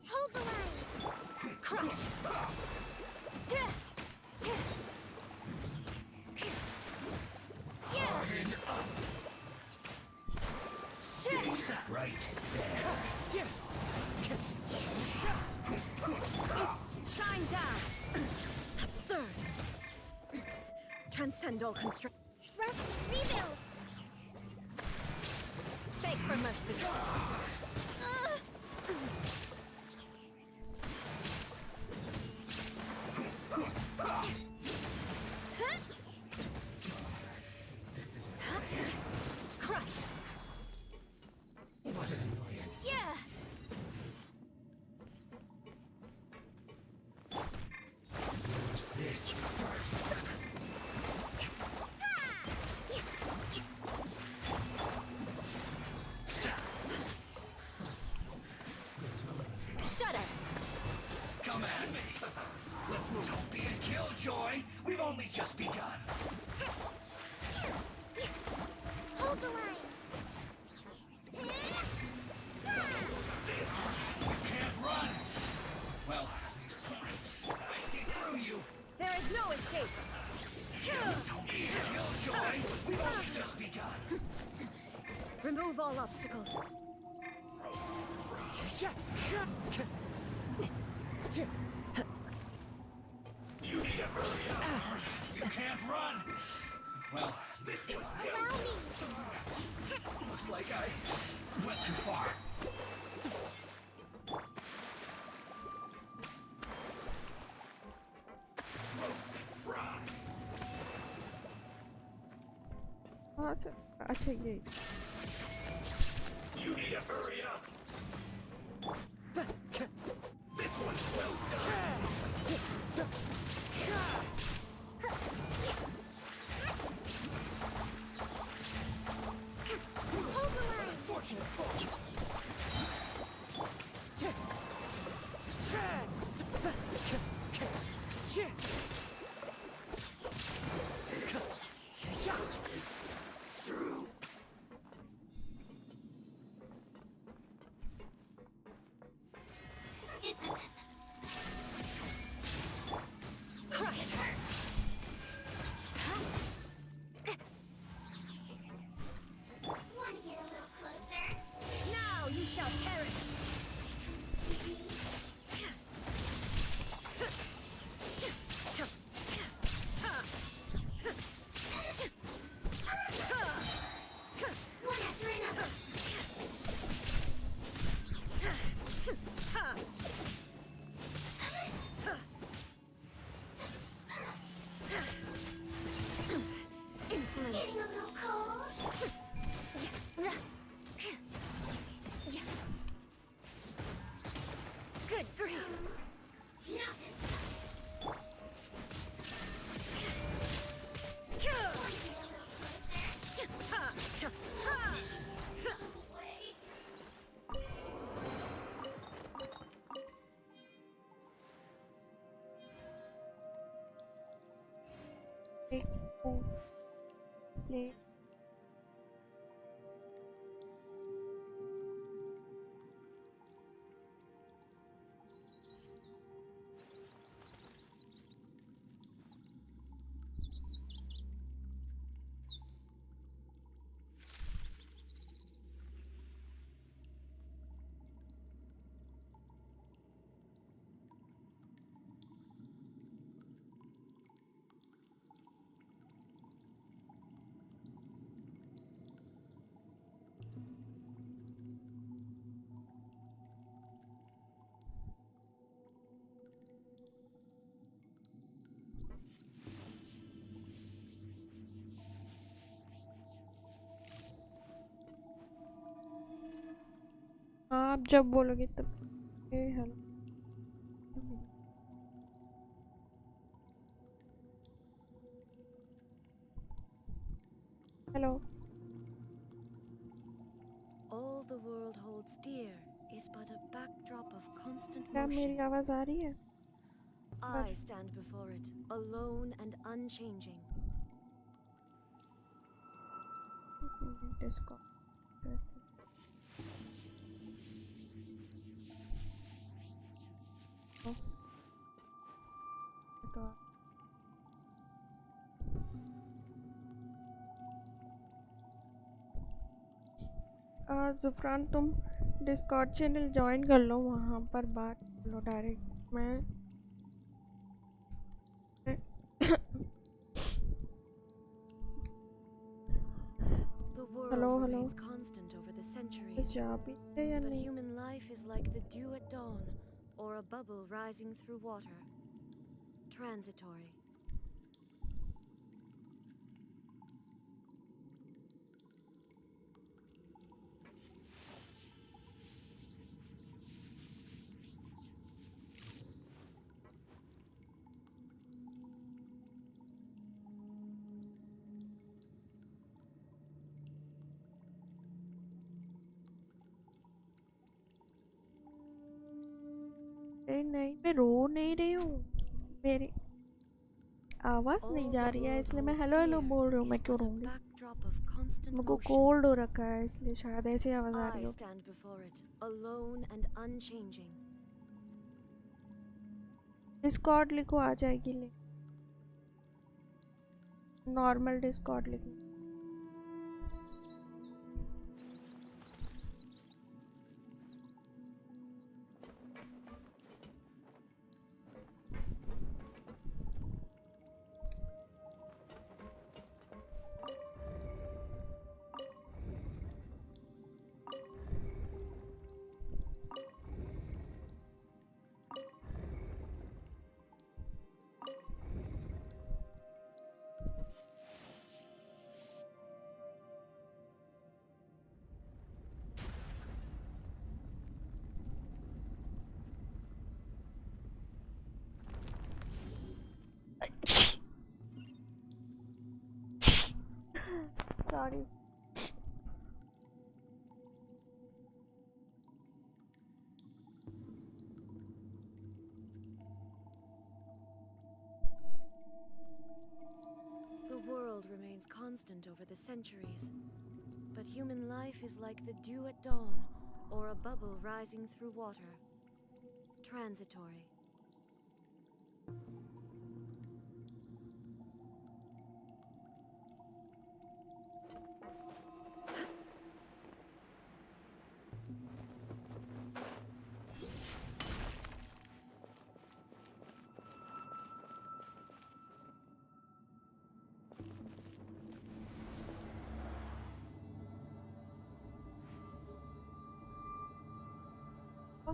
Hold the line. Crush. Yeah. Right there. Shine down. Absurd. Transcendental construct. Trust rebuild. Beg for mercy. This is Crush. what an annoyance. Yeah. Use this first. Ha! We've only just begun. Remove all obstacles. You need to hurry up. You can't run. Well, this was looks like I went too far. Roasted fried. अच्छा ये You need to hurry up. This one's well done. Unfortunate folks. Through. Want to get a little closer? Now you shall perish. One after another. Insolent. Getting a little cold. Good grief. Not this time. Want to get a little closer? Away. Let's go play. आप जब बोलोगे तब hello hello All the world holds dear is but a backdrop of constant क्या मेरी motion. आवाज आ रही है I stand before it, alone and unchanging. डिस्को जुफरान तुम डिस्कॉर्ड चैनल ज्वाइन कर लो वहाँ पर बात कर लो डायरेक्ट मैं The world Hello, hello. remains constant over the इस centuries. जा भी है या But नहीं human life is like the dew at dawn, or a bubble rising through water. Transitory. अरे नहीं मैं रो नहीं रही हूँ मेरी आवाज नहीं जा रही है इसलिए मैं हेलो हेलो बोल रही हूँ मैं क्यों रहूँगी Backdrop of constant मुझको motion. कोल्ड हो रखा है इसलिए शायद ऐसी आवाज आ रही I हो stand before it, alone and unchanging. Discord लिखो आ जाएगी ले नॉर्मल डिस्कॉर्ड लिखो Sorry. The world remains constant over the centuries, but human life is like the dew at dawn, or a bubble rising through water. Transitory.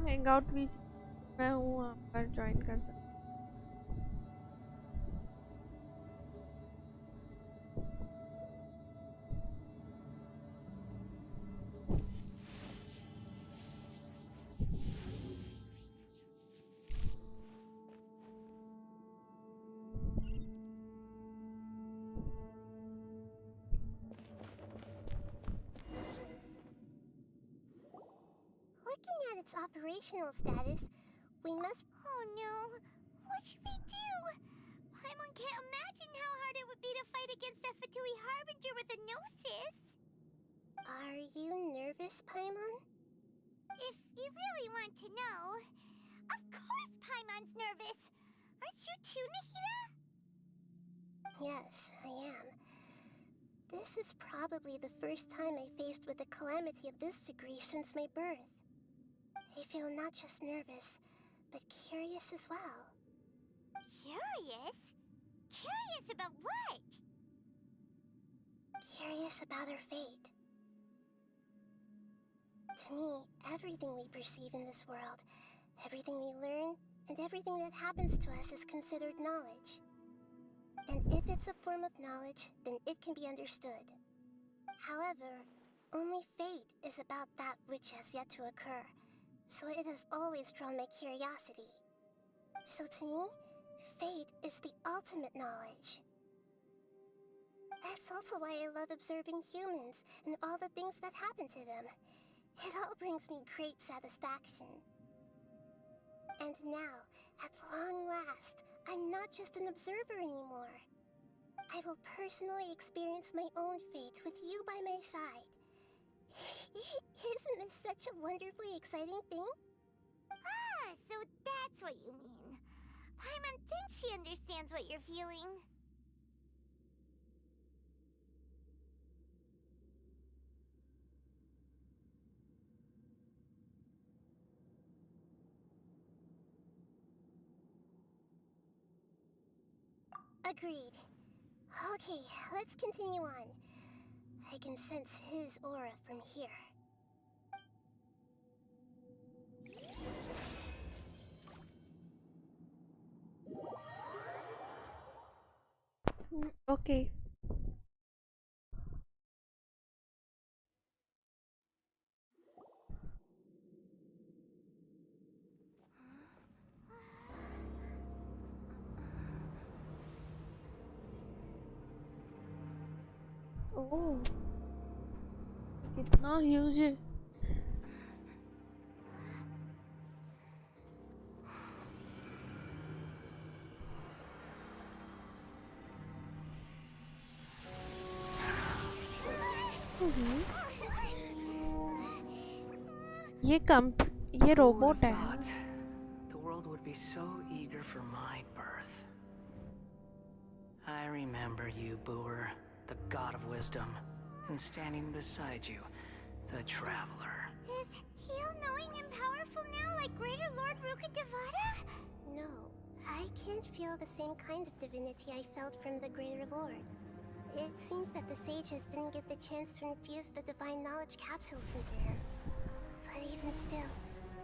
Hang out भी मैं हूँ वहाँ पर join कर सकती Looking at its operational status, we must... Oh no! What should we do? Paimon can't imagine how hard it would be to fight against a Fatui Harbinger with a Gnosis! Are you nervous, Paimon? If you really want to know... Of course Paimon's nervous! Aren't you too, Nahida? Yes, I am. This is probably the first time I faced with a calamity of this degree since my birth. I feel not just nervous, but curious as well. Curious? Curious about what? Curious about our fate. To me, everything we perceive in this world, everything we learn, and everything that happens to us is considered knowledge. And if it's a form of knowledge, then it can be understood. However, only fate is about that which has yet to occur, so it has always drawn my curiosity. So to me, fate is the ultimate knowledge. That's also why I love observing humans and all the things that happen to them. It all brings me great satisfaction. And now, at long last, I'm not just an observer anymore. I will personally experience my own fate with you by my side. Isn't this such a wonderfully exciting thing? Ah, so that's what you mean. Paimon thinks she understands what you're feeling. Agreed. Okay, let's continue on. I can sense his aura from here. Okay. Oh, कितना huge है. ये robot है. The world would be so eager for my birth. I remember you, Booer, the god of wisdom, and standing beside you, the traveler. Is he all-knowing and powerful now, like Greater Lord Rukkhadevata? No, I can't feel the same kind of divinity I felt from the Greater Lord. It seems that the sages didn't get the chance to infuse the divine knowledge capsules into him. But even still,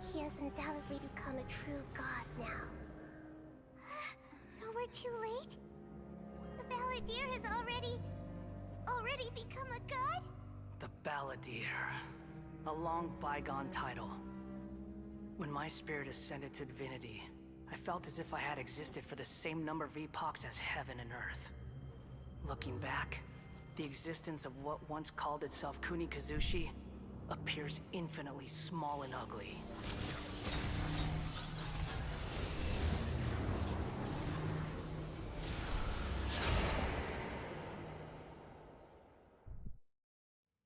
he has undoubtedly become a true god now. So we're too late? The Balladeer has already become a god? The Balladeer. A long bygone title. When my spirit ascended to divinity, I felt as if I had existed for the same number of epochs as heaven and earth. Looking back, the existence of what once called itself Kunikazushi appears infinitely small and ugly.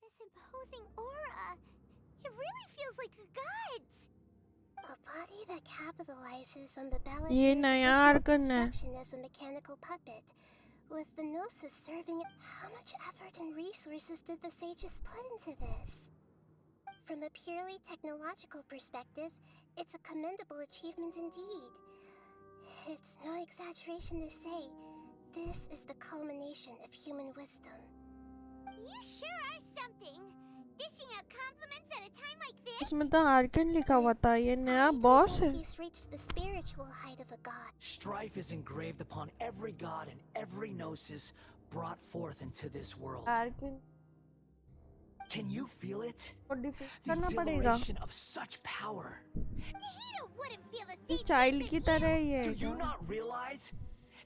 This imposing aura. It really feels like a god's. A body that capitalizes on the ये नया Arkan है construction as a mechanical puppet, with the gnosis serving. How much effort and resources did the sages put into this? From a purely technological perspective, it's a commendable achievement indeed. It's no exaggeration to say, this is the culmination of human wisdom. You sure are something. Dishing out compliments at a time like this. उसमें तो Arkan लिखा हुआ था ये नया boss है He's reached the spiritual height of a god. Strife is engraved upon every god and every gnosis brought forth into this world. Arkan Can you feel it? को defeat The करना पड़ेगा exhilaration of such power. Nihito wouldn't feel the ये same. Child की तरह ही है Do you not realize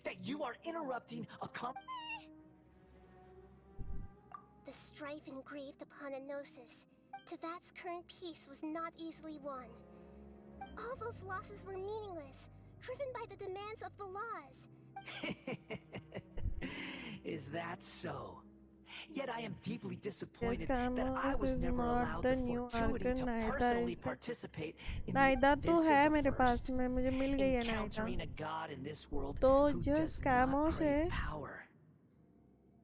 that you are interrupting a The strife engraved upon a gnosis. Tevat's current peace was not easily won. All those losses were meaningless, driven by the demands of the laws. Is that so? Yet I am deeply disappointed that I Camus was is never not allowed the the new fortuity Archon. to Naida personally is participate in नाइदा the तो This है is a मेरे first. पास में मुझे मिल गई है Encountering नाइदा a god in this world तो who जिस does camo not से crave power.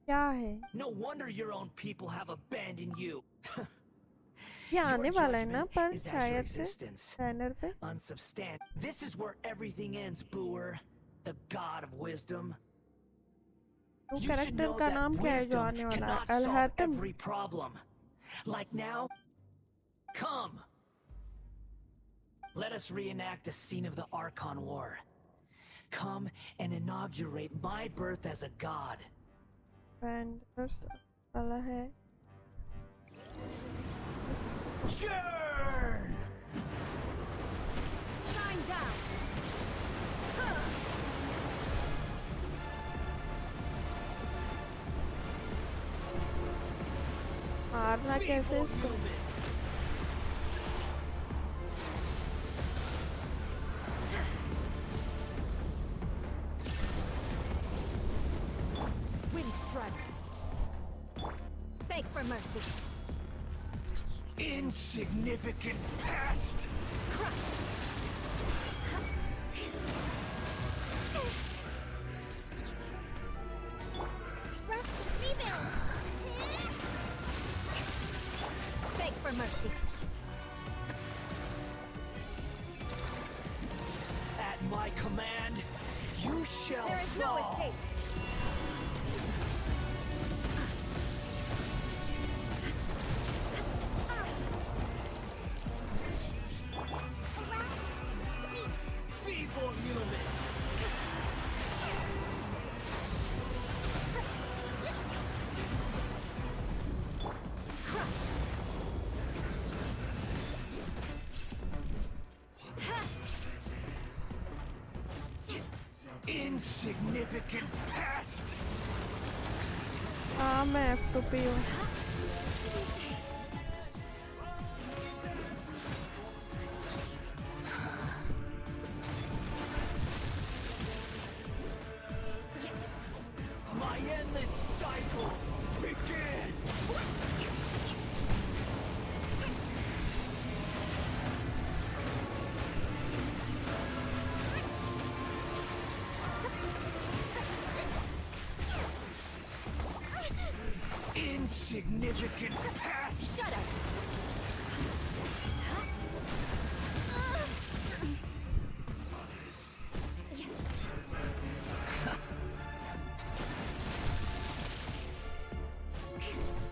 क्या है No wonder your own people have abandoned you. ये आने Your वाला है ना judgment पर is as your शायद से existence. बैनर पे Unsubstantiated. This is where everything ends, Booer, the god of wisdom. वो You should कैरेक्टर know का that नाम क्या है जो wisdom आने वाला cannot है solve अलहतम every problem. Like now, come. Let us reenact a scene of the Archon War. Come and inaugurate my birth as a god. Vendors वाला है Churn! Shine down. मारना कैसे इसको Wind strike. Beg for mercy. Insignificant past! Crush. Rest and rebuild. Beg for mercy. At my command, you shall There is no fall. escape. Feeble human! Crush. Insignificant past! हाँ मैं F2P हूँ My endless cycle begins! Insignificant past! Shut up.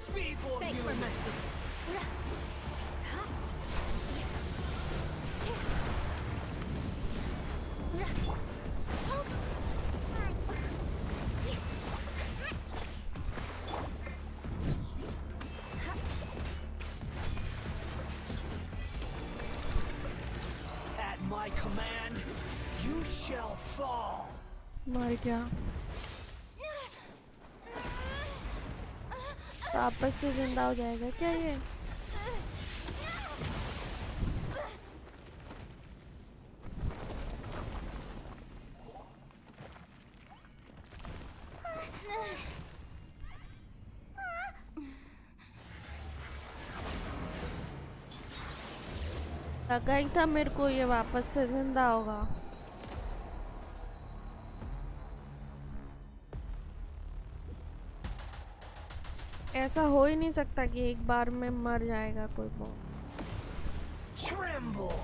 Feeble Beg for human! mercy. At my command, you shall fall! मर गया वापस से जिंदा हो जाएगा क्या ये? लगा ही था मेरे को ये वापस से जिंदा होगा। ऐसा हो ही नहीं सकता कि एक बार में मर जाएगा कोई boss. Tremble.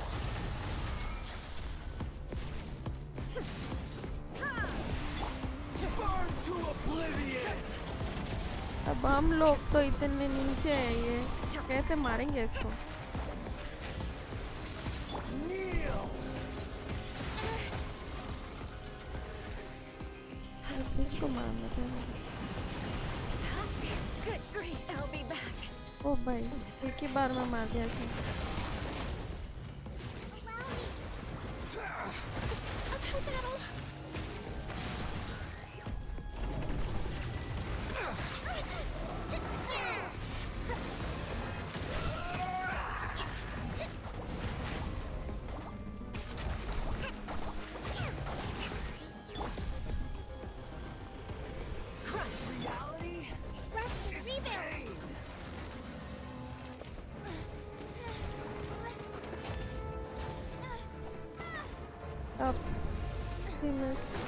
Burn to oblivion. अब हम लोग तो इतने नीचे हैं, ये कैसे मारेंगे इसको? इसको मारना था। Good grief, I'll be back. ओ भाई, एक ही बार में मार दिया इसने।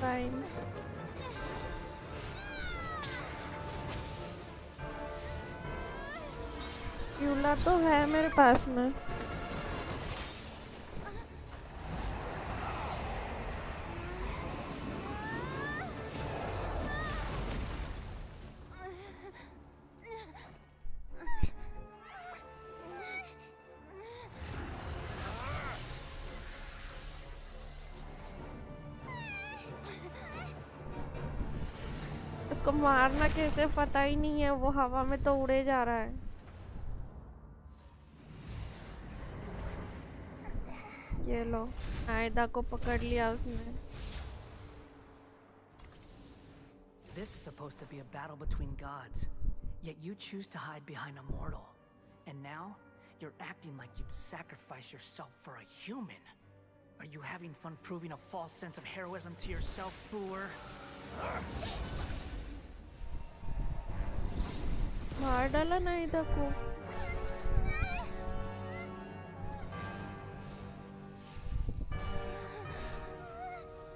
Time. यूला तो है मेरे पास में। उसको मारना कैसे पता ही नहीं है, वो हवा में तो उड़े जा रहा है। ये लो, आयदा को पकड़ लिया उसने। This is supposed to be a battle between gods, yet you choose to hide behind a mortal. And now, you're acting like you'd sacrifice yourself for a human. Are you having fun proving a false sense of heroism to yourself, Booer? मार डाला ना इधर को।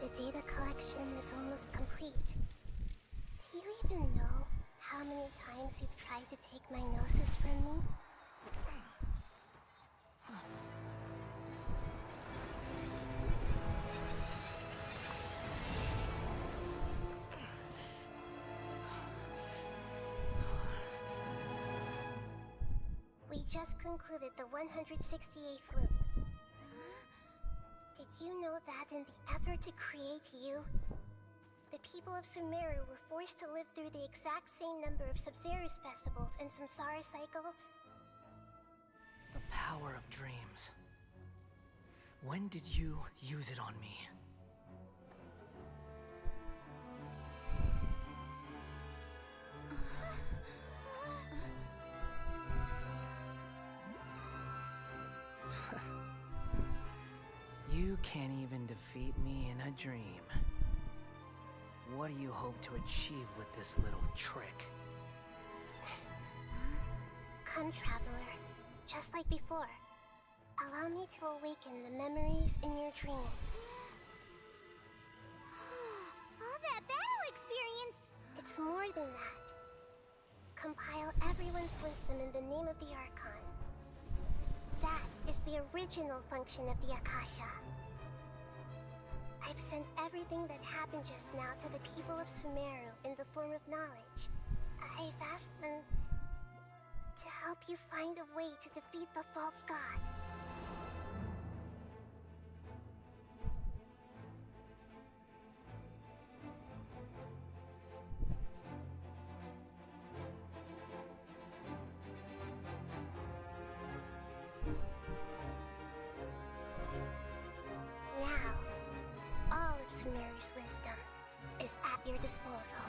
The data collection is almost complete. Do you even know how many times you've tried to take my gnosis from me? We just concluded the 168th loop. Did you know that in the effort to create you, the people of Sumeru were forced to live through the exact same number of Subzerus festivals and Samsara cycles? The power of dreams. When did you use it on me? You can't even defeat me in a dream. What do you hope to achieve with this little trick? Come, traveler. Just like before. Allow me to awaken the memories in your dreams. All that battle experience! It's more than that. Compile everyone's wisdom in the name of the Archon. That is the original function of the Akasha. I've sent everything that happened just now to the people of Sumeru in the form of knowledge. I've asked them to help you find a way to defeat the false god. Now, all of Sumeru's wisdom is at your disposal.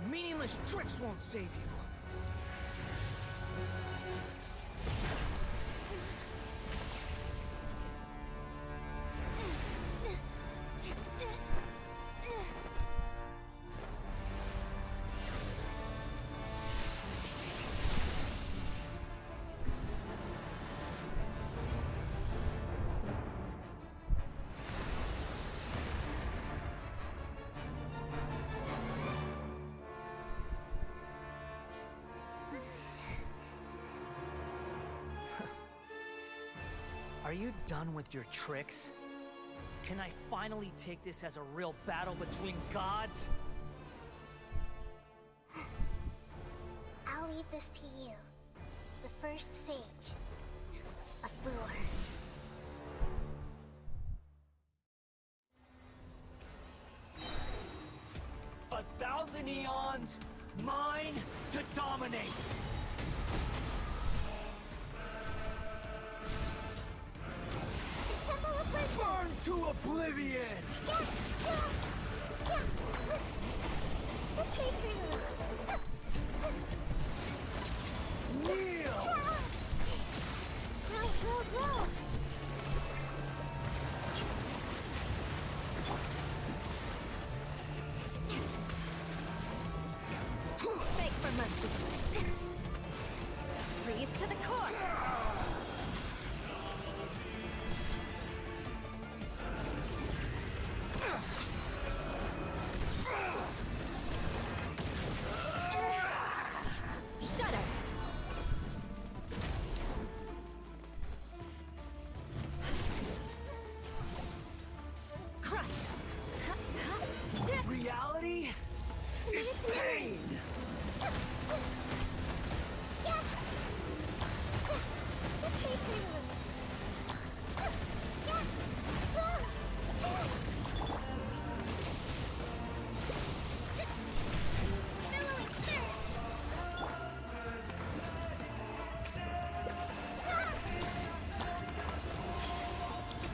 Meaningless tricks won't save you. Are you done with your tricks? Can I finally take this as a real battle between gods? I'll leave this to you. The first sage of Boor. A thousand eons, mine to dominate! Burn to oblivion! Kneel! Grow! Beg for mercy. Freeze to the core. Shudder. Crush. Reality is pain!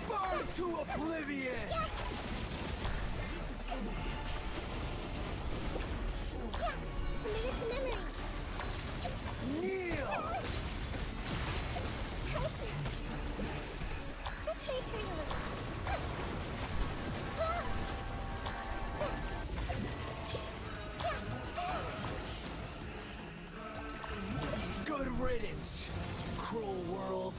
Burn to oblivion! Kneel! Good riddance, cruel world.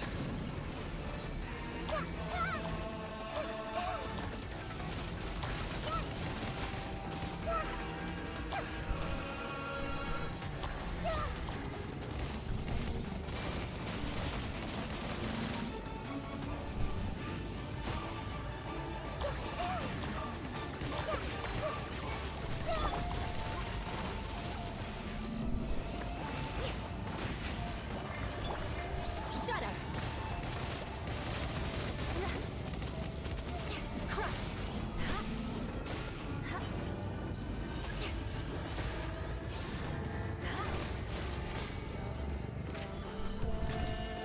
Shudder. Crush.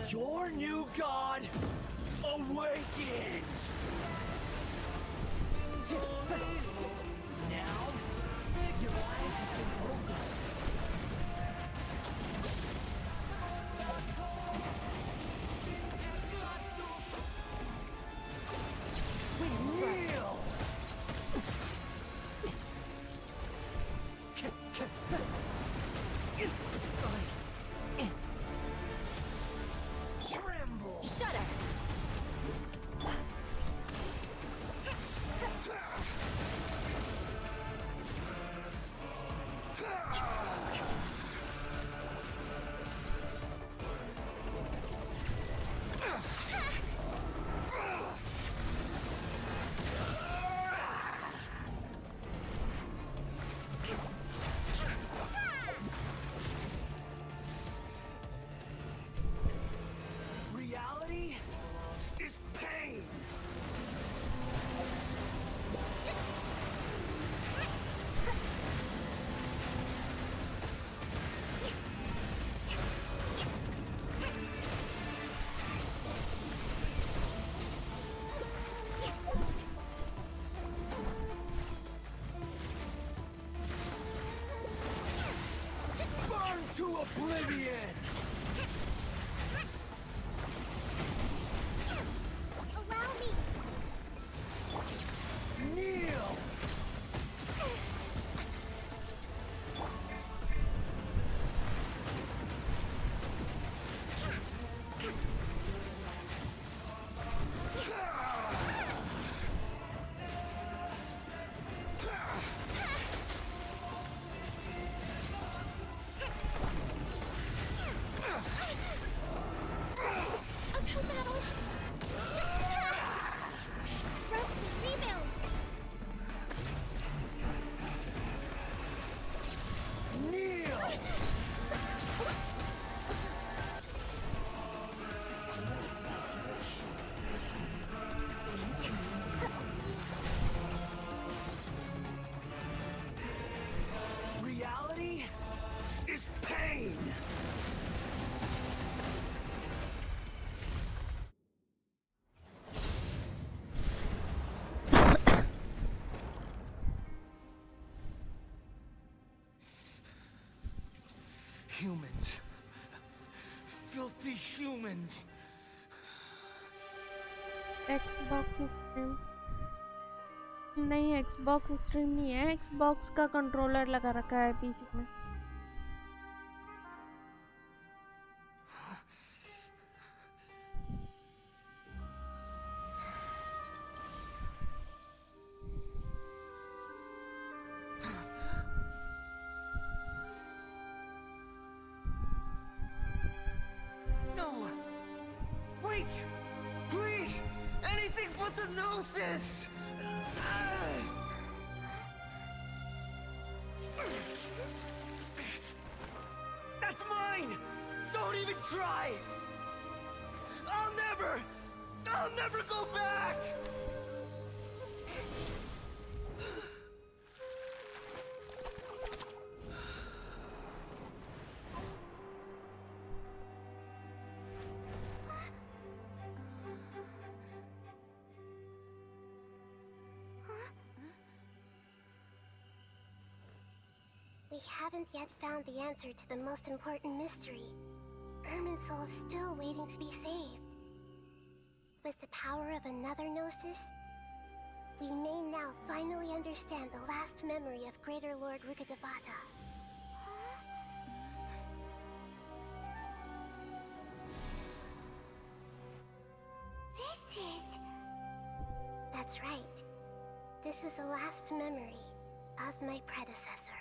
Your new god awakens! Now, your eyes have been opened. Kneel! Tremble! Shudder. oblivion! Allow me! Kneel! Uphill battle! Rest and rebuild! Kneel! Reality is pain! Humans. Filthy humans. Xbox stream नहीं, Xbox stream नहीं है, Xbox का controller लगा रखा है PC में. No! Wait! Please! Anything but the Gnosis! That's mine! Don't even try! I'll never go back! We haven't yet found the answer to the most important mystery. Irminsul is still waiting to be saved. With the power of another Gnosis, we may now finally understand the last memory of Greater Lord Rukkhadevata. This is... That's right. This is the last memory of my predecessor.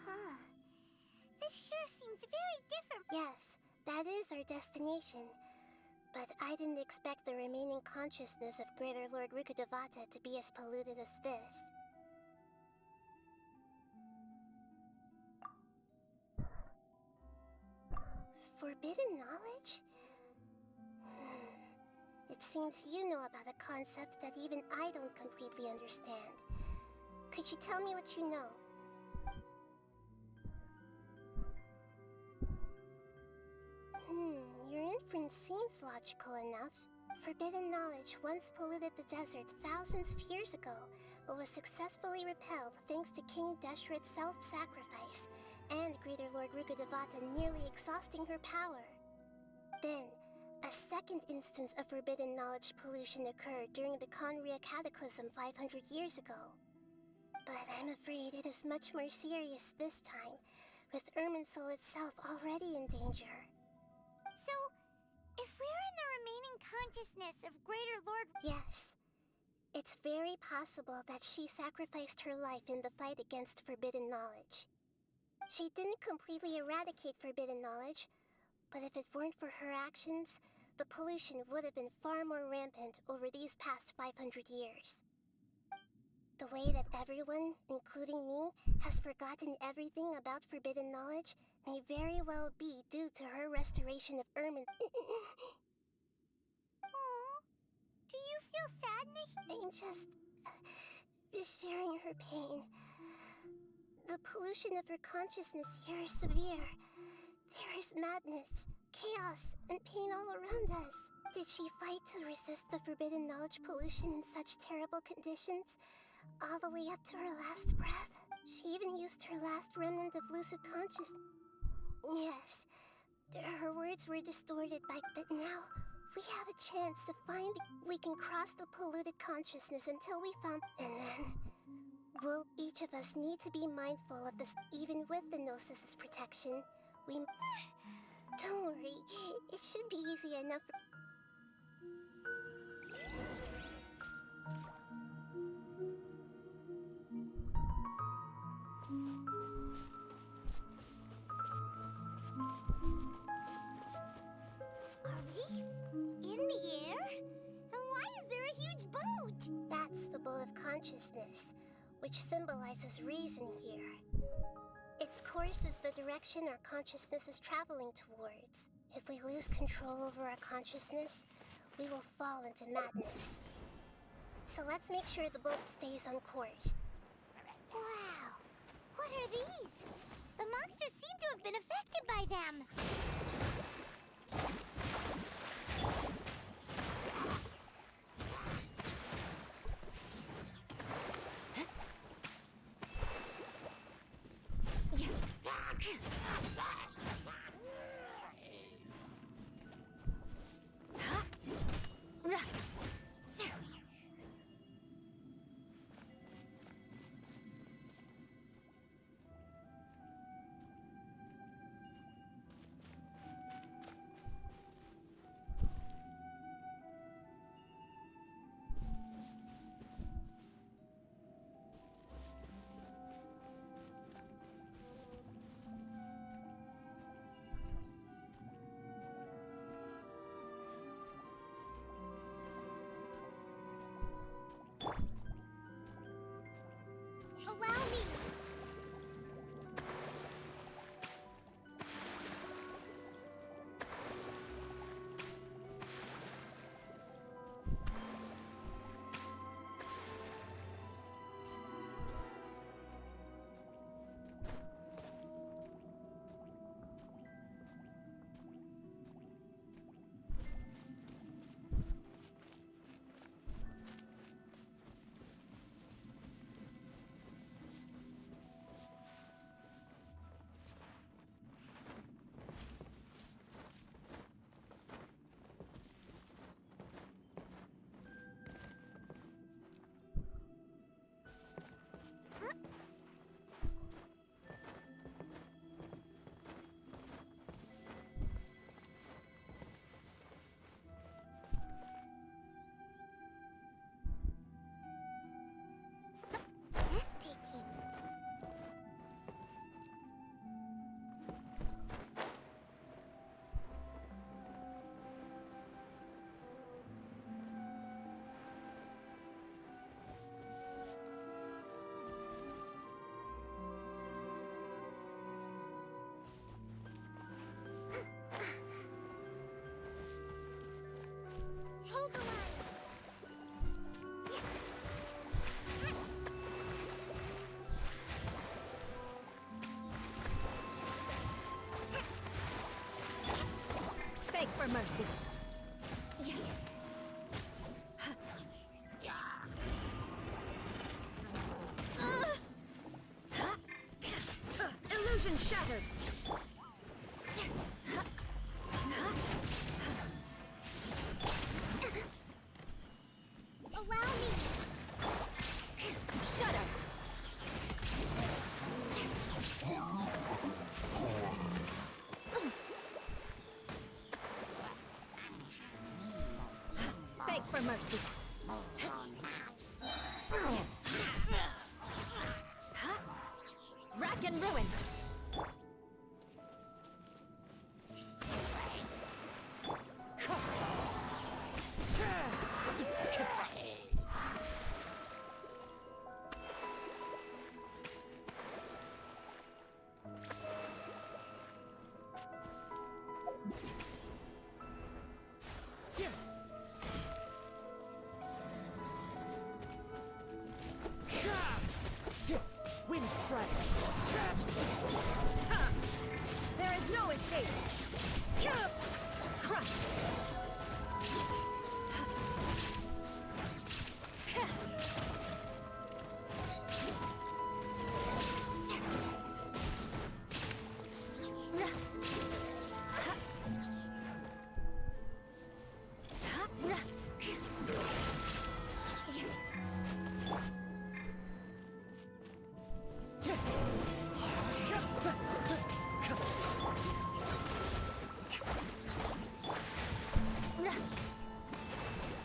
Huh. This sure seems very different. Yes, that is our destination. But I didn't expect the remaining consciousness of Greater Lord Rukkhadevata to be as polluted as this. Forbidden knowledge? It seems you know about a concept that even I don't completely understand. Could you tell me what you know? Your inference seems logical enough. Forbidden knowledge once polluted the desert thousands of years ago, but was successfully repelled thanks to King Deshret's self-sacrifice, and Greater Lord Rukkhadevata nearly exhausting her power. Then, a second instance of forbidden knowledge pollution occurred during the Conria Cataclysm 500 years ago. But I'm afraid it is much more serious this time, with Irminsul itself already in danger. So, if we're in the remaining consciousness of Greater Lord... Yes. It's very possible that she sacrificed her life in the fight against forbidden knowledge. She didn't completely eradicate forbidden knowledge, but if it weren't for her actions, the pollution would have been far more rampant over these past 500 years. The way that everyone, including me, has forgotten everything about forbidden knowledge may very well be due to her restoration of Ermin. Do you feel sad, Nish? I'm just... is sharing her pain. The pollution of her consciousness here is severe. There is madness, chaos, and pain all around us. Did she fight to resist the forbidden knowledge pollution in such terrible conditions, all the way up to her last breath? She even used her last remnant of lucid consciousness. Yes, her words were distorted but now we have a chance to find. We can cross the polluted consciousness until we found. And then, will each of us need to be mindful of this, even with the Gnosis' protection. We. Don't worry, it should be easy enough. Are we in the air? And why is there a huge boat? That's the boat of consciousness, which symbolizes reason here. Its course is the direction our consciousness is traveling towards. If we lose control over our consciousness, we will fall into madness. So let's make sure the boat stays on course. Wow! What are these? The monsters seem to have been affected by them. Allow me! Breathtaking. Hold the line! Beg for mercy. Illusion shattered. Allow me! Shut up. Beg for mercy. Rack and ruin. There is no escape! Crush!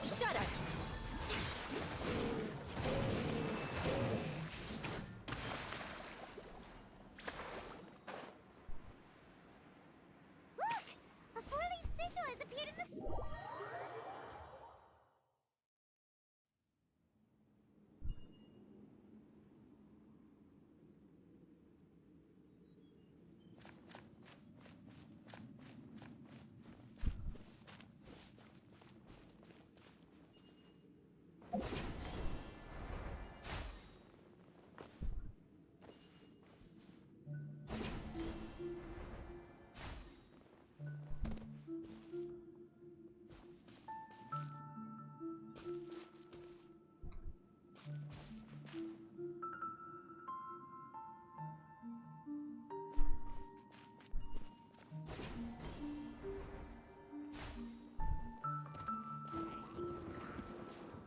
Shudder! Look! A four-leaf sigil has appeared in the...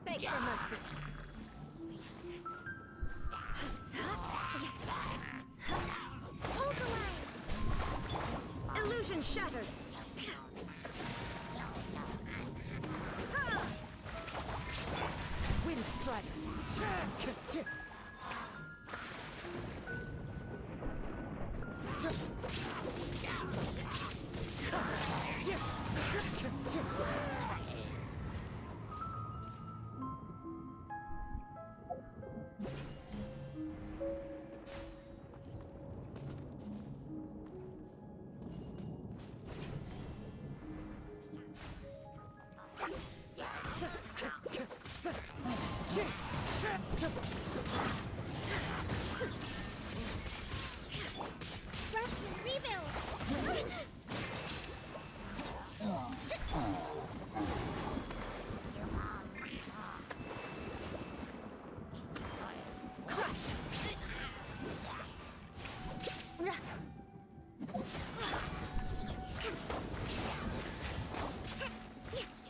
Beg for mercy! Hold the line! Illusion shattered! Wind strider! Rest and rebuild!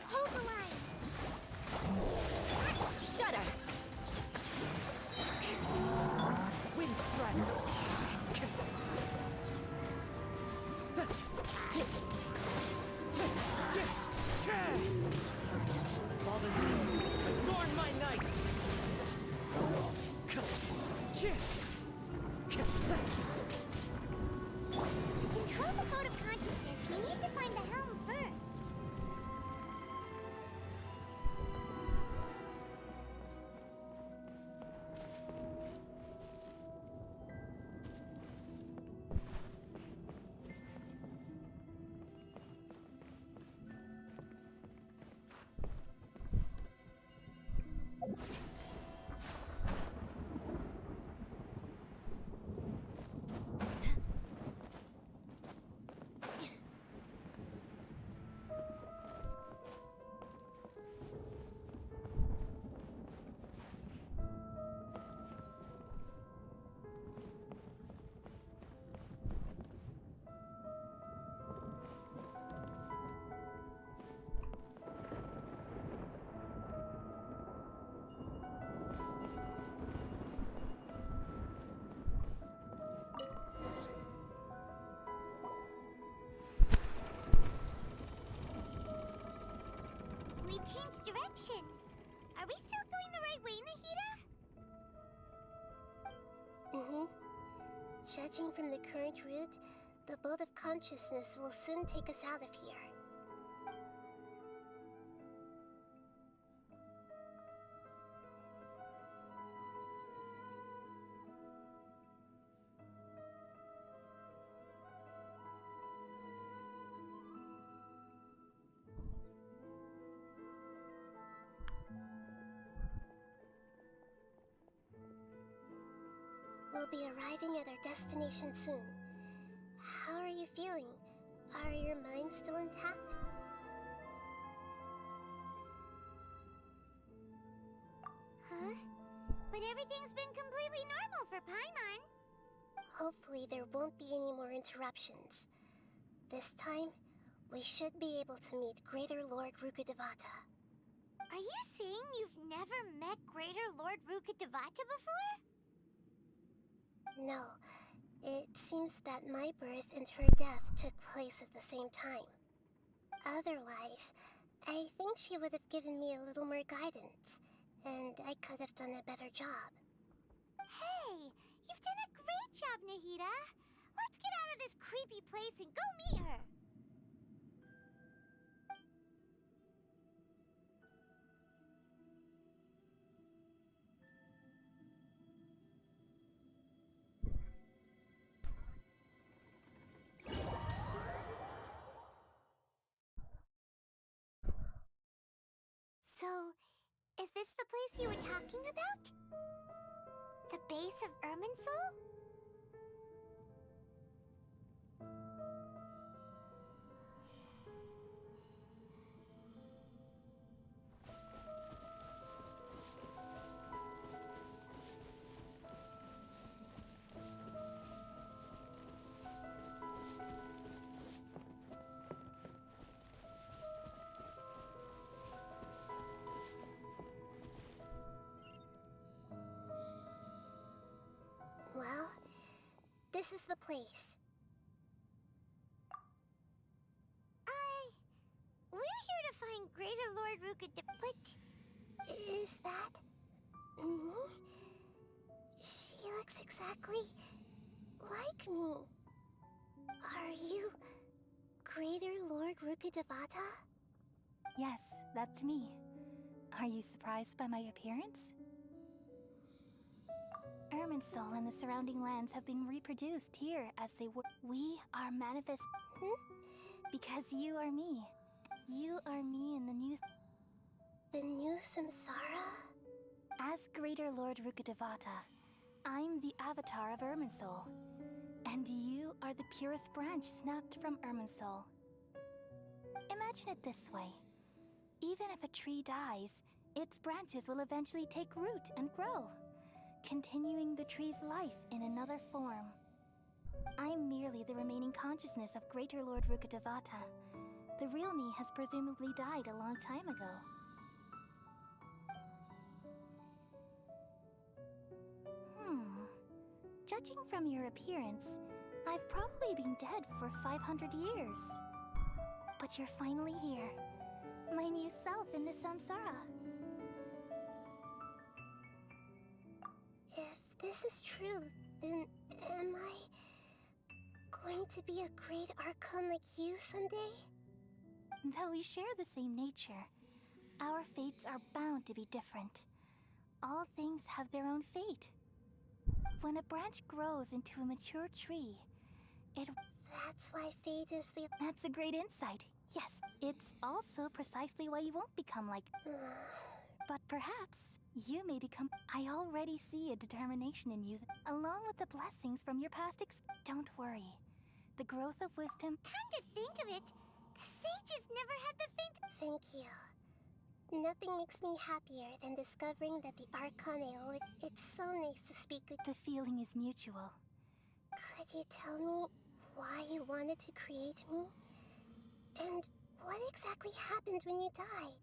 Hold the line! Shudder! Wind strider! Fallen leaves, adorn my night! To control the boat of consciousness, we need to find the helm first. We changed direction. Are we still going the right way, Nahida? Mm-hmm. Judging from the current route, the boat of consciousness will soon take us out of here. We'll be arriving at our destination soon. How are you feeling? Are your minds still intact? Huh? But everything's been completely normal for Paimon. Hopefully there won't be any more interruptions. This time, we should be able to meet Greater Lord Rukkhadevata. Are you saying you've never met Greater Lord Rukkhadevata before? No. It seems that my birth and her death took place at the same time. Otherwise, I think she would have given me a little more guidance, and I could have done a better job. Hey, you've done a great job, Nahida. Let's get out of this creepy place and go meet her. So, is this the place you were talking about? The base of Irminsul? Well, this is the place. We're here to find Greater Lord Rukkhadevata. But is that me? She looks exactly like me. Are you Greater Lord Rukkhadevata? Yes, that's me. Are you surprised by my appearance? Irminsul and the surrounding lands have been reproduced here as they were. We are manifest. Because you are me. You are me in the new. The new Samsara? As Greater Lord Rukkhadevata, I'm the avatar of Irminsul. And you are the purest branch snapped from Irminsul. Imagine it this way. Even if a tree dies, its branches will eventually take root and grow, continuing the tree's life in another form. I'm merely the remaining consciousness of Greater Lord Rukkhadevata. The real me has presumably died a long time ago. Judging from your appearance, I've probably been dead for 500 years. But you're finally here. My new self in the Samsara. If this is true, then am I going to be a great Archon like you someday? Though we share the same nature, our fates are bound to be different. All things have their own fate. When a branch grows into a mature tree, That's why fate is the... That's a great insight. Yes, it's also precisely why you won't become like... But perhaps you may become... I already see a determination in you, along with the blessings from your past Don't worry. The growth of wisdom... Come to think of it, the sages never had the faint... Thank you. Nothing makes me happier than discovering that the Archon It's so nice to speak with... The feeling is mutual. Could you tell me why you wanted to create me? And what exactly happened when you died?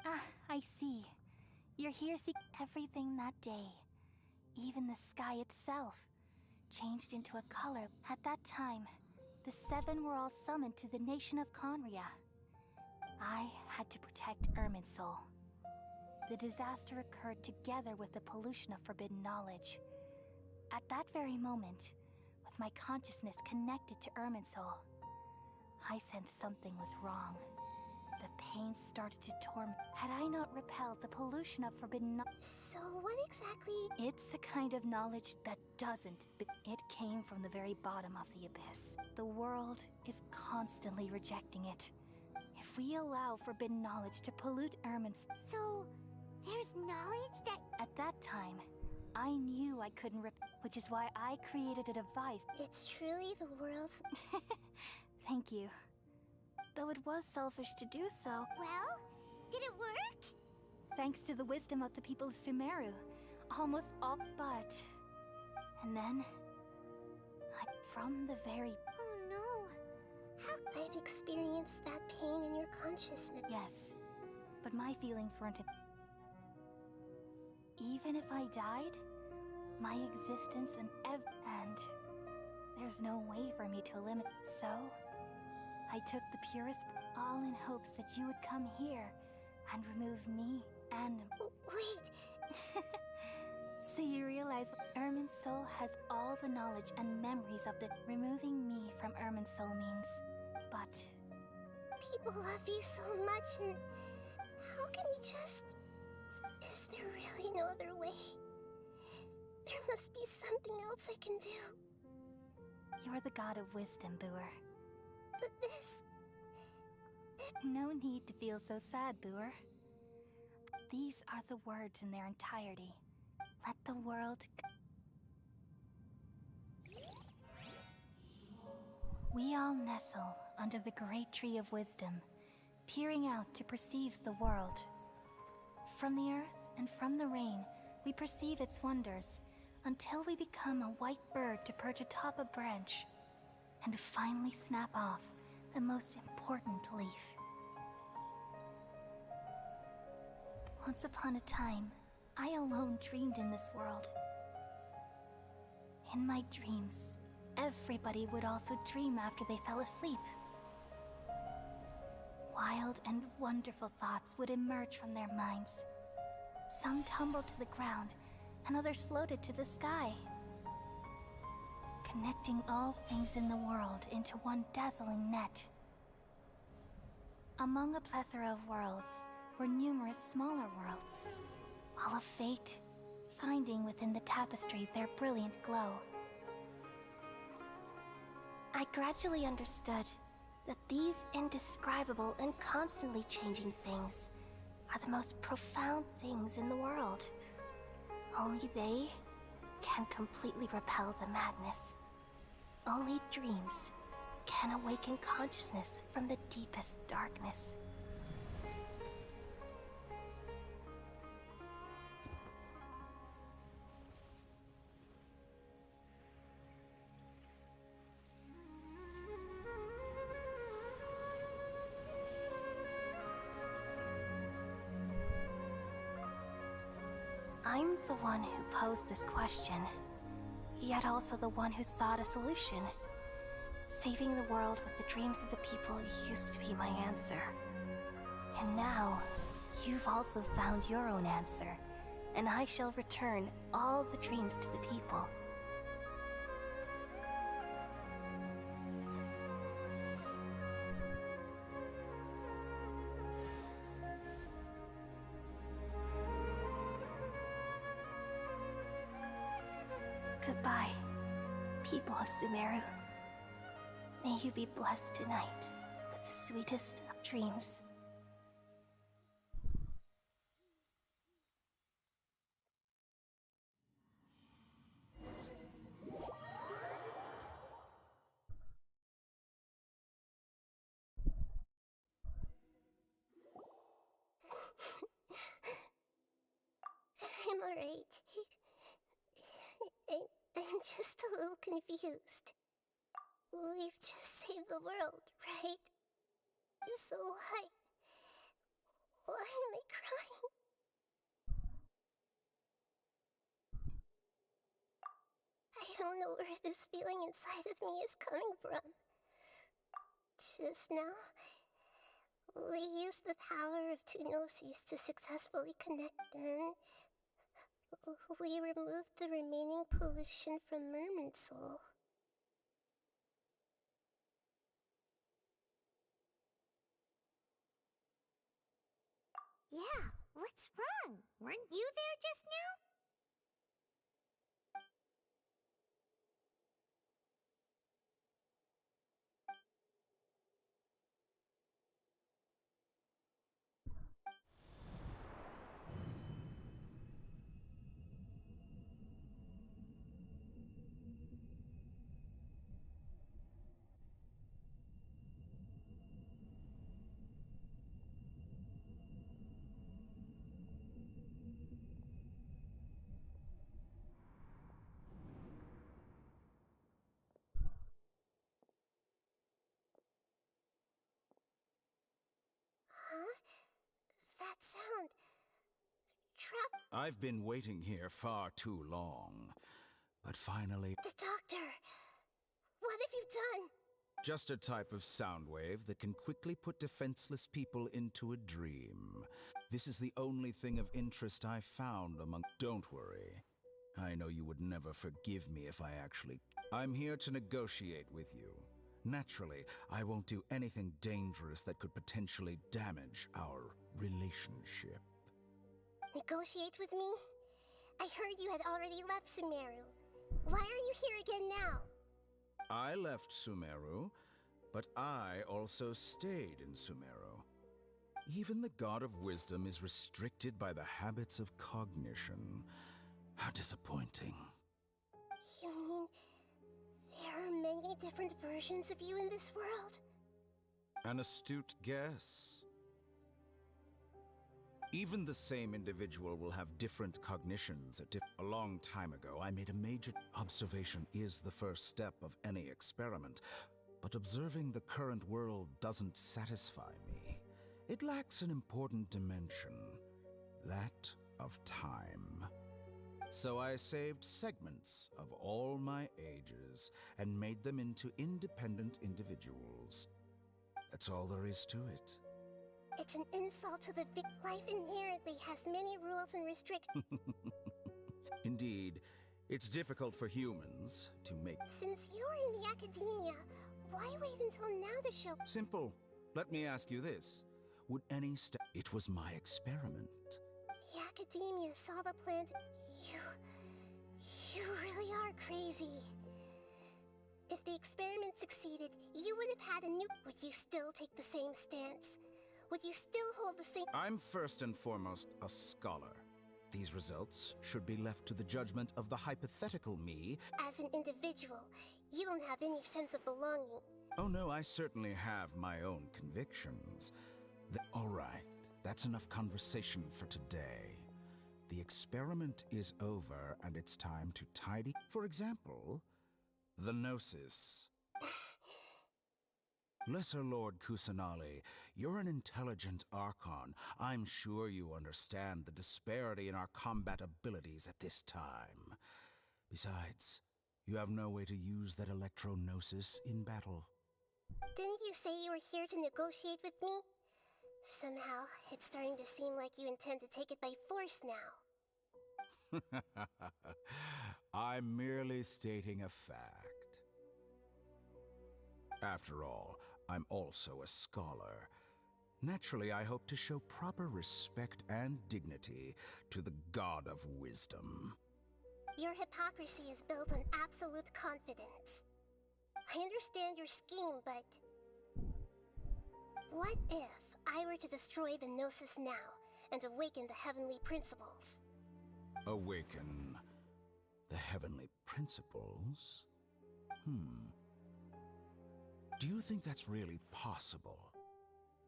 Ah, I see. You're here everything that day. Even the sky itself changed into a color. At that time, the seven were all summoned to the nation of Conria. I had to protect Irminsul. The disaster occurred together with the pollution of forbidden knowledge. At that very moment, with my consciousness connected to Irminsul, I sensed something was wrong. The pain started to torment. Had I not repelled the pollution of forbidden knowledge... So what exactly... It's a kind of knowledge that doesn't... It came from the very bottom of the abyss. The world is constantly rejecting it. If we allow forbidden knowledge to pollute Irminsul... So, there's knowledge that... At that time, I knew I I couldn't which is why I created a device. It's truly the world's... Thank you. Though it was selfish to do so. Well, did it work? Thanks to the wisdom of the people of Sumeru. Almost all but... And then... Like, from the very... Oh no. How... I've experienced that pain in your consciousness. Yes. But my feelings weren't... Even if I died, my existence and there's no way for me to limit. So, I took the purest, all in hopes that you would come here and remove me and... Wait! So you realize Ermin's soul has all the knowledge and memories of the... Removing me from Ermin's soul means... But... People love you so much and... How can we just... Is there really no other way? There must be something else I can do. You're the god of wisdom, Boer. But this... No need to feel so sad, Boer. These are the words in their entirety. Let the world... We all nestle under the great tree of wisdom, peering out to perceive the world. From the earth and from the rain, we perceive its wonders, until we become a white bird to perch atop a branch, and finally snap off the most important leaf. Once upon a time, I alone dreamed in this world. In my dreams, everybody would also dream after they fell asleep. Wild and wonderful thoughts would emerge from their minds. Some tumbled to the ground, and others floated to the sky, connecting all things in the world into one dazzling net. Among a plethora of worlds were numerous smaller worlds, all of fate, finding within the tapestry their brilliant glow. I gradually understood that these indescribable and constantly changing things are the most profound things in the world. Only they can completely repel the madness. Only dreams can awaken consciousness from the deepest darkness. I'm the one who posed this question, yet also the one who sought a solution. Saving the world with the dreams of the people used to be my answer. And now, you've also found your own answer, and I shall return all the dreams to the people. Goodbye, people of Sumeru. May you be blessed tonight with the sweetest of dreams. I'm alright. I'm just a little confused. We've just saved the world, right? So why am I crying? I don't know where this feeling inside of me is coming from. Just now, we used the power of two gnosis to successfully connect, and we removed the remaining pollution from Merman's soul. Yeah, what's wrong? Weren't you there just now? that sound? I've been waiting here far too long. But finally... The doctor! What have you done? Just a type of sound wave that can quickly put defenseless people into a dream. This is the only thing of interest I found among... Don't worry. I know you would never forgive me if I actually... I'm here to negotiate with you. Naturally, I won't do anything dangerous that could potentially damage our relationship. Negotiate with me? I heard you had already left Sumeru. Why are you here again now? I left Sumeru, but I also stayed in Sumeru. Even the God of Wisdom is restricted by the habits of cognition. How disappointing. You mean there are many different versions of you in this world? An astute guess. Even the same individual will have different cognitions at a long time ago, I made a major observation is the first step of any experiment, but observing the current world doesn't satisfy me. It lacks an important dimension, that of time. So I saved segments of all my ages and made them into independent individuals. That's all there is to it. It's an insult to the life inherently has many rules and restrictions. Indeed, it's difficult for humans to make... Since you're in the academia, why wait until now to show... Simple. Let me ask you this. Would any It was my experiment. The academia saw the plan to... You really are crazy. If the experiment succeeded, you would have had a new... Would you still take the same stance? Would you still hold the same... I'm first and foremost a scholar. These results should be left to the judgment of the hypothetical me. As an individual, you don't have any sense of belonging. Oh no, I certainly have my own convictions. All right, that's enough conversation for today. The experiment is over and it's time to tidy... For example, the Gnosis. Lesser Lord Kusanali, you're an intelligent Archon. I'm sure you understand the disparity in our combat abilities at this time. Besides, you have no way to use that electro-gnosis in battle. Didn't you say you were here to negotiate with me? Somehow, it's starting to seem like you intend to take it by force now. I'm merely stating a fact. After all, I'm also a scholar. Naturally, I hope to show proper respect and dignity to the God of Wisdom. Your hypocrisy is built on absolute confidence. I understand your scheme, but... What if I were to destroy the Gnosis now and awaken the heavenly principles? Awaken the heavenly principles? Do you think that's really possible?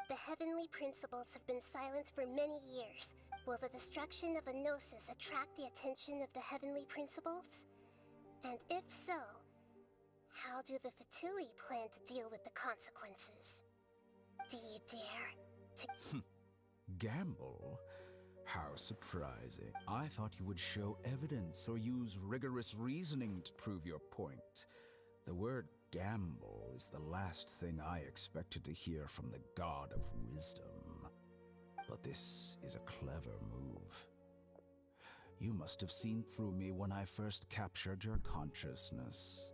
The heavenly principles have been silent for many years. Will the destruction of a Gnosis attract the attention of the heavenly principles? And if so, how do the Fatui plan to deal with the consequences? Do you dare to... Gamble? How surprising. I thought you would show evidence or use rigorous reasoning to prove your point. The word gamble is the last thing I expected to hear from the God of Wisdom. But this is a clever move. You must have seen through me when I first captured your consciousness.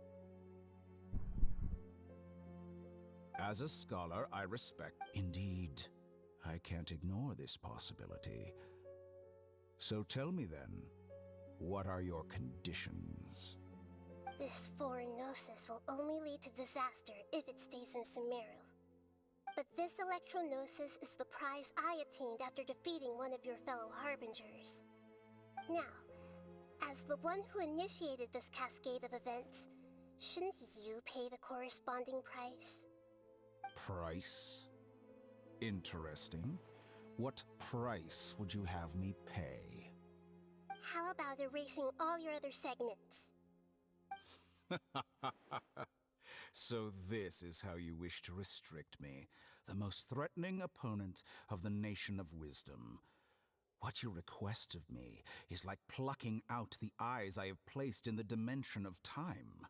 As a scholar, I respect... Indeed, I can't ignore this possibility. So tell me then, what are your conditions? This foreign Gnosis will only lead to disaster if it stays in Sumeru. But this Electro-Gnosis is the prize I obtained after defeating one of your fellow Harbingers. Now, as the one who initiated this cascade of events, shouldn't you pay the corresponding price? Price? Interesting. What price would you have me pay? How about erasing all your other segments? So this is how you wish to restrict me. the most threatening opponent of the Nation of Wisdom. What you request of me is like plucking out the eyes I have placed in the dimension of time.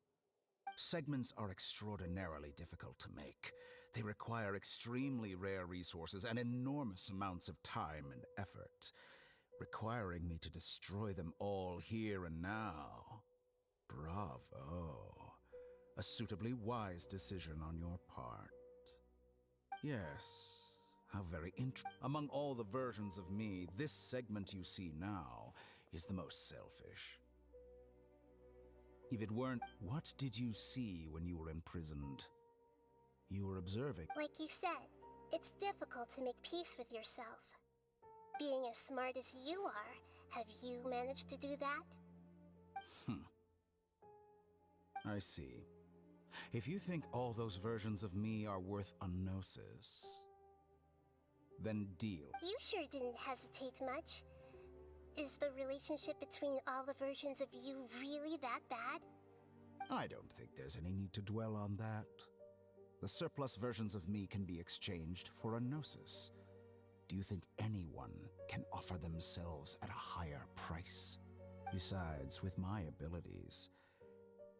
Segments are extraordinarily difficult to make. They require extremely rare resources and enormous amounts of time and effort, requiring me to destroy them all here and now. Bravo. A suitably wise decision on your part. Yes, how very Among all the versions of me, this segment you see now is the most selfish. If it weren't, what did you see when you were imprisoned? You were observing. Like you said, it's difficult to make peace with yourself. Being as smart as you are, have you managed to do that? I see. If you think all those versions of me are worth a gnosis, then deal. You sure didn't hesitate much. Is the relationship between all the versions of you really that bad? I don't think there's any need to dwell on that. The surplus versions of me can be exchanged for a gnosis. Do you think anyone can offer themselves at a higher price? Besides, with my abilities,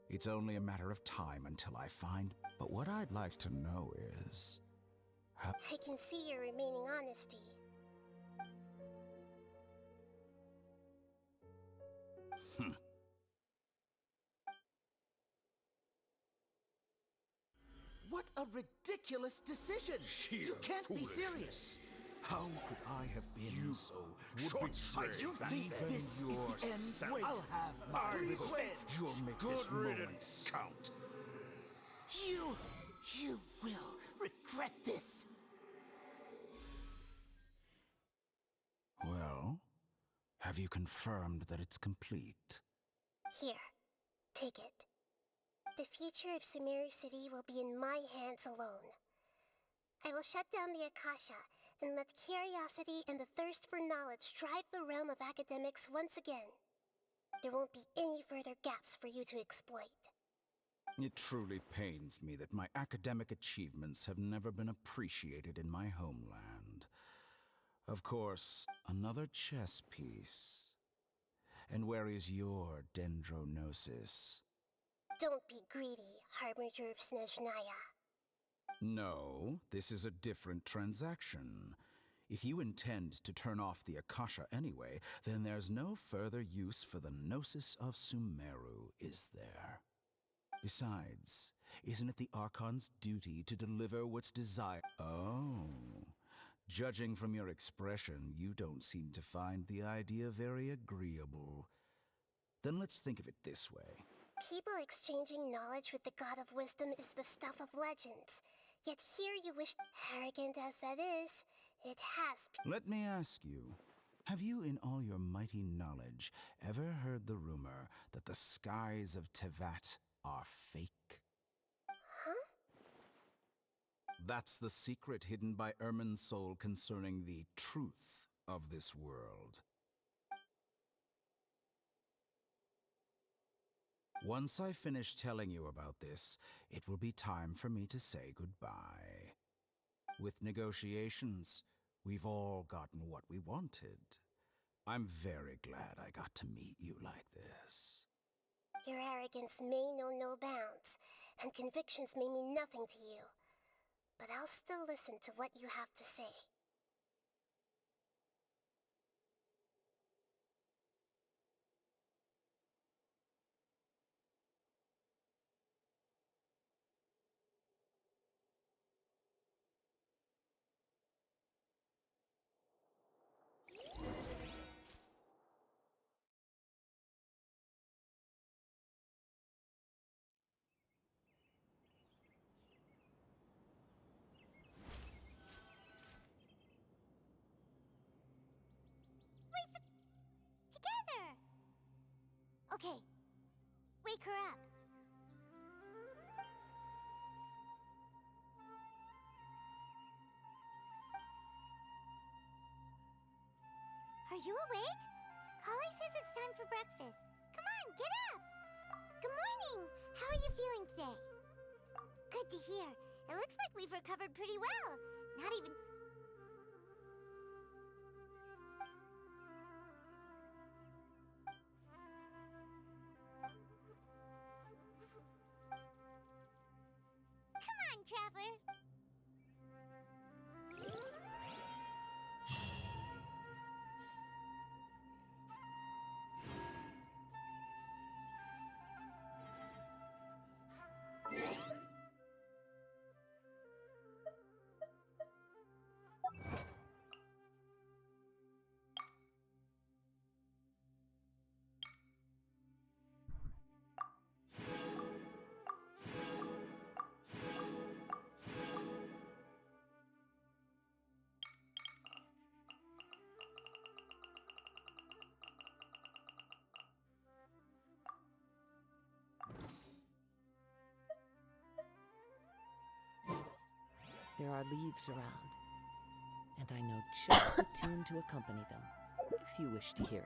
it's only a matter of time until I find. But what I'd like to know is, how... I can see your remaining honesty. What a ridiculous decision! You can't be serious! How could I have been so short-sighted? You think this is the end? I'll have my revenge! You'll make this moment count. You will regret this! Well, have you confirmed that it's complete? Here, take it. The future of Sumeru City will be in my hands alone. I will shut down the Akasha and let curiosity and the thirst for knowledge drive the realm of academics once again. There won't be any further gaps for you to exploit. It truly pains me that my academic achievements have never been appreciated in my homeland. Of course, another chess piece. And where is your dendronosis? Don't be greedy, Harbinger of Snezhnaya. No, this is a different transaction. If you intend to turn off the Akasha anyway, then there's no further use for the Gnosis of Sumeru, is there? Besides, isn't it the Archon's duty to deliver what's desired? Oh, judging from your expression, you don't seem to find the idea very agreeable. Then let's think of it this way. People exchanging knowledge with the God of Wisdom is the stuff of legends. Yet here you wish, arrogant as that is, it has... Let me ask you, have you in all your mighty knowledge ever heard the rumor that the skies of Tevat are fake? Huh? That's the secret hidden by Irminsul concerning the truth of this world. Once I finish telling you about this, it will be time for me to say goodbye. With negotiations, we've all gotten what we wanted. I'm very glad I got to meet you like this. Your arrogance may know no bounds, and convictions may mean nothing to you. But I'll still listen to what you have to say. Okay, wake her up. Are you awake? Kali says it's time for breakfast. Come on, get up! Good morning! How are you feeling today? Good to hear. It looks like we've recovered pretty well. Not even... Come on, Traveler. There are leaves around, and I know just the tune to accompany them, if you wish to hear it.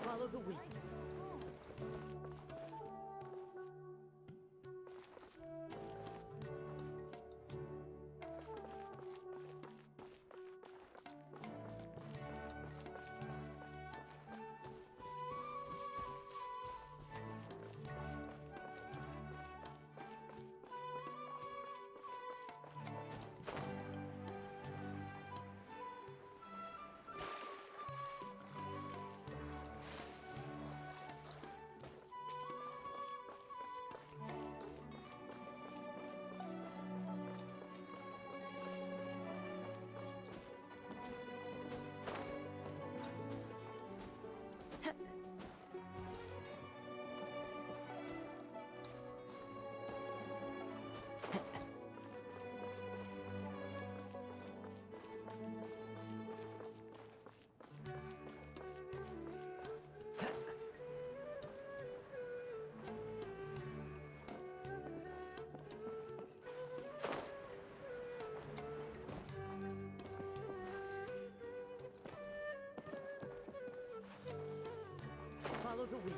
Follow the wind. Follow the wind.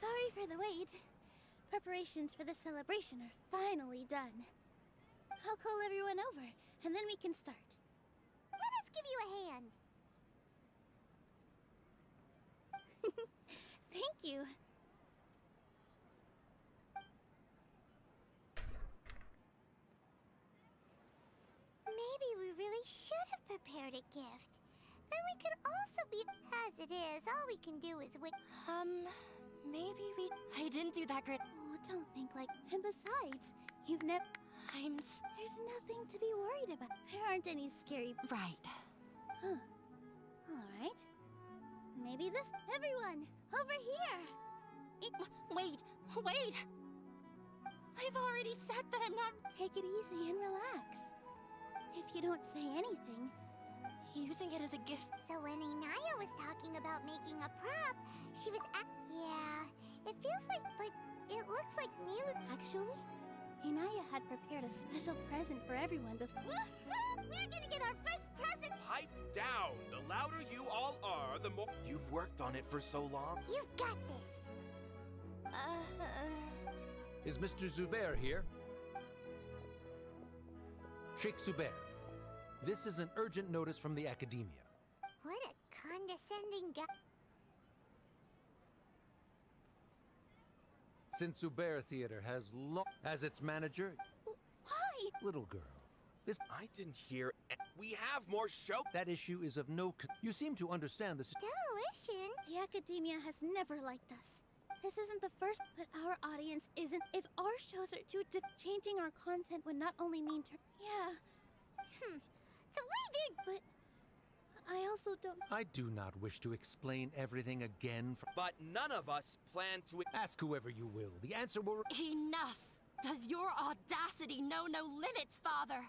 Sorry for the wait. Preparations for the celebration are finally done. I'll call everyone over, and then we can start. Let us give you a hand. Thank you. Maybe we really should have prepared a gift. Then we could also be... As it is, all we can do is wait. Maybe we... I didn't do that great. Oh, don't think like... And besides, you've never... There's nothing to be worried about. There aren't any scary... Right. Huh. Alright. Maybe this... Everyone! Over here! Wait! Wait! I've already said that I'm not... Take it easy and relax. If you don't say anything... Using it as a gift... So when Inaya was talking about making a prop, she was yeah, it feels like, but it looks like Nilu... Actually, Inaya had prepared a special present for everyone before... We're gonna get our first present! Pipe down! The louder you all are, the more... You've worked on it for so long. You've got this! Is Mr. Zubair here? Sheikh Zubair, this is an urgent notice from the Academia. What a condescending guy. Since Zubair Theater has as its manager... Why? Little girl, this... I didn't hear... We have more show... That issue is of no... You seem to understand the... Demolition? The Academia has never liked us. This isn't the first, but our audience isn't. If our shows are too changing our content would not only mean yeah. The way they're... But I also don't... I do not wish to explain everything again But none of us plan to... Ask whoever you will. The answer will... Enough! Does your audacity know no limits, Father?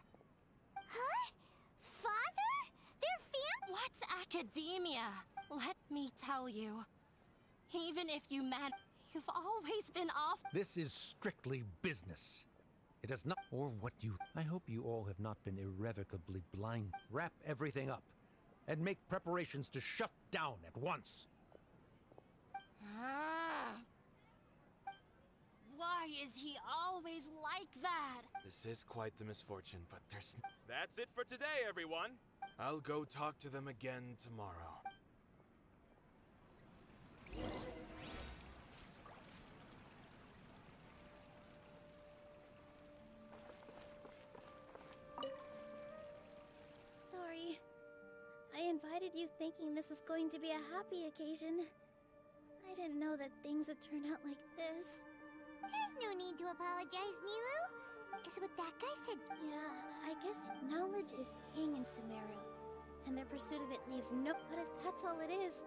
Huh? Father? They're What academia? Let me tell you. Even if you you've always been off... This is strictly business. It has not... Or what you... I hope you all have not been irrevocably blind. Wrap everything up. And make preparations to shut down at once. Why is he always like that? This is quite the misfortune, but there's... That's it for today, everyone. I'll go talk to them again tomorrow. Sorry. I invited you thinking this was going to be a happy occasion. I didn't know that things would turn out like this. There's no need to apologize, Nilu. Is what that guy said? Yeah, I guess knowledge is king in Sumeru. And their pursuit of it leaves no... But if that's all it is,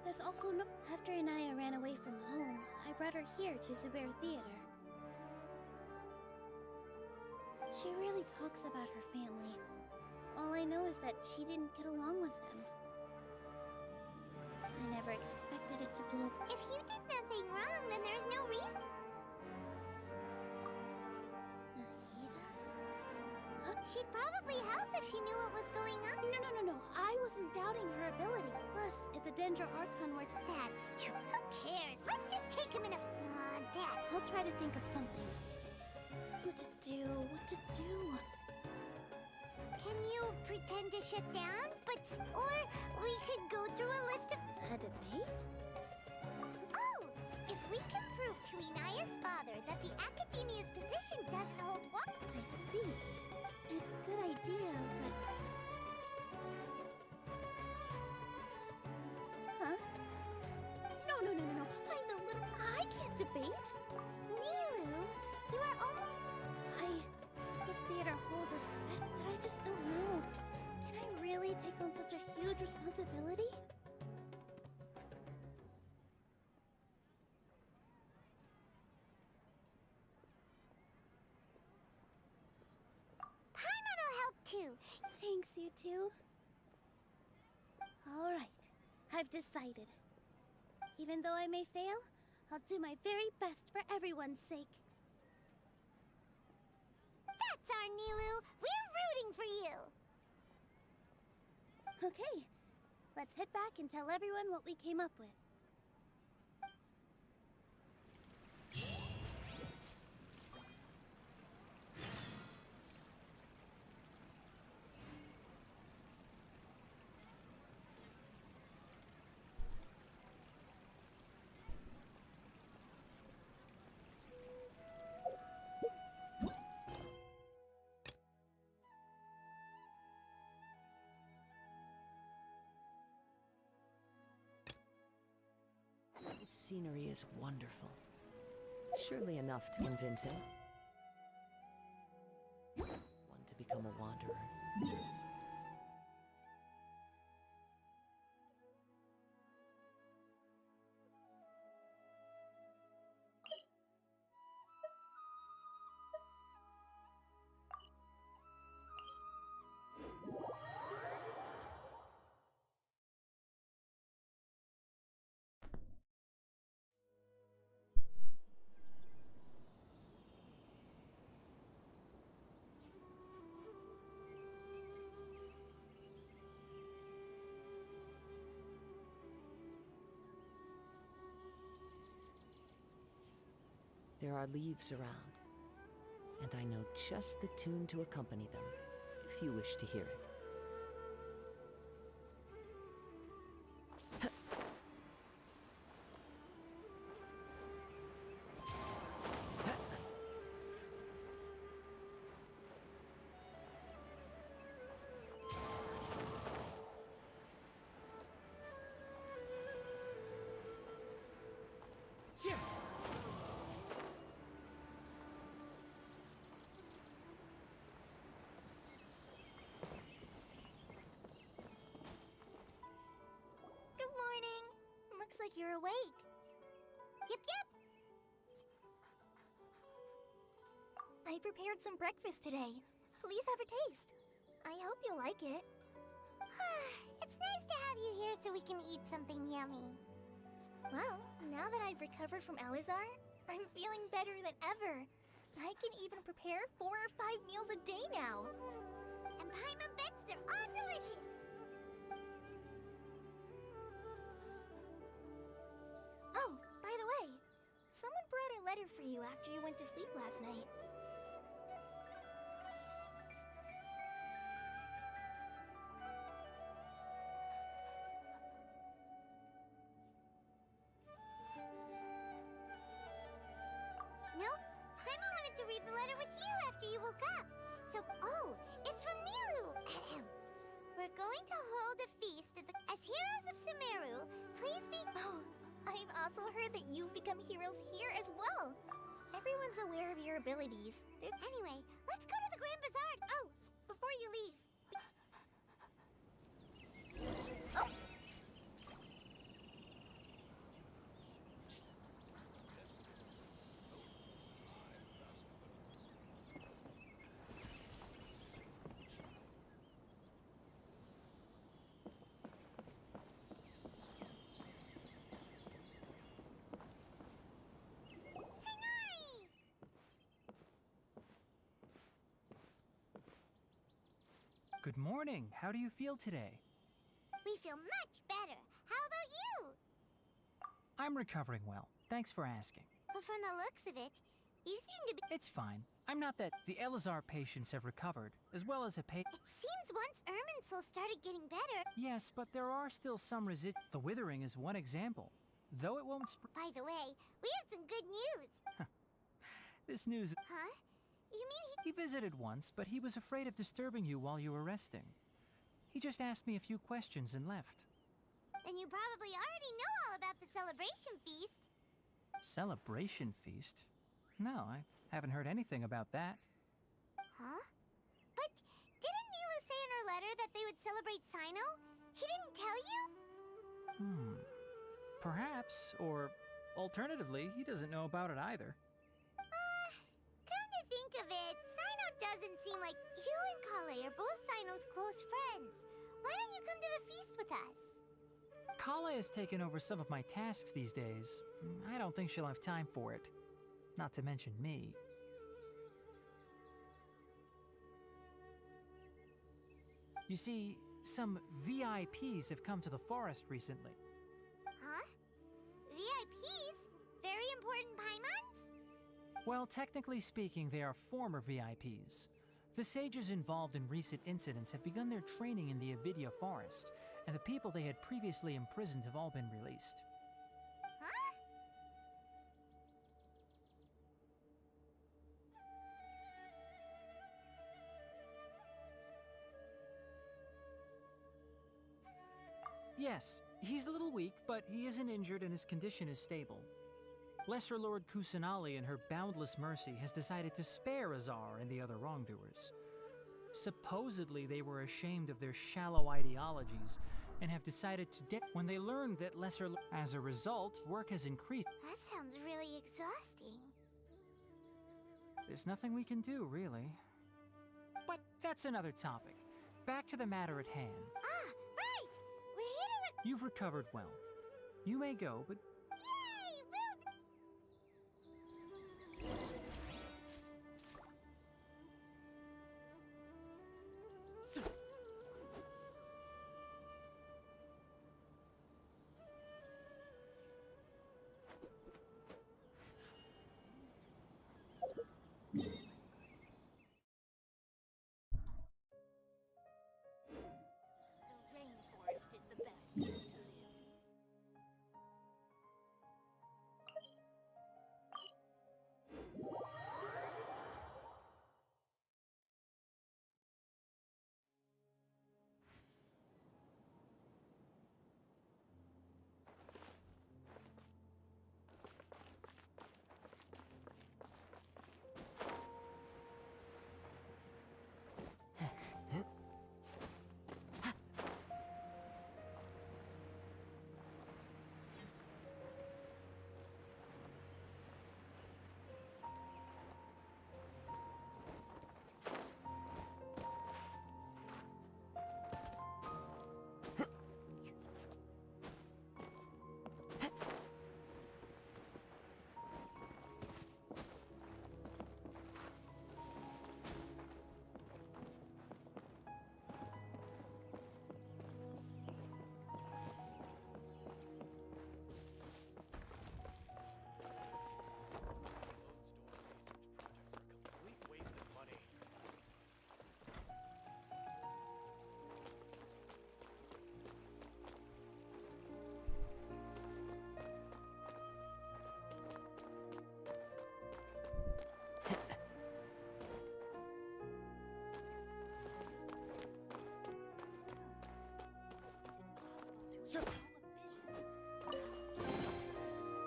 there's also no... After Inaya ran away from home, I brought her here to Zubair Theater. She really talks about her family. All I know is that she didn't get along with them. I never expected it to blow up. If you did nothing wrong, then there's no reason. She'd probably help if she knew what was going on. No. I wasn't doubting her ability. Plus, if the Dendra Archon were to... That's true. Who cares? Let's just take him in a... Dad. I'll try to think of something. What to do? Can you pretend to shut down? Or we could go through a list of... A debate? Oh! If we can prove to Inaya's father that the Academia's position doesn't hold water... I see. It's a good idea, but... Huh? No. I'm the little... I can't debate. Nilu, you are only... This theater holds a but I just don't know. Can I really take on such a huge responsibility? Paimon'll help too. Thanks, you two. Alright, I've decided. Even though I may fail, I'll do my very best for everyone's sake. That's our Nilu! We're rooting for you! Okay, let's head back and tell everyone what we came up with. The scenery is wonderful. Surely enough to convince him. become a wanderer. There are leaves around, and I know just the tune to accompany them, if you wish to hear it. Good morning. Looks like you're awake. Yep, yep. I prepared some breakfast today. Please have a taste. I hope you'll like it. It's nice to have you here so we can eat something yummy. Well, now that I've recovered from Elazar, I'm feeling better than ever. I can even prepare 4 or 5 meals a day now. And Paimon bets they're all delicious. Oh, by the way, someone brought a letter for you after you went to sleep last night. Nope, Paimon wanted to read the letter with you after you woke up. So, oh, it's from Nilu. We're going to hold a feast as heroes of Sumeru. Please be... Oh, I've also heard that you've become heroes here as well. Everyone's aware of your abilities. Anyway, let's go to the Grand Bazaar. Oh, before you leave. Good morning. How do you feel today? We feel much better. How about you? I'm recovering well. Thanks for asking. But from the looks of it, you seem to be... It's fine. I'm not that... The Elazar patients have recovered, as well as a It seems once Irminsul started getting better... Yes, but there are still some The withering is one example. Though it won't By the way, we have some good news. This news... Huh? You mean He visited once, but he was afraid of disturbing you while you were resting. He just asked me a few questions and left. Then you probably already know all about the celebration feast. Celebration feast? No, I haven't heard anything about that. Huh? But didn't Nilu say in her letter that they would celebrate Sino? He didn't tell you? Perhaps, or alternatively, he doesn't know about it either. Come to think of it, Sino doesn't seem like you and Kale are both Sino's close friends. Why don't you come to the feast with us? Kala has taken over some of my tasks these days. I don't think she'll have time for it. Not to mention me. You see, some VIPs have come to the forest recently. Huh? VIPs? Very important Paimons? Well, technically speaking, they are former VIPs. The sages involved in recent incidents have begun their training in the Avidya forest, and the people they had previously imprisoned have all been released. Huh? Yes, he's a little weak, but he isn't injured and his condition is stable. Lesser Lord Kusanali, in her boundless mercy, has decided to spare Azar and the other wrongdoers. Supposedly, they were ashamed of their shallow ideologies and have decided to when they learned that lesser. As a result, work has increased. That sounds really exhausting. There's nothing we can do, really. But that's another topic. Back to the matter at hand. Ah, right! We're here to You've recovered well. You may go, but Yay! The rainforest is the best place to live.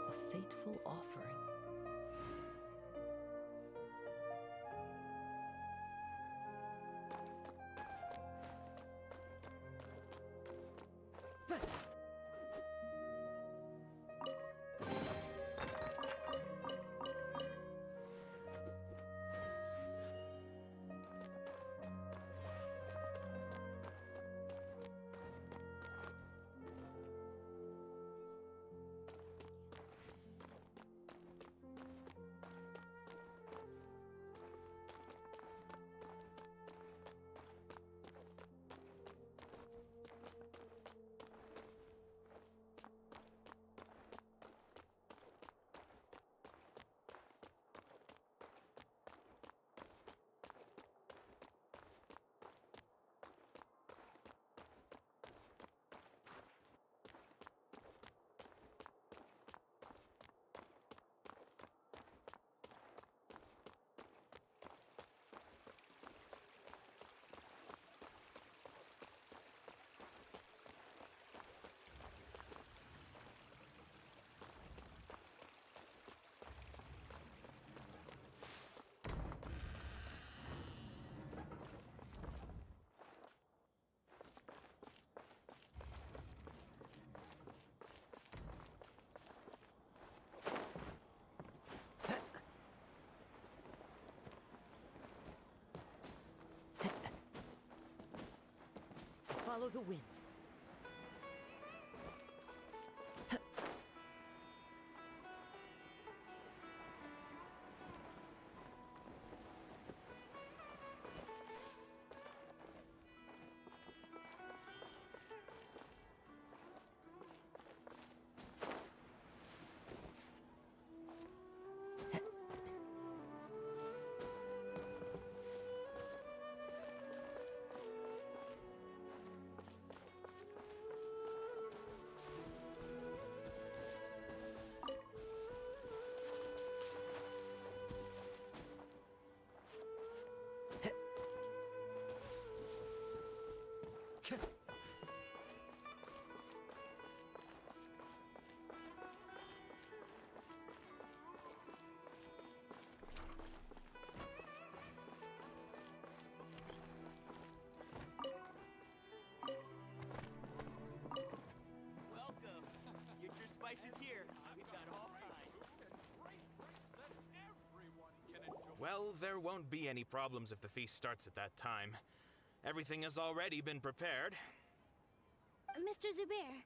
A fateful offering. Follow the wind. Well, there won't be any problems if the feast starts at that time. Everything has already been prepared. Mr. Zubair,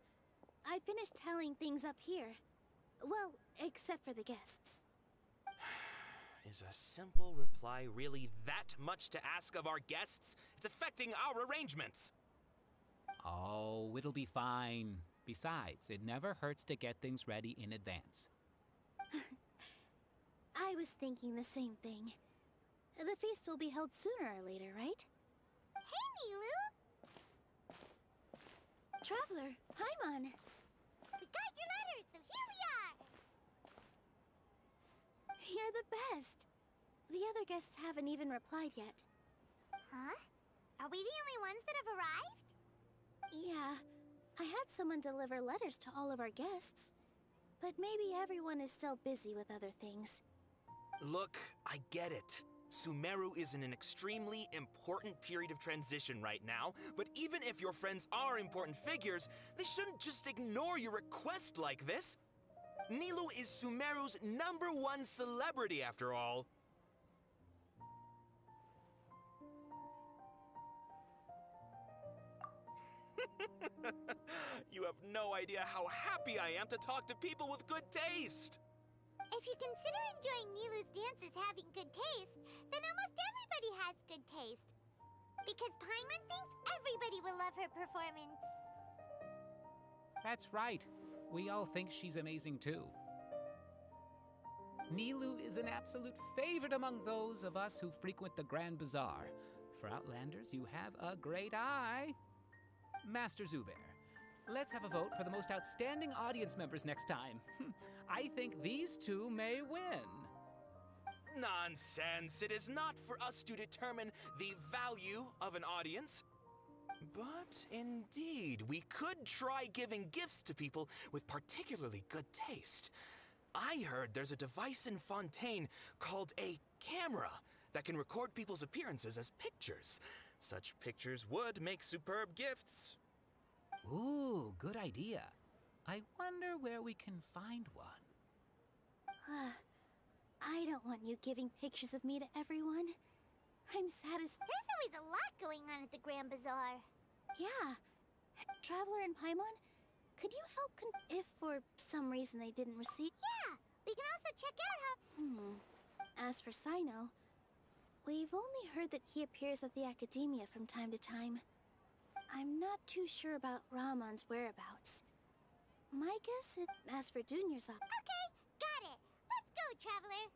I finished tallying things up here. Well, except for the guests. Is a simple reply really that much to ask of our guests? It's affecting our arrangements. Oh, it'll be fine. Besides, it never hurts to get things ready in advance. I was thinking the same thing. The feast will be held sooner or later, right? Hey, Nilu! Traveler, Paimon! We got your letter, so here we are! You're the best! The other guests haven't even replied yet. Huh? Are we the only ones that have arrived? Yeah, I had someone deliver letters to all of our guests. But maybe everyone is still busy with other things. Look, I get it. Sumeru is in an extremely important period of transition right now, but even if your friends are important figures, they shouldn't just ignore your request like this. Nilu is Sumeru's #1 celebrity, after all. You have no idea how happy I am to talk to people with good taste. If you consider enjoying Nilu's dances having good taste, then almost everybody has good taste. Because Paimon thinks everybody will love her performance. That's right. We all think she's amazing too. Nilu is an absolute favorite among those of us who frequent the Grand Bazaar. For Outlanders, you have a great eye. Master Zubair, let's have a vote for the most outstanding audience members next time. I think these two may win. Nonsense! It is not for us to determine the value of an audience. But indeed, we could try giving gifts to people with particularly good taste. I heard there's a device in Fontaine called a camera that can record people's appearances as pictures. Such pictures would make superb gifts. Ooh, good idea. I wonder where we can find one. I don't want you giving pictures of me to everyone. I'm satisfied. There's always a lot going on at the Grand Bazaar. Yeah. Traveler and Paimon, could you help if for some reason they didn't receive? Yeah, we can also check out how... As for Sino, we've only heard that he appears at the Academia from time to time. I'm not too sure about Ramon's whereabouts. My guess is... As for Dunya's Okay, got it. Let's go, Traveler.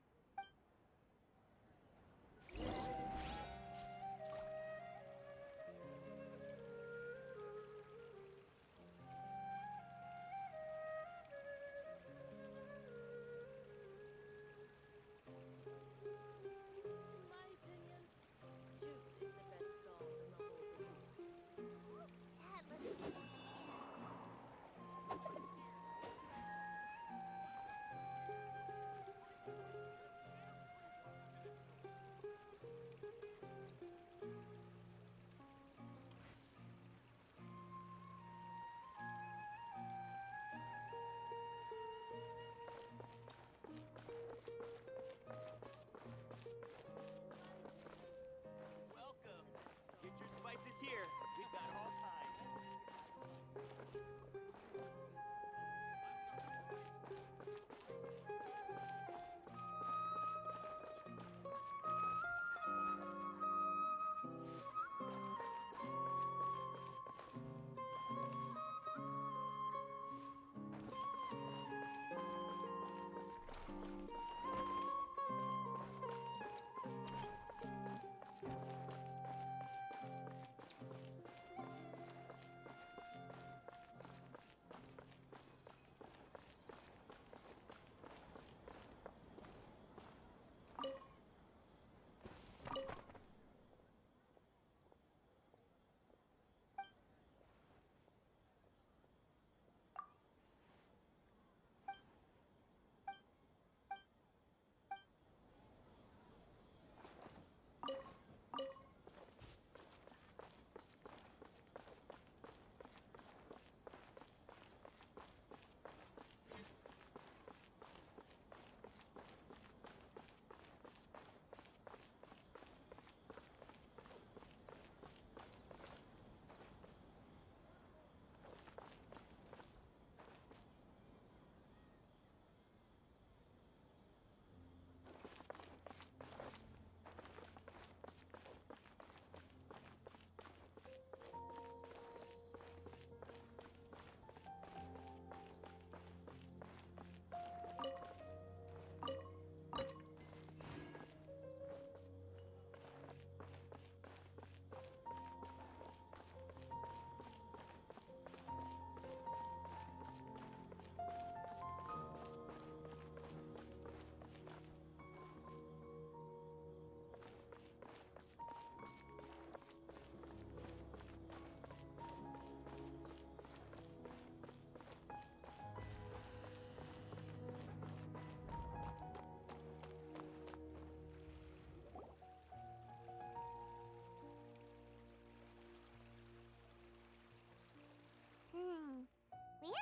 Here, we've got all kinds.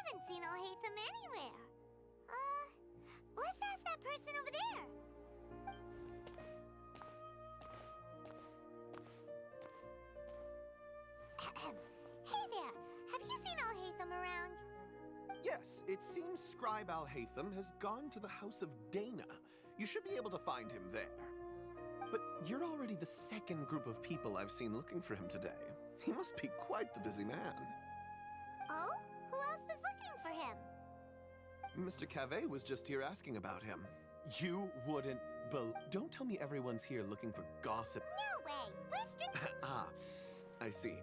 haven't seen Alhaitham anywhere. Let's ask that person over there. Hey there, have you seen Alhaitham around? Yes, it seems Scribe Alhaitham has gone to the House of Dana. You should be able to find him there. But you're already the second group of people I've seen looking for him today. He must be quite the busy man. Oh? Who else was looking for him? Mr. Cave was just here asking about him. You wouldn't Don't tell me everyone's here looking for gossip. No way! We're strict. Ah, I see.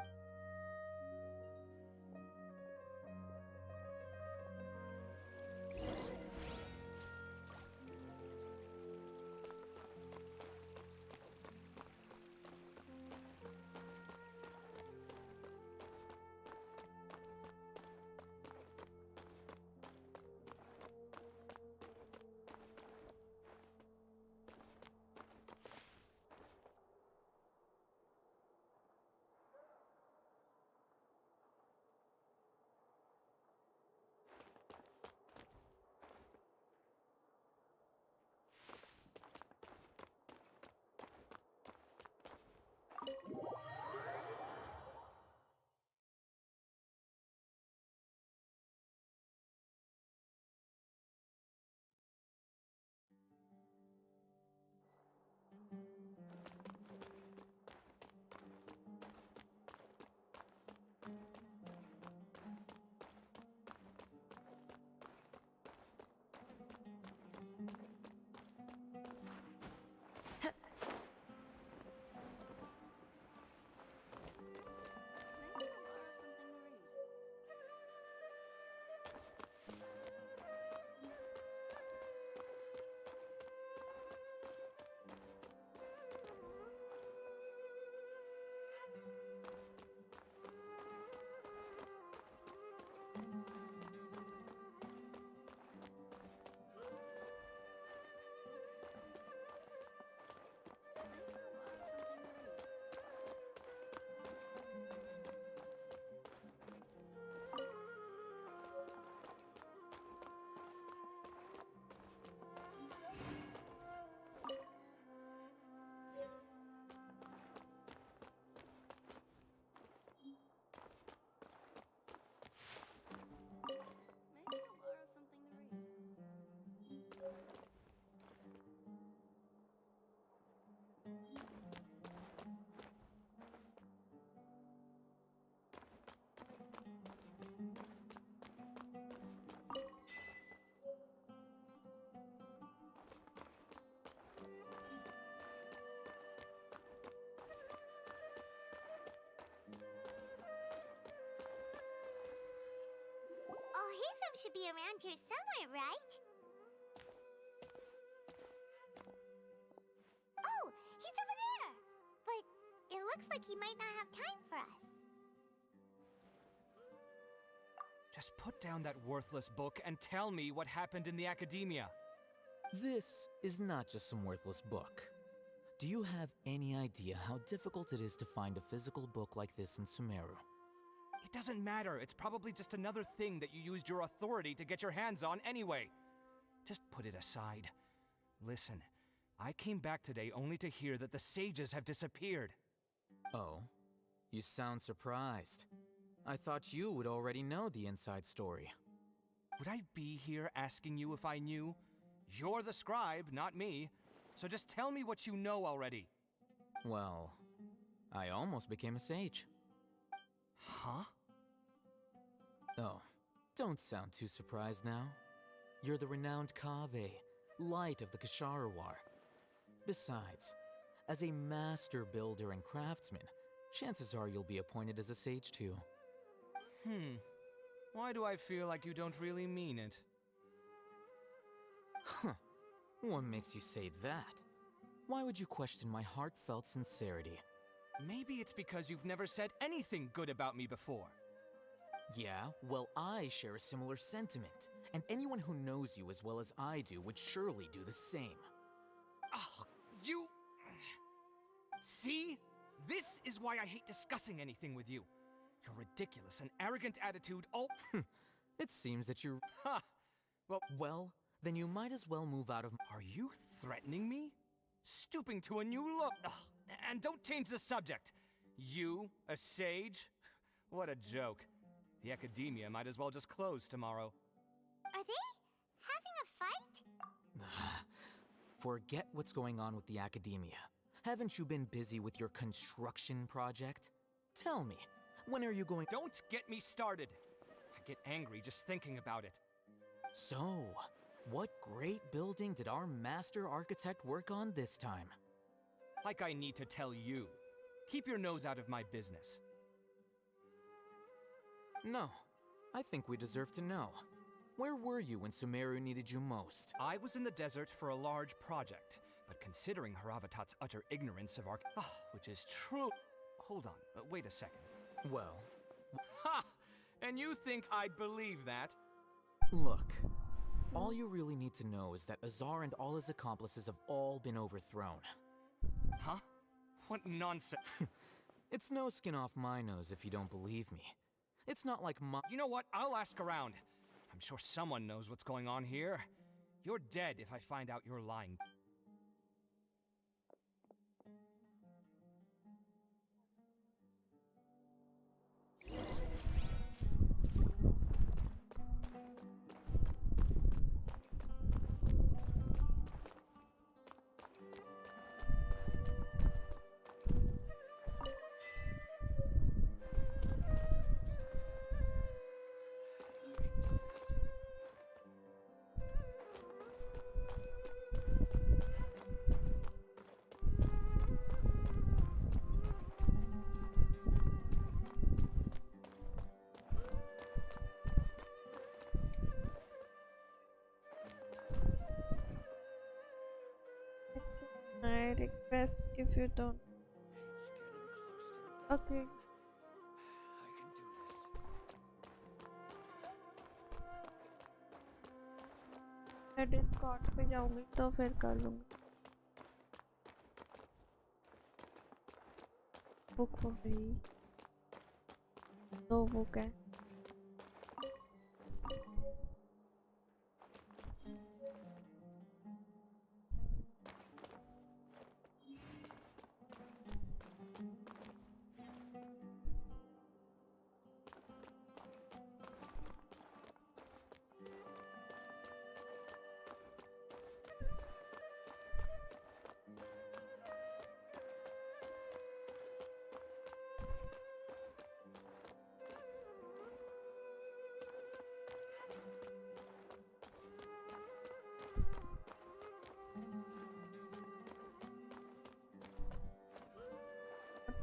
Alhaitham should be around here somewhere, right? Oh, he's over there! But it looks like he might not have time for us. Just put down that worthless book and tell me what happened in the academia. This is not just some worthless book. Do you have any idea how difficult it is to find a physical book like this in Sumeru? It doesn't matter. It's probably just another thing that you used your authority to get your hands on anyway. Just put it aside. Listen, I came back today only to hear that the sages have disappeared. Oh? You sound surprised. I thought you would already know the inside story. Would I be here asking you if I knew? You're the scribe, not me. So just tell me what you know already. Well, I almost became a sage. Huh? Oh, don't sound too surprised now. You're the renowned Kaveh, light of the Ksharawar. Besides, as a master builder and craftsman, chances are you'll be appointed as a sage too. Why do I feel like you don't really mean it? Huh. What makes you say that? Why would you question my heartfelt sincerity? Maybe it's because you've never said anything good about me before. Yeah, well, I share a similar sentiment, and anyone who knows you as well as I do would surely do the same. Oh, you... See? This is why I hate discussing anything with you. Your ridiculous and arrogant attitude It seems that you're... Ha! Well, then you might as well move out of... Are you threatening me? Stooping to a new look? Ugh. And don't change the subject. You, a sage? What a joke. The academia might as well just close tomorrow. Are they having a fight? Forget what's going on with the academia. Haven't you been busy with your construction project? Tell me, when are you going... Don't get me started. I get angry just thinking about it. So, what great building did our master architect work on this time? Like I need to tell you. Keep your nose out of my business. No, I think we deserve to know. Where were you when Sumeru needed you most? I was in the desert for a large project, but considering Haravatat's utter ignorance of which is true... Hold on, wait a second. Well... Ha! And you think I'd believe that? Look, all you really need to know is that Azar and all his accomplices have all been overthrown. Huh? What nonsense. It's no skin off my nose if you don't believe me. It's not like my... You know what? I'll ask around. I'm sure someone knows what's going on here. You're dead if I find out you're lying. I request if you don't. Okay. मैं Discord पे जाऊंगी तो फिर कर लूंगी. Book हो गई. 2 book है.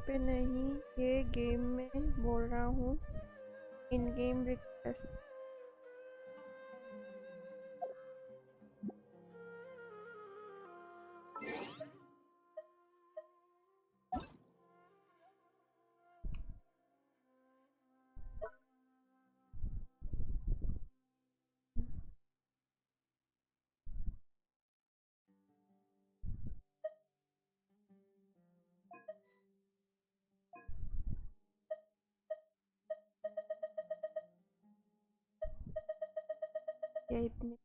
पे नहीं, ये गेम में बोल रहा हूँ. इन गेम रिक्वेस्ट. ये इतनी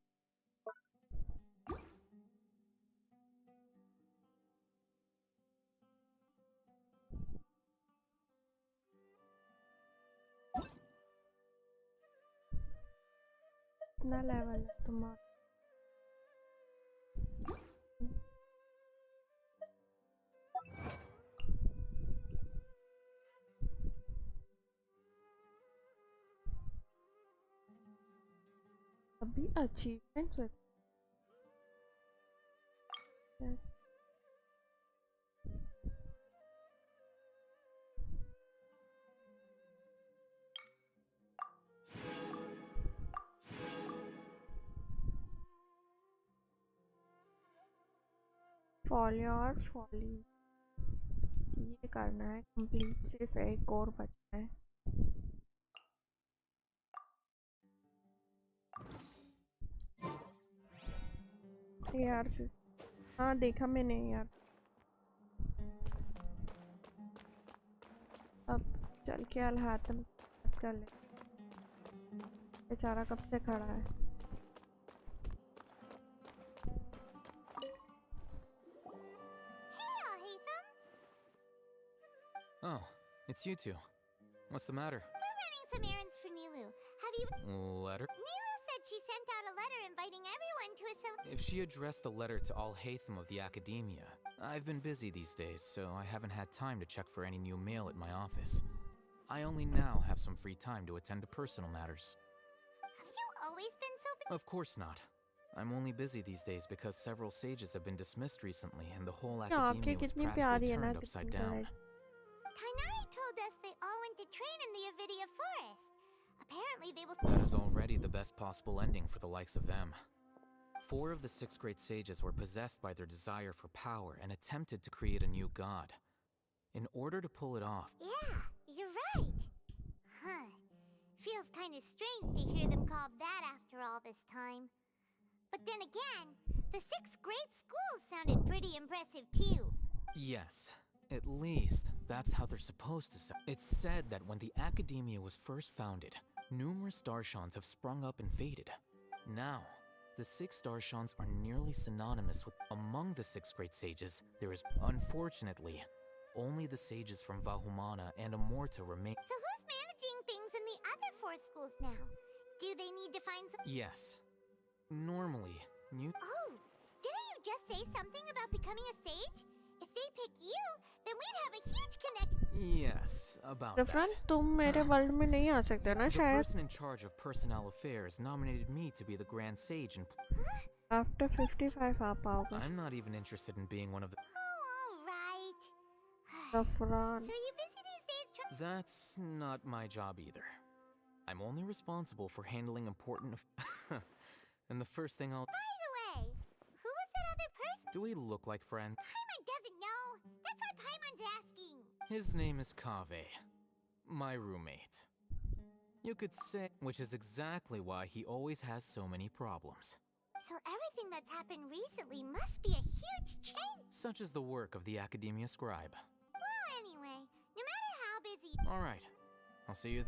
कितना लेवल है तुम्हारा? अभी अचीवमेंट्स होते हैं. फॉली और फॉली ये करना है कंप्लीट. सिर्फ एक और बचना है. यार हाँ देखा मैंने यार. अब चल के हाथ कर ले. बेचारा कब से खड़ा है. Hey, Alhaitham! Oh, it's you two. What's the matter? We're running some errands for Nilu. Have you... Letter? Nilu said she sent out a letter inviting everyone to a If she addressed the letter to Alhaitham of the Academia, I've been busy these days, so I haven't had time to check for any new mail at my office. I only now have some free time to attend to personal matters. Have you always been so busy? Of course not. I'm only busy these days because several sages have been dismissed recently and the whole आंखें academia was कितनी practically प्यारी है ना, turned upside कितनी down. bright. Kainari told us they all went to train in the Avidia forest. Apparently they will... That is already the best possible ending for the likes of them. 4 of the 6 great sages were possessed by their desire for power and attempted to create a new god. In order to pull it off... Yeah, you're right. Huh. Feels kind of strange to hear them called that after all this time. But then again, the 6 great schools sounded pretty impressive too. Yes, at least that's how they're supposed to sound. It's said that when the Academia was first founded, numerous Darshans have sprung up and faded. Now, the 6 Darshans are nearly synonymous with... Among the 6 great sages, there is, unfortunately, only the sages from Vahumana and Amorta remain... So who's managing things in the other 4 schools now? Do they need to find some... Yes. Normally, new... Oh, didn't you just say something about becoming a sage? If they pick you, then we'd have a huge connection. Yes, about Different? that. तुम मेरे world में नहीं आ सकते ना The शायद. person in charge of personnel affairs nominated me to be the Grand Sage and... After 55 आ पाओगे. I'm not even interested in being one of the... Oh, all right. Zafran. So are you busy these days That's not my job either. I'm only responsible for handling important... And the first thing I'll... By the way, who was that other person? Do we look like friends? Paimon doesn't know. That's why Paimon's asking. His name is Kaveh, my roommate. You could say, which is exactly why he always has so many problems. So everything that's happened recently must be a huge change. Such is the work of the Academia Scribe. Well, anyway, no matter how busy... All right, I'll see you...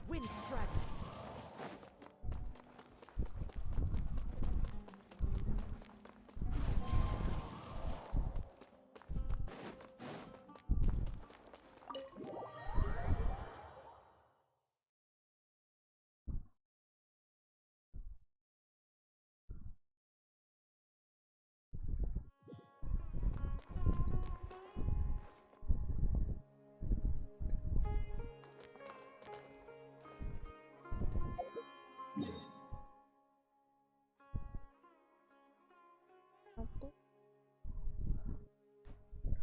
Wind Strategy.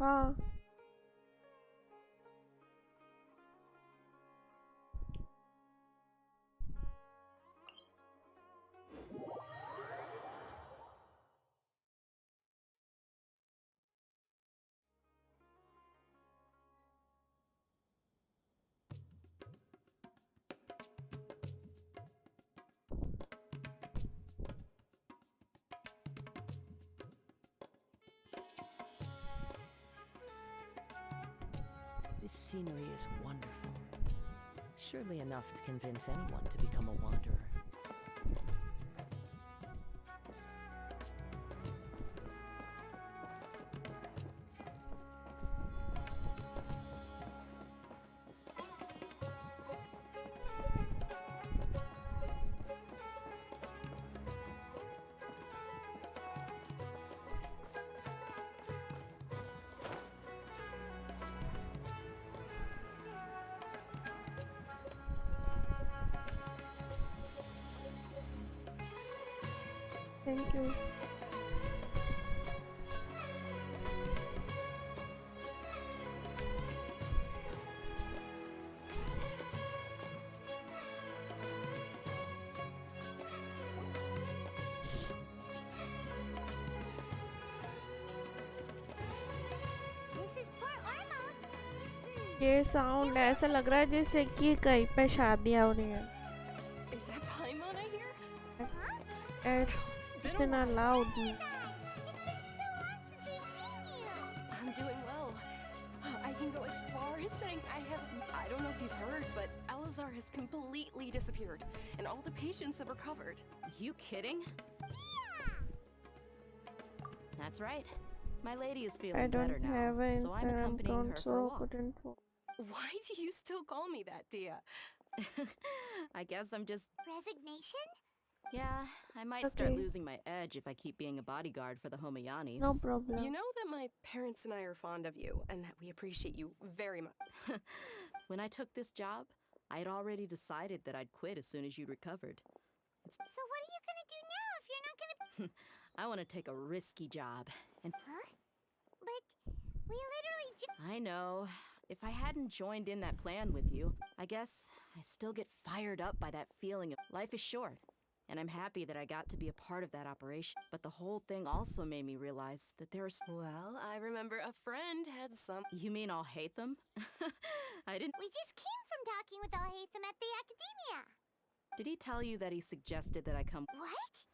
हाँ. This scenery is wonderful. Surely enough to convince anyone to become a wanderer. Thank you. This is Port Ormos. ये sound ऐसा लग रहा है जैसे कि कहीं पे शादियाँ हो रही हैं. Is that Paimon I hear? इतना loud. I'm doing well. I can go as far as saying I don't know if you've heard, but Alazar has completely disappeared, and all the patients have recovered. You kidding? That's right. My lady is I feeling don't better now, have an so I'm Instagram accompanying account, her so for a I walk. couldn't. Why do you still call me that, Dia? I guess I'm just... Resignation? Yeah, I might start Okay. losing my edge if I keep being a bodyguard for the Homayanis. No problem. You know that my parents and I are fond of you, and that we appreciate you very much. When I took this job, I had already decided that I'd quit as soon as you'd recovered. So what are you gonna do now if you're not gonna... I want to take a risky job, and... Huh? But we literally I know. If I hadn't joined in that plan with you, I guess I still get fired up by that feeling of life is short. And I'm happy that I got to be a part of that operation. But the whole thing also made me realize that there are... Well, I remember a friend had some... You mean I'll hate them? I didn't... We just came from talking with Alhaitham at the academia. Did he tell you that he suggested that I come... What?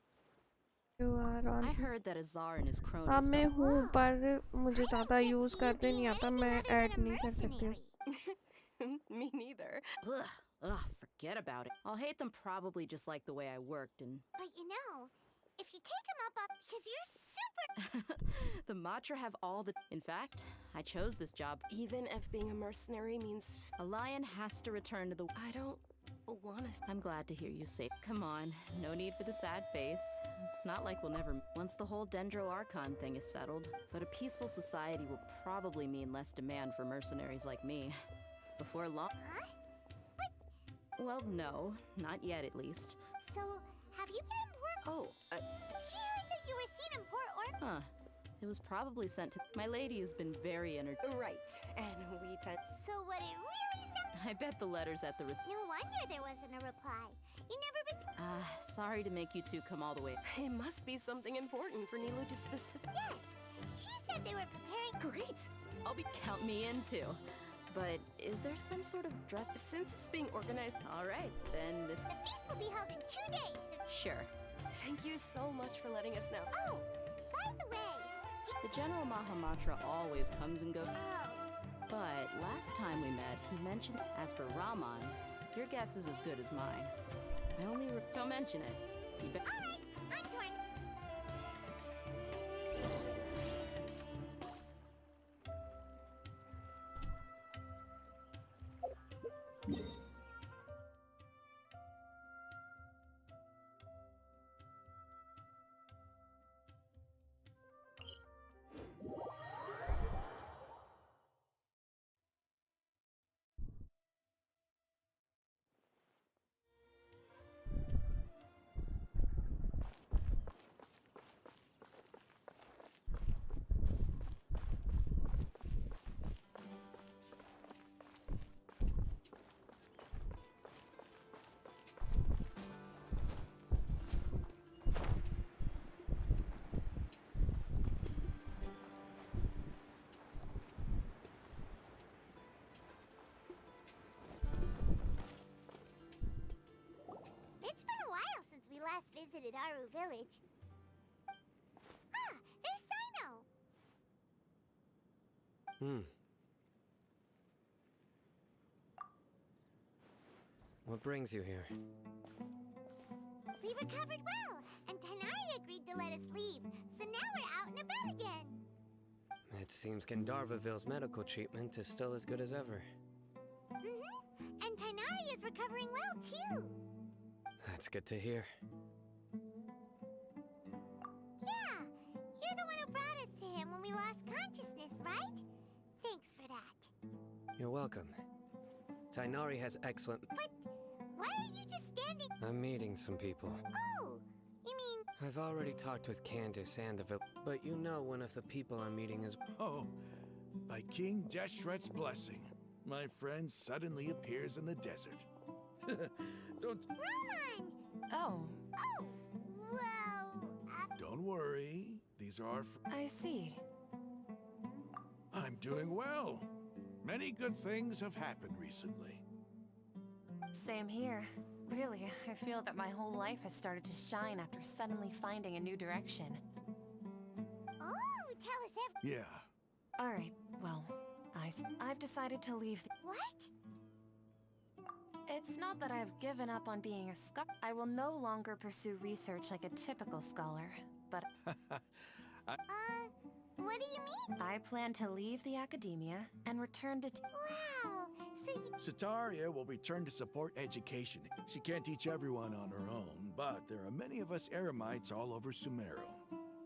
You are on. I heard that Azar and his cronies... हाँ मैं हूँ पर मुझे ज़्यादा use करते नहीं आता मैं add नहीं कर सकती. Me neither. Ugh, forget about it. I'll hate them probably just like the way I worked and... But you know, if you take him up because you're super... The Matra have all the... In fact, I chose this job. Even if being a mercenary means... A lion has to return to the... I don't want to... I'm glad to hear you say... Come on, no need for the sad face. It's not like we'll never... Once the whole Dendro Archon thing is settled. But a peaceful society will probably mean less demand for mercenaries like me. Before long... Huh? Well, no. Not yet, at least. So, have you been in Port... Oh, She heard that you were seen in Port Ormos. Huh. It was probably sent to... My lady has been very energetic. Right, and we tend... So what it really sounds... I bet the letters at the... No wonder there wasn't a reply. You never... sorry to make you two come all the way. It must be something important for Nilu to specific... Yes! She said they were preparing... Great! I'll be... Count me in, too. But is there some sort of dress... Since it's being organized... All right, then this... The feast will be held in 2 days. Sure. Thank you so much for letting us know. Oh, by the way... The General Mahamatra always comes and goes. Oh. But last time we met, he mentioned... As for Raman, your guess is as good as mine. I only... Don't mention it. All right, I'm torn. It's been a while since we last visited Aru Village. Ah, there's Sino! What brings you here? We recovered well, and Tanari agreed to let us leave, so now we're out and about again. It seems Gandharvaville's medical treatment is still as good as ever. Mm-hmm, and Tanari is recovering well, too. That's good to hear. Yeah, you're the one who brought us to him when we lost consciousness, right? Thanks for that. You're welcome. Tainari has excellent... But why are you just standing... I'm meeting some people. Oh, you mean... I've already talked with Candace and the but you know one of the people I'm meeting is. Oh, by King Deshret's blessing, my friend suddenly appears in the desert. Don't. Roman! Oh. Oh, well. Don't worry. These are. I see. I'm doing well. Many good things have happened recently. Same here. Really, I feel that my whole life has started to shine after suddenly finding a new direction. Oh, tell us Yeah. Alright, well, I've decided to leave the— What? It's not that I've given up on being a scholar. I will no longer pursue research like a typical scholar, but... What do you mean? I plan to leave the academia and return to... Wow, so you... Sataria will return to support education. She can't teach everyone on her own, but there are many of us Eremites all over Sumeru.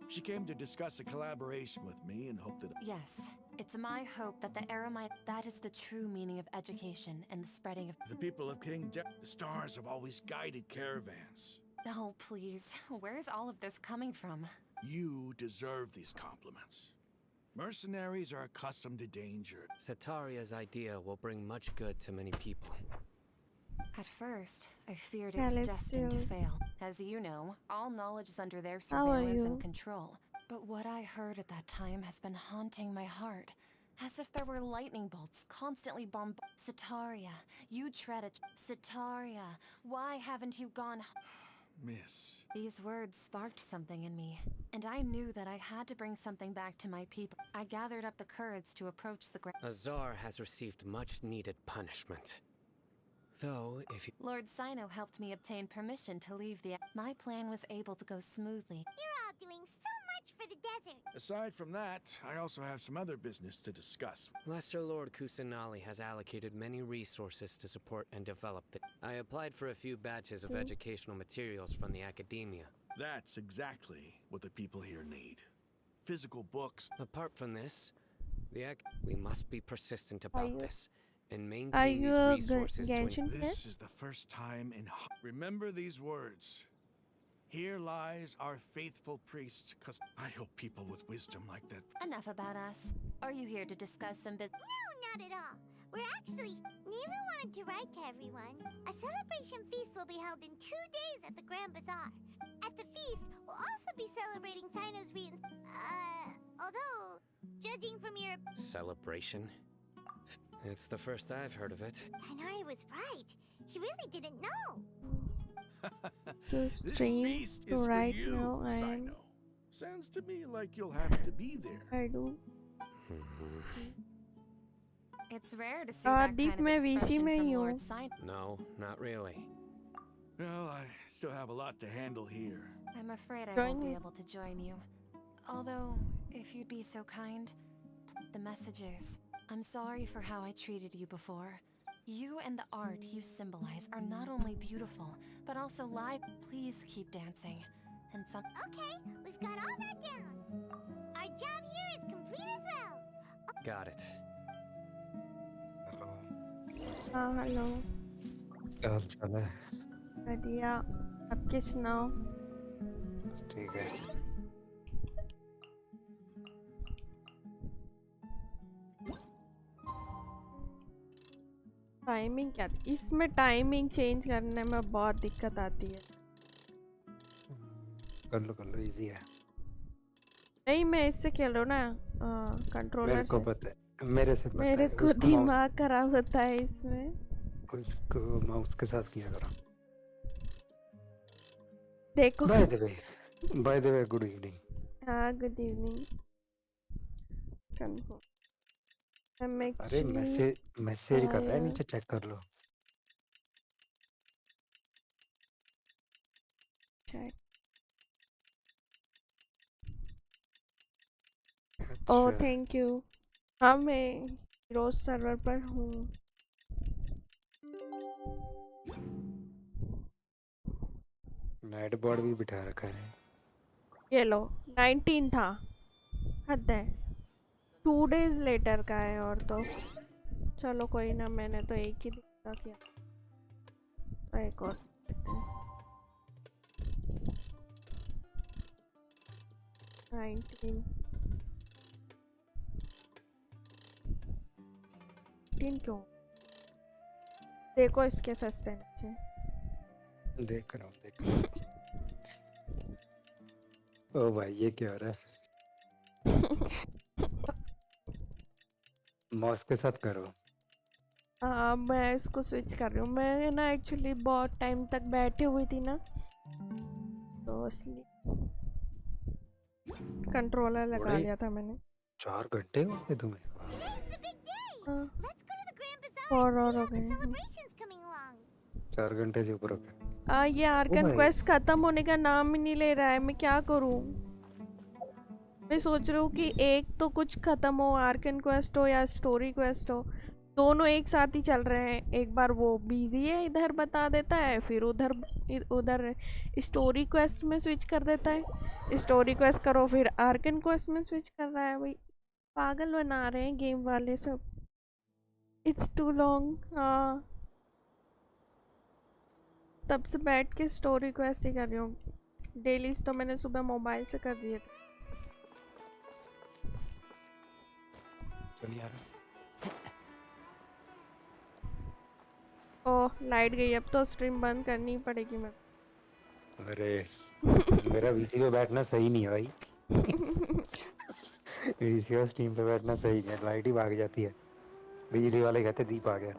She came to discuss a collaboration with me and hoped that... Yes, it's my hope that the Eremite... That is the true meaning of education and the spreading of... The people of the stars have always guided caravans. Oh, please. Where's all of this coming from? You deserve these compliments. Mercenaries are accustomed to danger. Sataria's idea will bring much good to many people. At first, I feared it was destined to fail. As you know, all knowledge is under their surveillance and control. But what I heard at that time has been haunting my heart. As if there were lightning bolts constantly Sataria, you tread it. Sataria, why haven't you gone... Miss. These words sparked something in me, and I knew that I had to bring something back to my people. I gathered up the courage to approach the Azar has received much-needed punishment. Though, if you... Lord Sino helped me obtain permission to leave the... My plan was able to go smoothly. You're all doing so much for the desert. Aside from that, I also have some other business to discuss. Lesser Lord Kusanali has allocated many resources to support and develop the... I applied for a few batches of educational materials from the academia. That's exactly what the people here need. Physical books. Apart from this, we must be persistent about this. And maintain these resources This is the first time in... Remember these words. Here lies our faithful priest, cause I hope people with wisdom like that... Enough about us. Are you here to discuss some business? No, not at all. We're actually... Neva wanted to write to everyone. A celebration feast will be held in 2 days at the Grand Bazaar. At the feast, we'll also be celebrating Sino's although, judging from your... Celebration? It's the first I've heard of it. Dainari was right. She really didn't know. To stream right now, Sino. Sounds to me like you'll have to be there. I do. It's rare to see that Deep kind of VC expression में from he Lord हूँ. Sino. No, not really. Well, I still have a lot to handle here. I'm afraid I Join won't be me. able to join you. Although, if you'd be so kind, the messages. I'm sorry for how I treated you before. You and the art you symbolize are not only beautiful, but also live. Please keep dancing. And some... Okay, we've got all that down. Our job here is complete as well. Got it. हाँ hello क्या हाल चाल है? बढ़िया आपके सुनाओ ठीक है timing क्या इसमें टाइमिंग चेंज करने में बहुत दिक्कत आती है कर लो इजी है नहीं मैं इससे खेल रहा हूँ ना कंट्रोलर मेरे को पता है मेरे से पता मेरे है को दिमाग खराब होता है इसमें उसको माउस के साथ किया करो देखो by the way good evening हाँ गुड इवनिंग अरे मैसेज कर रहा है नीचे चेक कर लो चेक ओह थैंक यू हाँ मैं रोज सर्वर पर हूँ नाइट बोर्ड भी बिठा रखा है ये लो 19 था हद है 2 days लेटर का है और तो चलो कोई ना मैंने तो एक ही दिन का किया तो एक और 19 क्यों? देखो इसके सस्ते नीचे। देख रहा हूँ ओ भाई ये क्या हो रहा है? माउस के साथ करो। हाँ मैं इसको स्विच कर रही हूँ। मैं ना एक्चुअली बहुत टाइम तक बैठी हुई थी ना, तो इसलिए कंट्रोलर लगा लिया था मैंने। 4 घंटे हो गए तुम्हें? 4 और हो गए। 4 घंटे से ऊपर हो गए। ये आर्कन क्वेस्ट खत्म होने का नाम ही नहीं ले रहा है। मैं क्या करूँ? मैं सोच रही हूँ कि एक तो कुछ खत्म हो, आर्कन क्वेस्ट हो या स्टोरी क्वेस्ट हो, दोनों एक साथ ही चल रहे हैं। एक बार वो बिजी है इधर बता देता है, फिर उधर स्टोरी क्वेस्ट में स्विच कर देता है। स्टोरी क्वेस्ट करो फिर आर्कन क्वेस्ट में स्विच कर रहा है। भाई पागल बना रहे हैं गेम वाले सब। It's too long. हाँ तब से बैठ के स्टोरी क्वेस्ट ही कर रही हूँ। डेलीज तो मैंने सुबह मोबाइल से कर दिए थे। चल यार। ओह लाइट गई, अब तो स्ट्रीम बंद करनी पड़ेगी। मैं अरे मेरा वीसी पे बैठना सही नहीं है भाई। वीसी और स्ट्रीम पे बैठना सही नहीं है, लाइट ही भाग जाती है। बिजली वाले कहते दीप आ गया।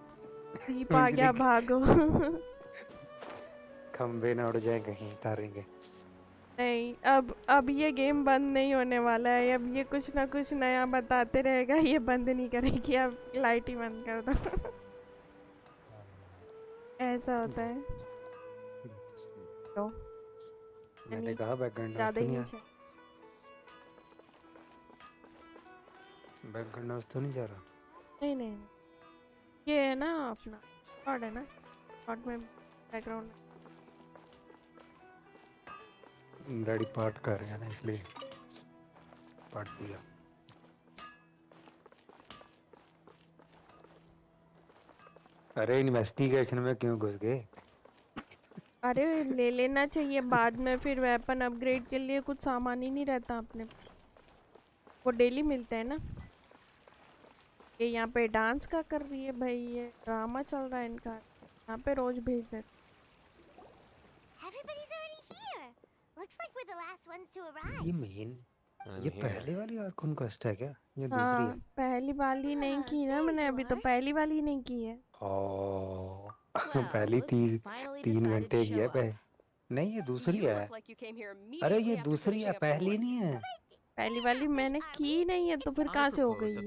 दीप आ गया भागो। खंबे ना उड़ जाए कहीं तारेंगे। नहीं अब ये गेम बंद नहीं होने वाला है। अब ये कुछ ना कुछ नया बताते रहेगा। ये बंद नहीं करेगी। अब लाइट ही बंद कर दो। ऐसा होता है। तो मैंने कहा बैकग्राउंड ज़्यादा ही नीचे। बैकग्राउंड तो नहीं जा रहा। नहीं ये है ना अपना शॉट है ना, शॉट में बैकग्राउंड डैडी पार्ट कर रहे हैं ना इसलिए पार्ट दिया। अरे इन्वेस्टिगेशन में क्यों घुस गए? अरे ले लेना चाहिए बाद में, फिर वेपन अपग्रेड के लिए कुछ सामान ही नहीं रहता अपने। वो डेली मिलते हैं ना। ये यहाँ पे डांस का कर रही है भाई, ये ड्रामा चल रहा है इनका। यहाँ पे रोज भेज देते। ये मेन ये पहले वाली आर्कन क्वेस्ट है क्या? ये दूसरी हाँ है? पहली वाली नहीं की ना मैंने अभी, तो पहली वाली नहीं की है। पहली 3 घंटे की है नहीं ये दूसरी है। अरे ये दूसरी है, पहली नहीं है। पहली वाली मैंने की नहीं है तो फिर कहाँ से हो गई है?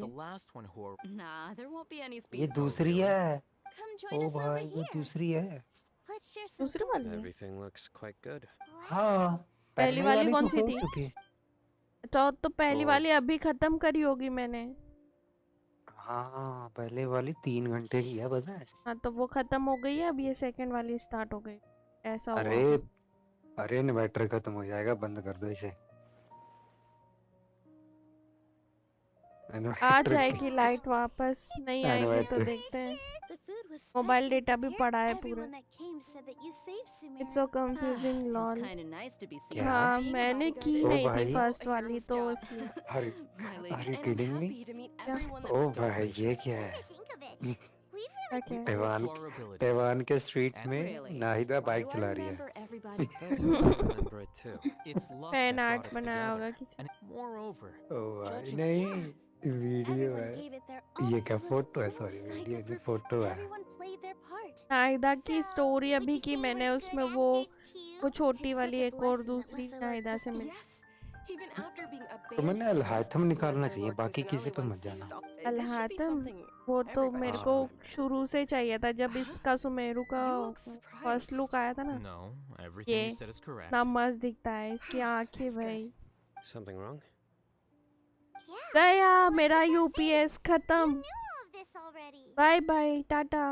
ये दूसरी है। ओ भाई ये दूसरी है। दूसरी वाली है? हाँ पहली वाली कौन सी थी? चुकी। तो पहली वाली अभी खत्म करी होगी मैंने। हाँ पहले वाली 3 घंटे की है पता है। हाँ तो वो खत्म हो गई है, अब ये सेकंड वाली स्टार्ट हो गई। ऐसा हुआ। अरे इन्वर्टर खत्म हो जाएगा, बंद कर दो इसे। आ जाएगी लाइट वापस, नहीं आएगी तो देखते हैं। मोबाइल डेटा भी पड़ा है पूरा। It's so confusing lol. हाँ मैंने की नहीं थी फर्स्ट वाली तो इसलिए। अरे किडिंग मी? ओ भाई ये क्या है? तैवान के स्ट्रीट में नाहिदा बाइक चला रही है। फैन आर्ट बनाया होगा किसी। ओ भाई नहीं वीडियो है ये, क्या फोटो है? सॉरी वीडियो नहीं फोटो है। नाहिदा की स्टोरी अभी की मैंने, उसमें वो छोटी वाली एक और दूसरी नाहिदा से मिली। तो मैंने अलहातम निकालना चाहिए, बाकी किसी पे मत जाना। अलहातम वो तो मेरे को शुरू से चाहिए था, जब इसका सुमेरु का फर्स्ट लुक आया था ना। ये ना मस्त दिखता है, इसकी आंखें भाई। गया मेरा यूपीएस खत्म। Bye bye Tata.